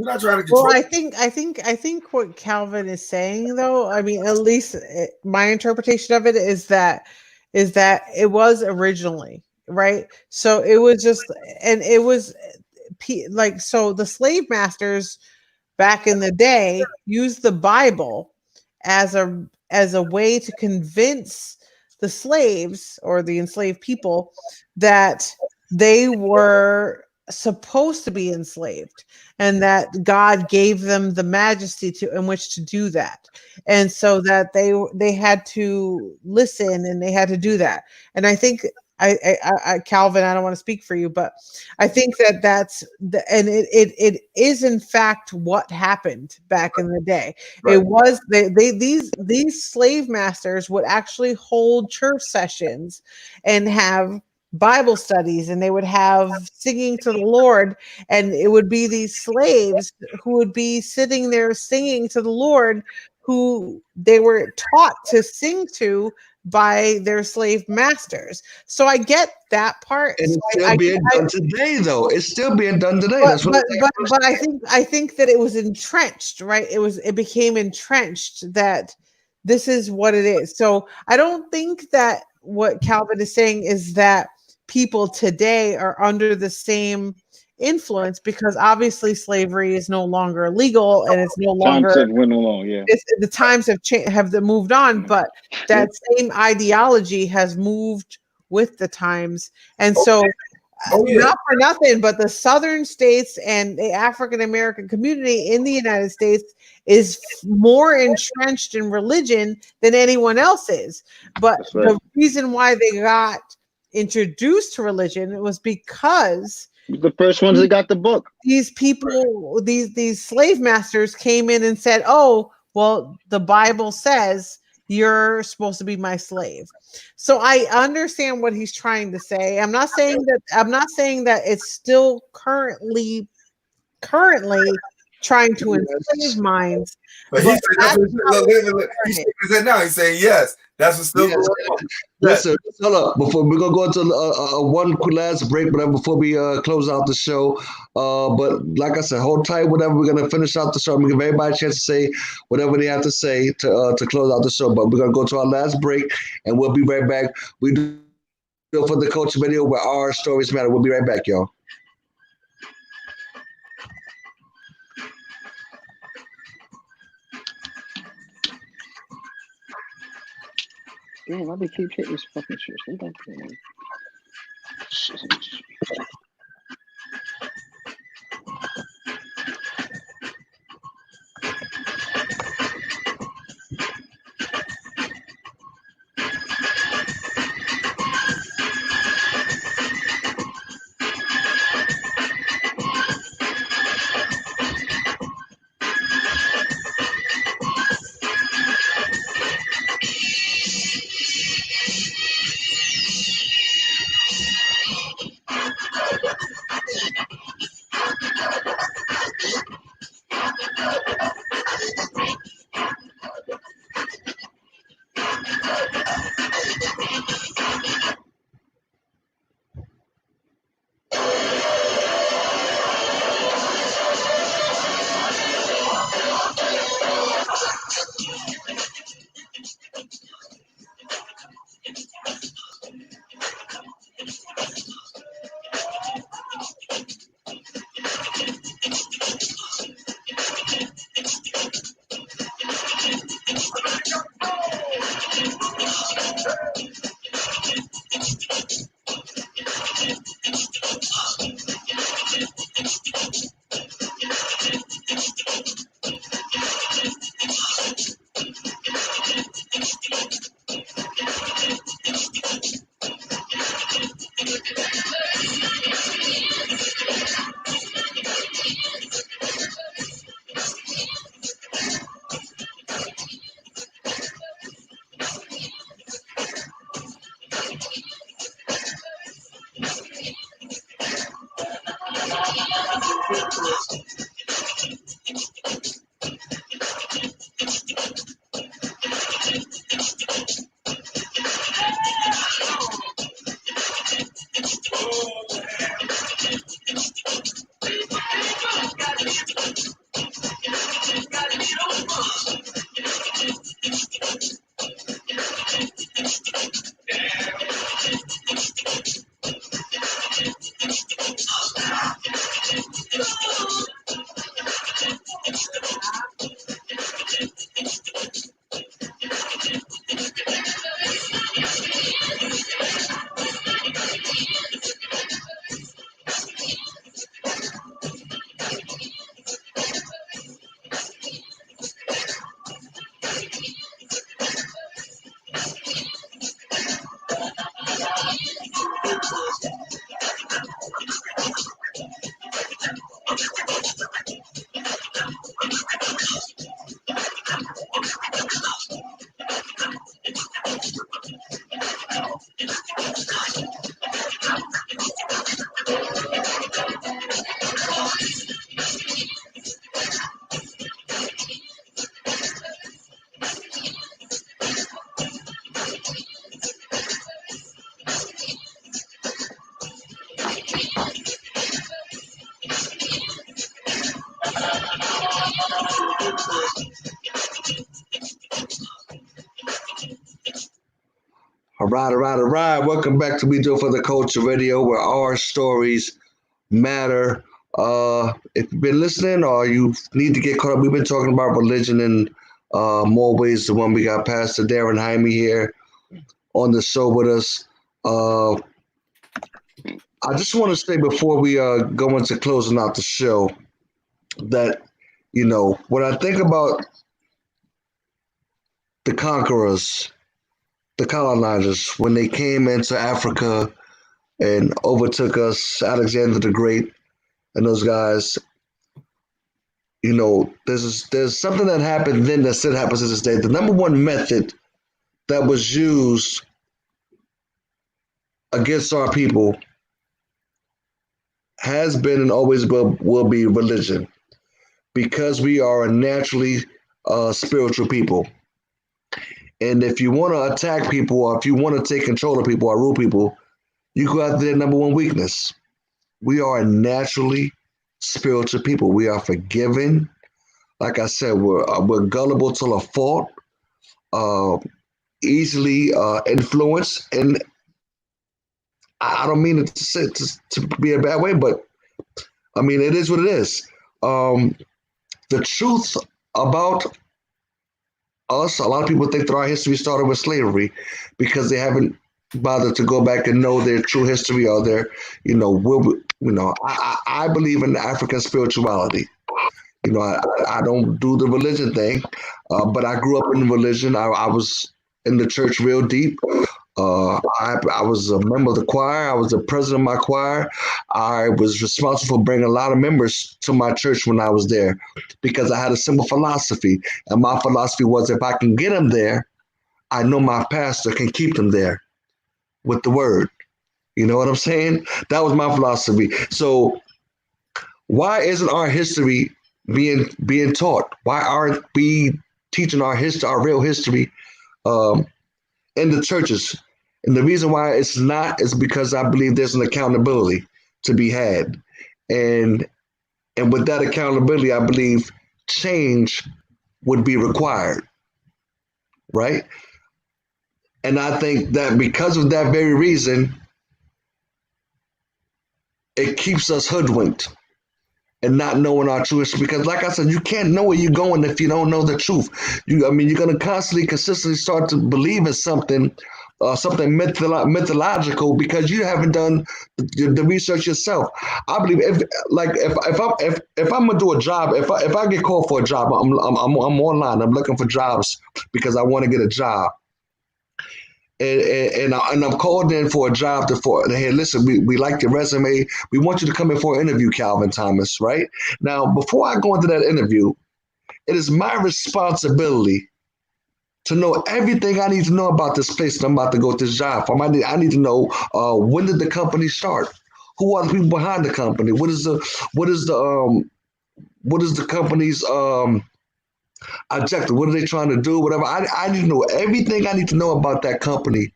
[SPEAKER 4] control.
[SPEAKER 3] Well, I think what Calvin is saying, though, I mean, at least my interpretation of it is that it was originally right. So it was just, and it was like, so the slave masters back in the day used the Bible as a way to convince the slaves or the enslaved people that they were supposed to be enslaved and that God gave them the majesty in which to do that. And so that they had to listen and they had to do that. And I think I Calvin, I don't want to speak for you, but I think that's and it is in fact what happened back in the day. Right. It was these slave masters would actually hold church sessions and have Bible studies, and they would have singing to the Lord, and it would be these slaves who would be sitting there singing to the Lord, who they were taught to sing to by their slave masters. So I get that part.
[SPEAKER 1] And it's still being done today, though. It's still being done today.
[SPEAKER 3] But I think that it was entrenched, right? It became entrenched that this is what it is. So I don't think that what Calvin is saying is that people today are under the same influence, because obviously slavery is no longer legal and it's no longer the times have changed, have moved on, but that same ideology has moved with the times. And so not for nothing, but the southern states and the African American community in the United States is more entrenched in religion than anyone else is. But the reason why they got introduced to religion was because
[SPEAKER 2] the first ones that got the book.
[SPEAKER 3] These people, these slave masters came in and said, "Oh, well, the Bible says you're supposed to be my slave." So I understand what he's trying to say. I'm not saying that it's still currently trying to enslave minds.
[SPEAKER 4] But he said now. He's saying yes. That's what's still going on.
[SPEAKER 1] Listen, hold up. Before we're gonna go into one last break, but before we close out the show. But like I said, hold tight. Whatever, we're gonna finish out the show. I'm gonna give everybody a chance to say whatever they have to say to close out the show. But we're gonna go to our last break, and we'll be right back. We do for the culture video where our stories matter. We'll be right back, y'all.
[SPEAKER 2] Damn, why they keep hitting this fucking shit? They don't care, man.
[SPEAKER 1] All right. Welcome back to We Do It for the Culture Radio, where our stories matter. If you've been listening or you need to get caught up, we've been talking about religion in more ways than one. We got Pastor Darren Jaime here on the show with us. I just want to say before we go into closing out the show that, when I think about the conquerors, the colonizers, when they came into Africa and overtook us, Alexander the Great and those guys, there's something that happened then that still happens to this day. The number one method that was used against our people has been and always will be religion, because we are a naturally spiritual people. And if you want to attack people, or if you want to take control of people or rule people, you go after their number one weakness. We are a naturally spiritual people. We are forgiving. Like I said, we're gullible to a fault, easily influenced. And I don't mean it to be a bad way, but I mean, it is what it is. The truth about us, a lot of people think that our history started with slavery because they haven't bothered to go back and know their true history or their, I believe in African spirituality. I don't do the religion thing, but I grew up in religion. I was in the church real deep. I was a member of the choir. I was the president of my choir. I was responsible for bringing a lot of members to my church when I was there because I had a simple philosophy. And my philosophy was, if I can get them there, I know my pastor can keep them there with the word. You know what I'm saying? That was my philosophy. So why isn't our history being taught? Why aren't we teaching our history, our real history, in the churches? And the reason why it's not is because I believe there's an accountability to be had. And with that accountability, I believe change would be required, right? And I think that because of that very reason, it keeps us hoodwinked and not knowing our true history. Because like I said, you can't know where you're going if you don't know the truth. You're going to consistently start to believe in something mythological because you haven't done the research yourself. I believe if I'm gonna do a job, if I get called for a job, I'm online. I'm looking for jobs because I want to get a job. And I'm called in for a job hey, listen, we like your resume. We want you to come in for an interview, Calvin Thomas, right? Now, before I go into that interview, it is my responsibility to know everything I need to know about this place that I'm about to go to this job for. I need to know when did the company start? Who are the people behind the company? What is the company's objective? What are they trying to do? Whatever. I need to know everything I need to know about that company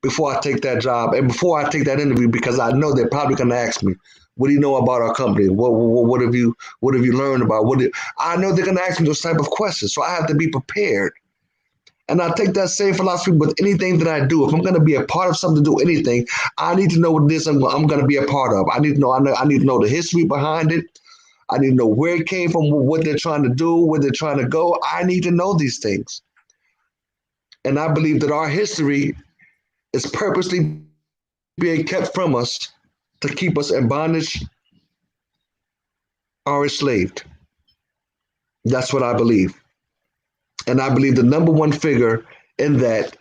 [SPEAKER 1] before I take that job and before I take that interview, because I know they're probably going to ask me, "What do you know about our company? What have you learned about? I know they're going to ask me those type of questions, so I have to be prepared. And I take that same philosophy with anything that I do. If I'm going to be a part of something, do anything, I need to know what it is I'm going to be a part of. I need to know. I need to know the history behind it. I need to know where it came from, what they're trying to do, where they're trying to go. I need to know these things. And I believe that our history is purposely being kept from us to keep us in bondage or enslaved. That's what I believe. And I believe the number one figure in that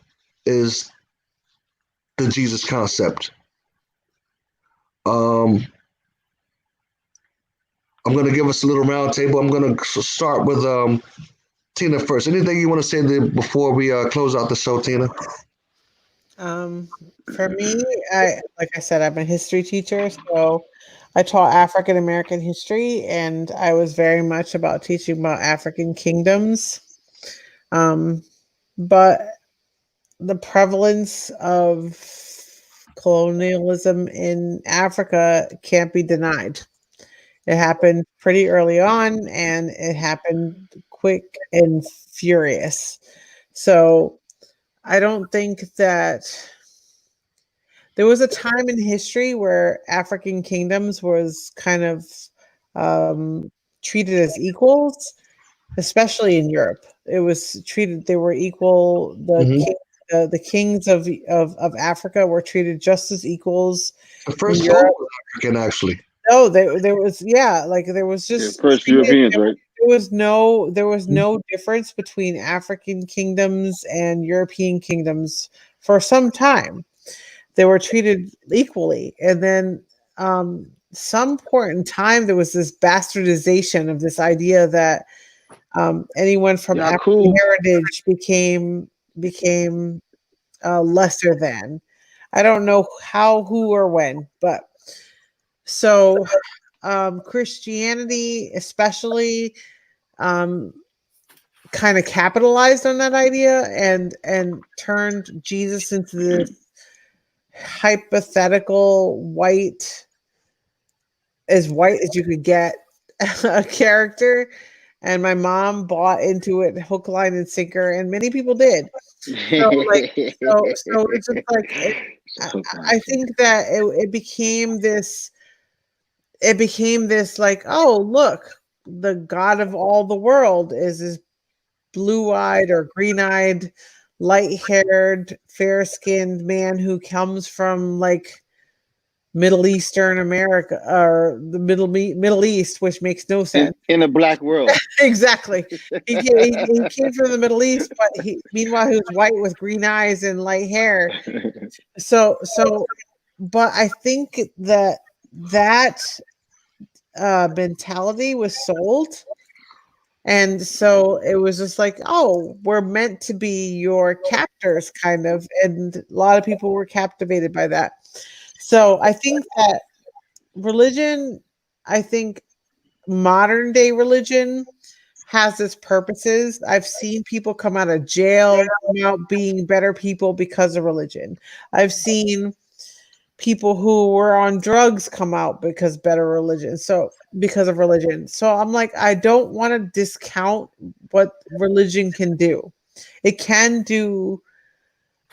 [SPEAKER 1] is the Jesus concept. I'm going to give us a little round table. I'm going to start with Tina first. Anything you want to say before we close out the show, Tina?
[SPEAKER 3] For me, like I said, I'm a history teacher, so I taught African American history, and I was very much about teaching about African kingdoms. But the prevalence of colonialism in Africa can't be denied. It happened pretty early on, and it happened quick and furious. So I don't think that there was a time in history where African kingdoms was kind of treated as equals, especially in Europe. It was treated; they were equal. The kings of Africa were treated just as equals.
[SPEAKER 1] The first Pope was African, actually.
[SPEAKER 3] No, there was like there was just
[SPEAKER 2] first Europeans, right?
[SPEAKER 3] There was no difference between African kingdoms and European kingdoms for some time. They were treated equally, and then some point in time there was this bastardization of this idea that anyone from African heritage became lesser than. I don't know how, who, or when, but so Christianity, especially, kind of capitalized on that idea and turned Jesus into this hypothetical white as you could get a character. And my mom bought into it hook, line, and sinker, and many people did. So it's just like I think that it became this. It became this like, oh, look, the God of all the world is this blue-eyed or green-eyed, light-haired, fair-skinned man who comes from like Middle Eastern America or the Middle East, which makes no sense
[SPEAKER 2] in a black world.
[SPEAKER 3] Exactly. He came from the Middle East, but meanwhile he was white with green eyes and light hair. So, but I think that mentality was sold. And so it was just like, oh, we're meant to be your captors, kind of. And a lot of people were captivated by that. So I think that modern day religion has its purposes. I've seen people come out of jail, come out being better people because of religion. I've seen people who were on drugs come out because of religion. So I'm like, I don't want to discount what religion can do. It can do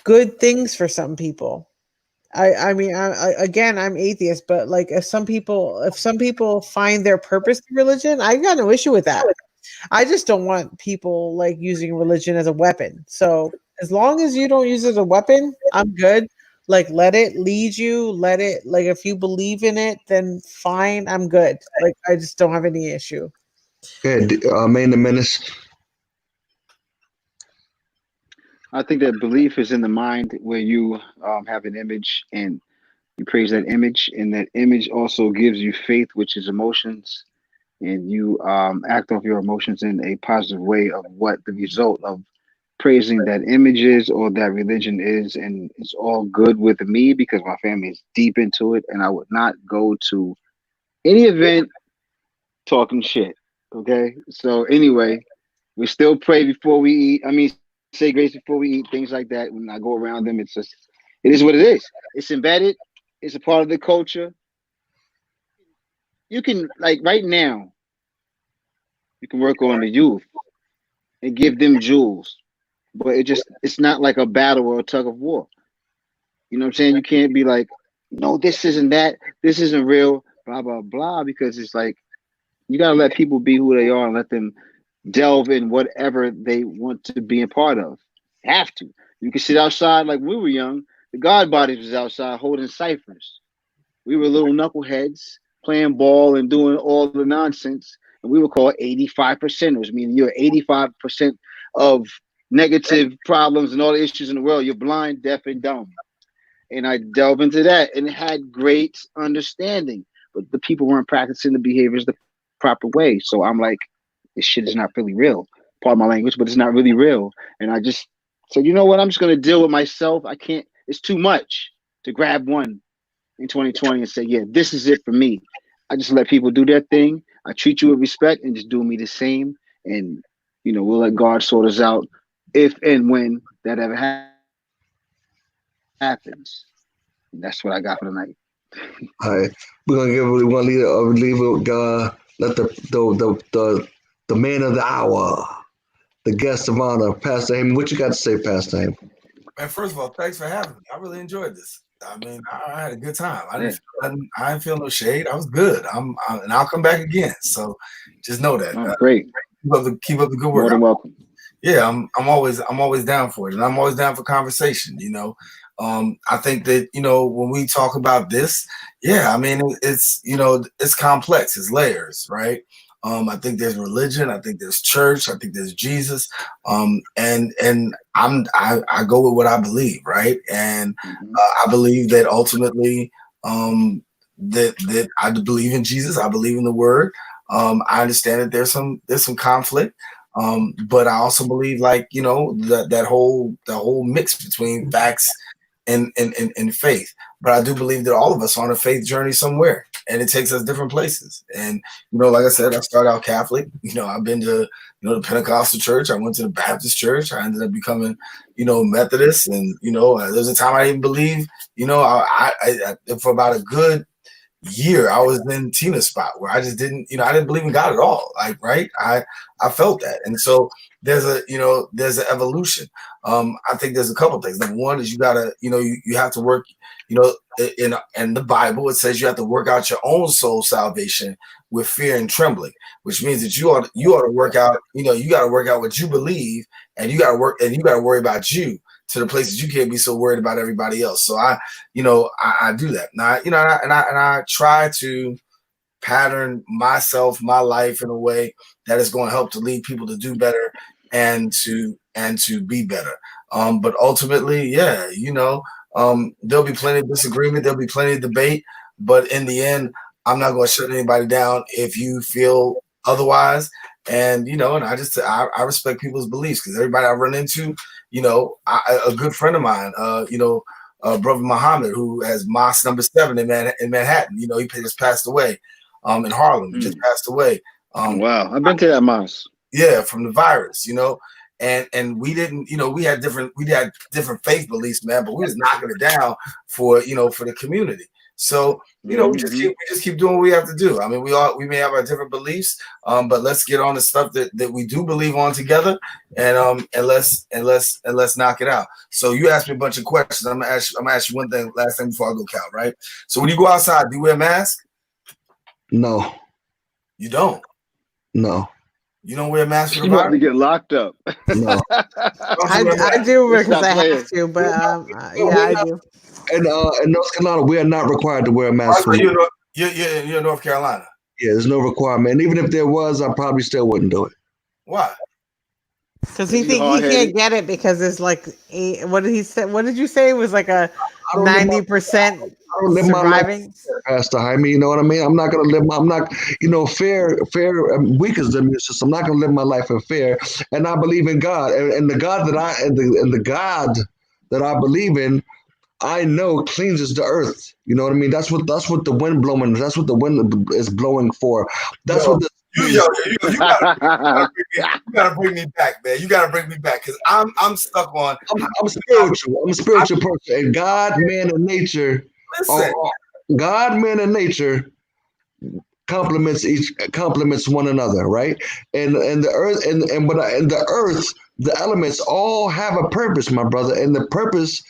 [SPEAKER 3] good things for some people. I mean, again, I'm atheist, but like if some people find their purpose in religion, I got no issue with that. I just don't want people like using religion as a weapon. So as long as you don't use it as a weapon, I'm good. Like, let it lead you. Let it, like, if you believe in it, then fine. I'm good. Like, I just don't have any issue.
[SPEAKER 1] Good. Main the menace.
[SPEAKER 2] I think that belief is in the mind where you have an image and you praise that image, and that image also gives you faith, which is emotions, and you act off your emotions in a positive way of what the result of praising that images or that religion is, and it's all good with me because my family is deep into it, and I would not go to any event talking shit. Okay, so anyway, we still pray before we eat. I mean, say grace before we eat, things like that. When I go around them, it's just, it is what it is. It's embedded. It's a part of the culture. You can, like, right now, you can work on the youth and give them jewels, but it's not like a battle or a tug of war. You know what I'm saying? You can't be like, no, this isn't that, this isn't real, blah blah blah, because it's like you gotta let people be who they are and let them delve in whatever they want to be a part of. Have to. You can sit outside like we were young. The God Bodies was outside holding ciphers. We were little knuckleheads playing ball and doing all the nonsense, and we were called 85%ers, meaning you're 85% of negative problems and all the issues in the world. You're blind, deaf, and dumb. And I delve into that and had great understanding, but the people weren't practicing the behaviors the proper way. So I'm like, this shit is not really real. Pardon my language, but it's not really real. And I just said, you know what? I'm just going to deal with myself. I can't, it's too much to grab one in 2020 and say, yeah, this is it for me. I just let people do their thing. I treat you with respect and just do me the same. And, you know, we'll let God sort us out if and when that ever happens. And that's what I got for tonight.
[SPEAKER 1] All right, we're gonna leave it. Let the man of the hour, the guest of honor, Pastor Heyman. What you got to say, Pastor Heyman?
[SPEAKER 4] Man, first of all, thanks for having me. I really enjoyed this. I mean, I had a good time. I didn't feel no shade. I was good. And I'll come back again. So just know that.
[SPEAKER 2] Oh, great.
[SPEAKER 4] Keep up the good work.
[SPEAKER 2] More than welcome.
[SPEAKER 4] Yeah, I'm always down for it, and I'm always down for conversation. You know, I think that, you know, when we talk about this, yeah, I mean, it's, you know, it's complex. It's layers, right? I think there's religion. I think there's church. I think there's Jesus. And I go with what I believe, right? And I believe that ultimately, that I believe in Jesus. I believe in the Word. I understand that there's some conflict, but I also believe, like, you know, the whole mix between facts and faith. But I do believe that all of us are on a faith journey somewhere, and it takes us different places. And, you know, like I said, I started out Catholic. You know, I've been to, you know, the Pentecostal church. I went to the Baptist church. I ended up becoming, you know, Methodist. And, you know, there's a time I didn't believe, you know, I for about a good year, I was in Tina's spot where I just didn't, you know, I didn't believe in God at all. Like, right. I felt that. And so there's an evolution. I think there's a couple things. Number one is you gotta, you know, you have to work, you know, in the Bible, it says you have to work out your own soul salvation with fear and trembling, which means that you ought to work out, you know, you got to work out what you believe, and you got to worry about you, to the places you can't be so worried about everybody else. So I do that. Now, you know, and I try to pattern myself, my life in a way that is going to help to lead people to do better and to be better. But ultimately, yeah, you know, there'll be plenty of disagreement, there'll be plenty of debate, but in the end, I'm not going to shut anybody down if you feel otherwise. And, you know, and I respect people's beliefs, because everybody I run into, you know, a good friend of mine, you know, Brother Muhammad, who has Mosque number 7 in Manhattan, you know, he just passed away, in Harlem, just passed away.
[SPEAKER 2] Wow, I've been to that mosque.
[SPEAKER 4] Yeah, from the virus, you know, and we didn't, you know, we had different faith beliefs, man, but we was knocking it down for, you know, for the community. So, you know, we just keep doing what we have to do. I mean, we may have our different beliefs, but let's get on the stuff that we do believe on together, and let's knock it out. So you asked me a bunch of questions. I'm gonna ask you one thing, last thing before I go, Cal. Right? So when you go outside, do you wear a mask?
[SPEAKER 1] No.
[SPEAKER 4] You don't.
[SPEAKER 1] No.
[SPEAKER 4] You don't wear a mask for the
[SPEAKER 2] You want
[SPEAKER 4] virus?
[SPEAKER 2] to get locked up.
[SPEAKER 1] No.
[SPEAKER 3] I do because I have to, but yeah, I do.
[SPEAKER 1] And in North Carolina, we are not required to wear a mask.
[SPEAKER 4] So you're in North Carolina.
[SPEAKER 1] Yeah, there's no requirement. And even if there was, I probably still wouldn't do it.
[SPEAKER 4] Why?
[SPEAKER 3] Because he can't get it because it's like what did he say? What did you say? It was like a 90%.
[SPEAKER 1] gonna live my life,
[SPEAKER 3] surviving.
[SPEAKER 1] Pastor Jaime. You know what I mean? I'm not gonna live. I'm not. Fear weakens the immune system. I'm not gonna live my life in fear. And I believe in God, and the God that the God that I believe in, I know cleanses the earth. You know what I mean? That's what the wind blowing. That's what the wind is blowing for. That's
[SPEAKER 4] Yo,
[SPEAKER 1] what the
[SPEAKER 4] you gotta bring me back, man. You gotta bring me back because I'm stuck on.
[SPEAKER 1] I'm spiritual. I'm a spiritual person, and God, man, and nature.
[SPEAKER 4] Listen,
[SPEAKER 1] God, man, and nature complements one another, right? And the earth and the earth, the elements all have a purpose, my brother, and the purpose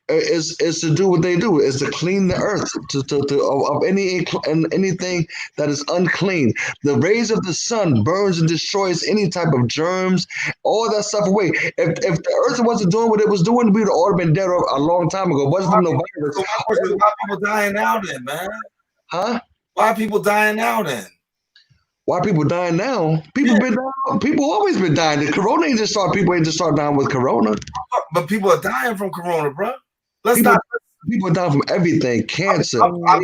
[SPEAKER 1] is to do what they do, is to clean the earth of anything that is unclean. The rays of the sun burns and destroys any type of germs, all that stuff away. If the earth wasn't doing what it was doing, we'd all been dead a long time ago. It wasn't from no virus.
[SPEAKER 4] so my question is, why people dying now then, man?
[SPEAKER 1] Huh?
[SPEAKER 4] Why people dying now then?
[SPEAKER 1] Why people dying now? People been dying. People always been dying. The corona ain't just start. People ain't just start dying with corona.
[SPEAKER 4] But people are dying from corona, bro.
[SPEAKER 1] People die from everything. Cancer.
[SPEAKER 4] I'm gonna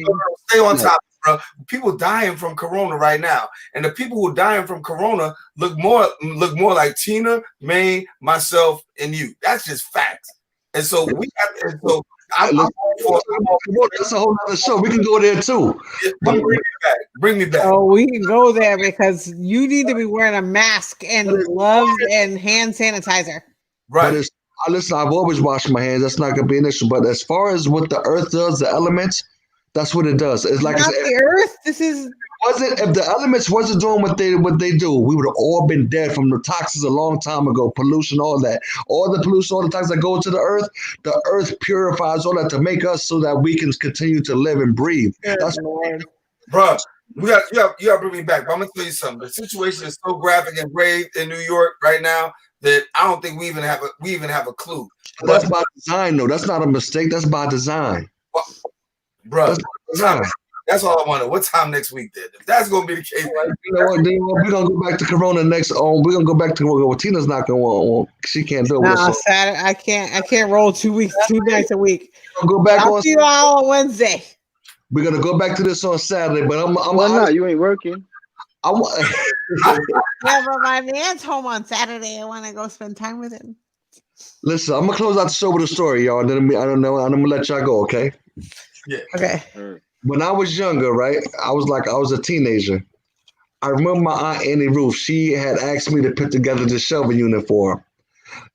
[SPEAKER 4] stay on top, bro. People dying from corona right now, and the people who dying from corona look more like Tina, May, myself, and you. That's just facts. And so we have. And so
[SPEAKER 1] that's a whole other show. We can go there too.
[SPEAKER 4] Bring me back. Bring me back.
[SPEAKER 3] Oh, we can go there because you need to be wearing a mask and gloves and hand sanitizer.
[SPEAKER 4] Right.
[SPEAKER 1] Listen, I've always washed my hands. That's not gonna be an issue. But as far as what the earth does, the elements, that's what it does. It's like
[SPEAKER 3] not the earth. This is
[SPEAKER 1] if the elements wasn't doing what they do, we would have all been dead from the toxins a long time ago. Pollution, all that, all the pollution, all the toxins that go to the earth purifies all that to make us so that we can continue to live and breathe. That's
[SPEAKER 4] bro. You got to bring me back. But I'm gonna tell you something. The situation is so graphic and grave in New York right now that I don't think we even have a clue.
[SPEAKER 1] That's by design, though. That's not a mistake. That's by design,
[SPEAKER 4] bro. That's all I wanted. What time next week then? If that's gonna be the case,
[SPEAKER 1] you know what? We're gonna go back to Corona next. We're gonna go back to well, Tina's not gonna want. She can't do it.
[SPEAKER 3] No, Saturday. I can't roll 2 weeks, 2 nights a week.
[SPEAKER 1] Go back.
[SPEAKER 3] I'll see you all on Wednesday.
[SPEAKER 1] We're gonna go back to this on Saturday, but I'm
[SPEAKER 2] not. You ain't working.
[SPEAKER 3] Yeah, but my man's home on Saturday. I want to go spend time with him.
[SPEAKER 1] Listen, I'm gonna close out the show with a story, y'all. And then I don't know. I'm gonna let y'all go, okay?
[SPEAKER 4] Yeah.
[SPEAKER 3] Okay.
[SPEAKER 1] When I was younger, right? I was a teenager. I remember my aunt Annie Ruth. She had asked me to put together the shelving unit for her,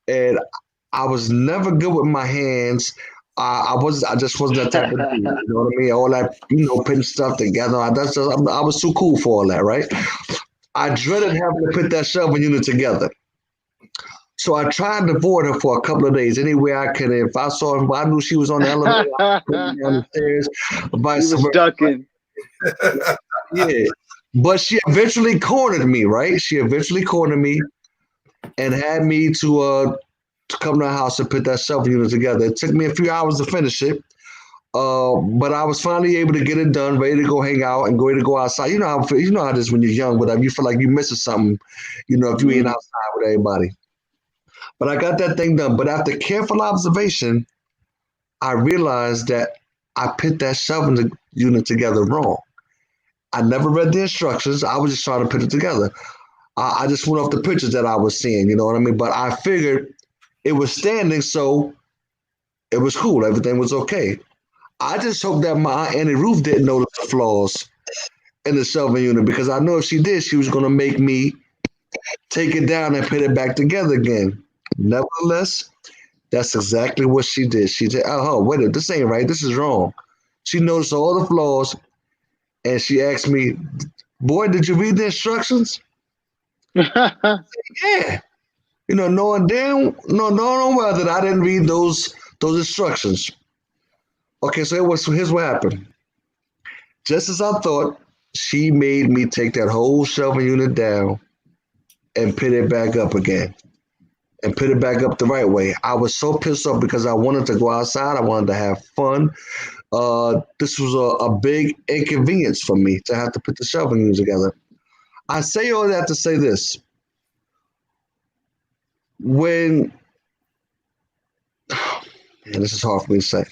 [SPEAKER 1] and I was never good with my hands. I just wasn't that type of dude. You know what I mean? All that, putting stuff together. I was too cool for all that, right? I dreaded having to put that shelving unit together. So I tried to avoid her for a couple of days any way I could. If I saw her, I knew she was on the elevator, I put her down the stairs, vice versa.
[SPEAKER 2] Ducking.
[SPEAKER 1] Yeah. But she eventually cornered me, right? She eventually cornered me and had me to come to the house and put that shelving unit together. It took me a few hours to finish it. But I was finally able to get it done, ready to go hang out and ready to go outside. You know how it is when you're young, whatever. You feel like you're missing something, if you ain't outside with everybody. But I got that thing done. But after careful observation, I realized that I put that shelving unit together wrong. I never read the instructions. I was just trying to put it together. I just went off the pictures that I was seeing, you know what I mean? But I figured it was standing, so it was cool. Everything was okay. I just hope that my Aunt Annie Ruth didn't notice the flaws in the shelving unit, because I know if she did, she was going to make me take it down and put it back together again. Nevertheless, that's exactly what she did. She said, "Oh, wait, this ain't right. This is wrong." She noticed all the flaws, and she asked me, "Boy, did you read the instructions?" Yeah. Knowing damn well that I didn't read those instructions. Okay, so here's what happened. Just as I thought, she made me take that whole shelving unit down and put it back up again. And put it back up the right way. I was so pissed off because I wanted to go outside. I wanted to have fun. This was a big inconvenience for me to have to put the shelving unit together. I say all that to say this. And this is hard for me to say.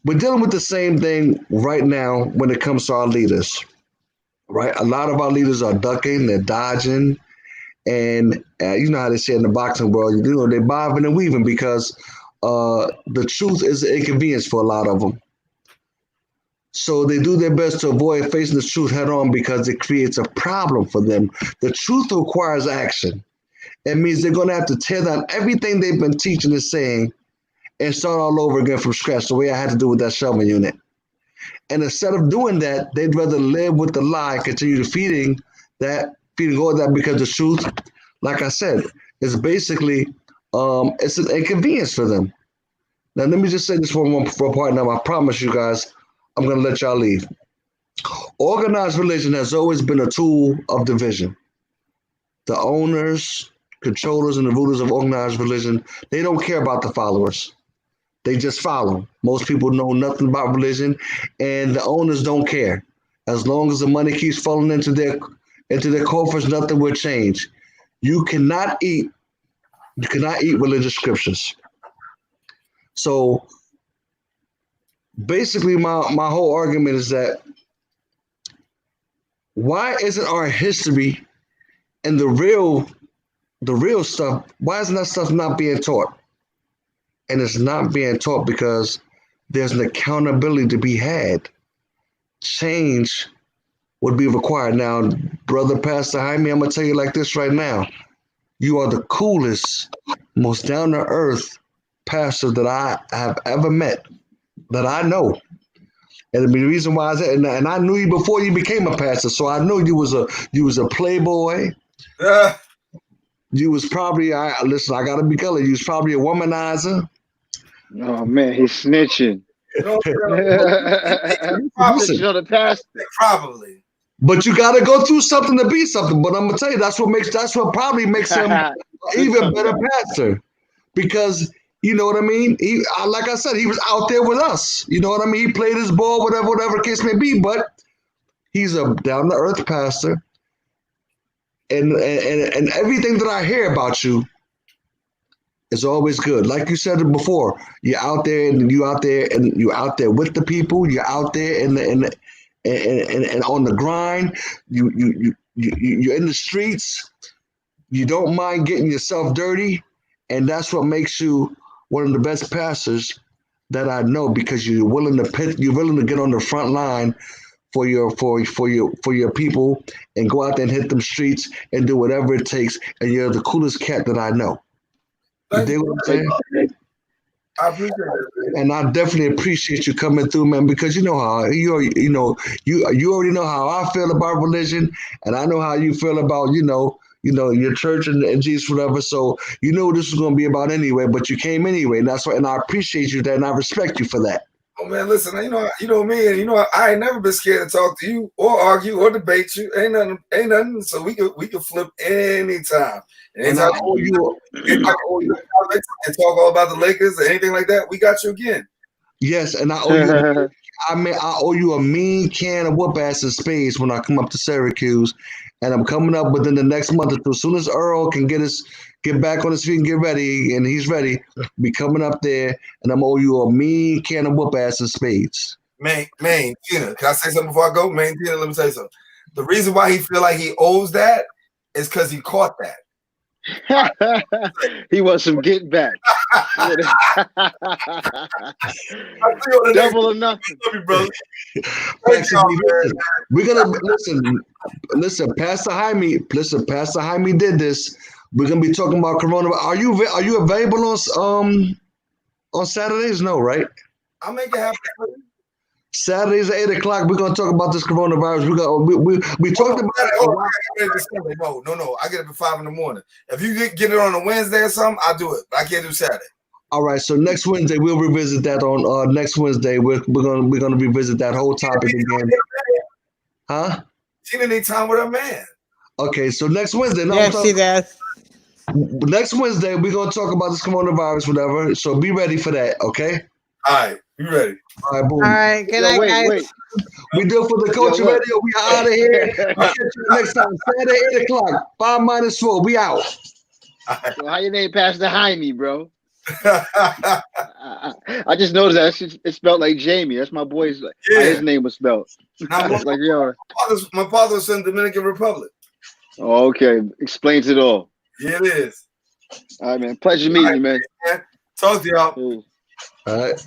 [SPEAKER 1] we're dealing with the same thing right now when it comes to our leaders, right? A lot of our leaders are ducking, they're dodging, and you know how they say in the boxing world, you know, they're bobbing and weaving because the truth is an inconvenience for a lot of them. So they do their best to avoid facing the truth head on because it creates a problem for them. The truth requires action. It means they're going to have to tear down everything they've been teaching and saying and start all over again from scratch, the way I had to do with that Shelvin unit. And instead of doing that, they'd rather live with the lie, continue to feeding all that, because the truth, like I said, is basically it's an inconvenience for them. Now, let me just say this for a part now. I promise you guys, I'm going to let y'all leave. Organized religion has always been a tool of division. The owners, controllers, and the rulers of organized religion, they don't care about the followers. They just follow. Most people know nothing about religion, and the owners don't care. As long as the money keeps falling into their coffers, nothing will change. You cannot eat religious scriptures. So basically, my whole argument is that why isn't our history and the real stuff, why isn't that stuff not being taught? And it's not being taught because there's an accountability to be had. Change would be required. Now, Brother Pastor Jaime, I'm going to tell you like this right now. You are the coolest, most down-to-earth pastor that I have ever met, that I know. And the reason why is that, and I knew you before you became a pastor, so I know you was a playboy. You was probably, listen, I gotta be clear, you was probably a womanizer.
[SPEAKER 2] Oh man, he's snitching. Snitching on the pastor.
[SPEAKER 4] Probably.
[SPEAKER 1] But you gotta go through something to be something. But I'm gonna tell you, that's what probably makes him an even better pastor. Because you know what I mean? Like I said, he was out there with us. You know what I mean? He played his ball, whatever the case may be, but he's a down-to-earth pastor. And everything that I hear about you is always good. Like you said it before, you're out there and you're out there with the people. You're out there and on the grind. You're in the streets. You don't mind getting yourself dirty, and that's what makes you one of the best pastors that I know, because you're willing to get on the front line for your people and go out there and hit them streets and do whatever it takes. And you're the coolest cat that I know. You dig what I'm saying?
[SPEAKER 4] I appreciate it.
[SPEAKER 1] And I definitely appreciate you coming through, man, because you know how you already know how I feel about religion, and I know how you feel about your church and Jesus, whatever. So you know what this is going to be about anyway. But you came anyway, and that's why. And I appreciate you that, and I respect you for that.
[SPEAKER 4] Oh man, listen, you know me, and I ain't never been scared to talk to you or argue or debate you. Ain't nothing. So we could flip anytime.
[SPEAKER 1] And I owe you
[SPEAKER 4] and talk all about the Lakers or anything like that. We got you again.
[SPEAKER 1] Yes, and I owe you. I owe you a mean can of whoop ass in spades when I come up to Syracuse, and I'm coming up within the next month or two. As soon as Earl can get back on his feet and get ready, and he's ready, be coming up there, and I'm owe you a mean can of whoop ass in spades.
[SPEAKER 4] Man, Tina, can I say something before I go? Man, Tina, let me say something. The reason why he feel like he owes that is because he caught that.
[SPEAKER 2] He wants some get back. Double or nothing.
[SPEAKER 4] Love you, brother.
[SPEAKER 1] We're gonna listen. Pastor Jaime did this. We're gonna be talking about coronavirus. Are you available on Saturdays? No, right?
[SPEAKER 4] I'll make it happen.
[SPEAKER 1] Saturdays at 8:00. We're gonna talk about this coronavirus. We talked about
[SPEAKER 4] it. No. I get up at 5 a.m. If you get it on a Wednesday or something, I'll do it. But I can't do Saturday.
[SPEAKER 1] All right. So next Wednesday we'll revisit that. On next Wednesday we're gonna revisit that whole topic again. Huh?
[SPEAKER 4] Tina need time with her man.
[SPEAKER 1] Okay. So next Wednesday.
[SPEAKER 3] See that.
[SPEAKER 1] Next Wednesday we're gonna talk about this coronavirus, whatever. So be ready for that. Okay.
[SPEAKER 4] All right. You ready?
[SPEAKER 1] All right, boom.
[SPEAKER 3] All right, good night, guys.
[SPEAKER 2] Wait.
[SPEAKER 1] We do it for the Culture Radio. We out of here. I'll catch you next time. Saturday, 8:00. 5 - 4. We out.
[SPEAKER 2] So how your name Pastor Jaime, bro? I just noticed that it's spelled like Jamie. That's my boy's. How his name was spelled.
[SPEAKER 4] Now,
[SPEAKER 2] I was like, yo.
[SPEAKER 4] my father was from Dominican Republic.
[SPEAKER 2] Oh, okay, explains it all.
[SPEAKER 4] Yeah, it is.
[SPEAKER 2] All right, man. Pleasure meeting you, man.
[SPEAKER 4] Man. Talk to y'all.
[SPEAKER 2] Peace.
[SPEAKER 1] All right.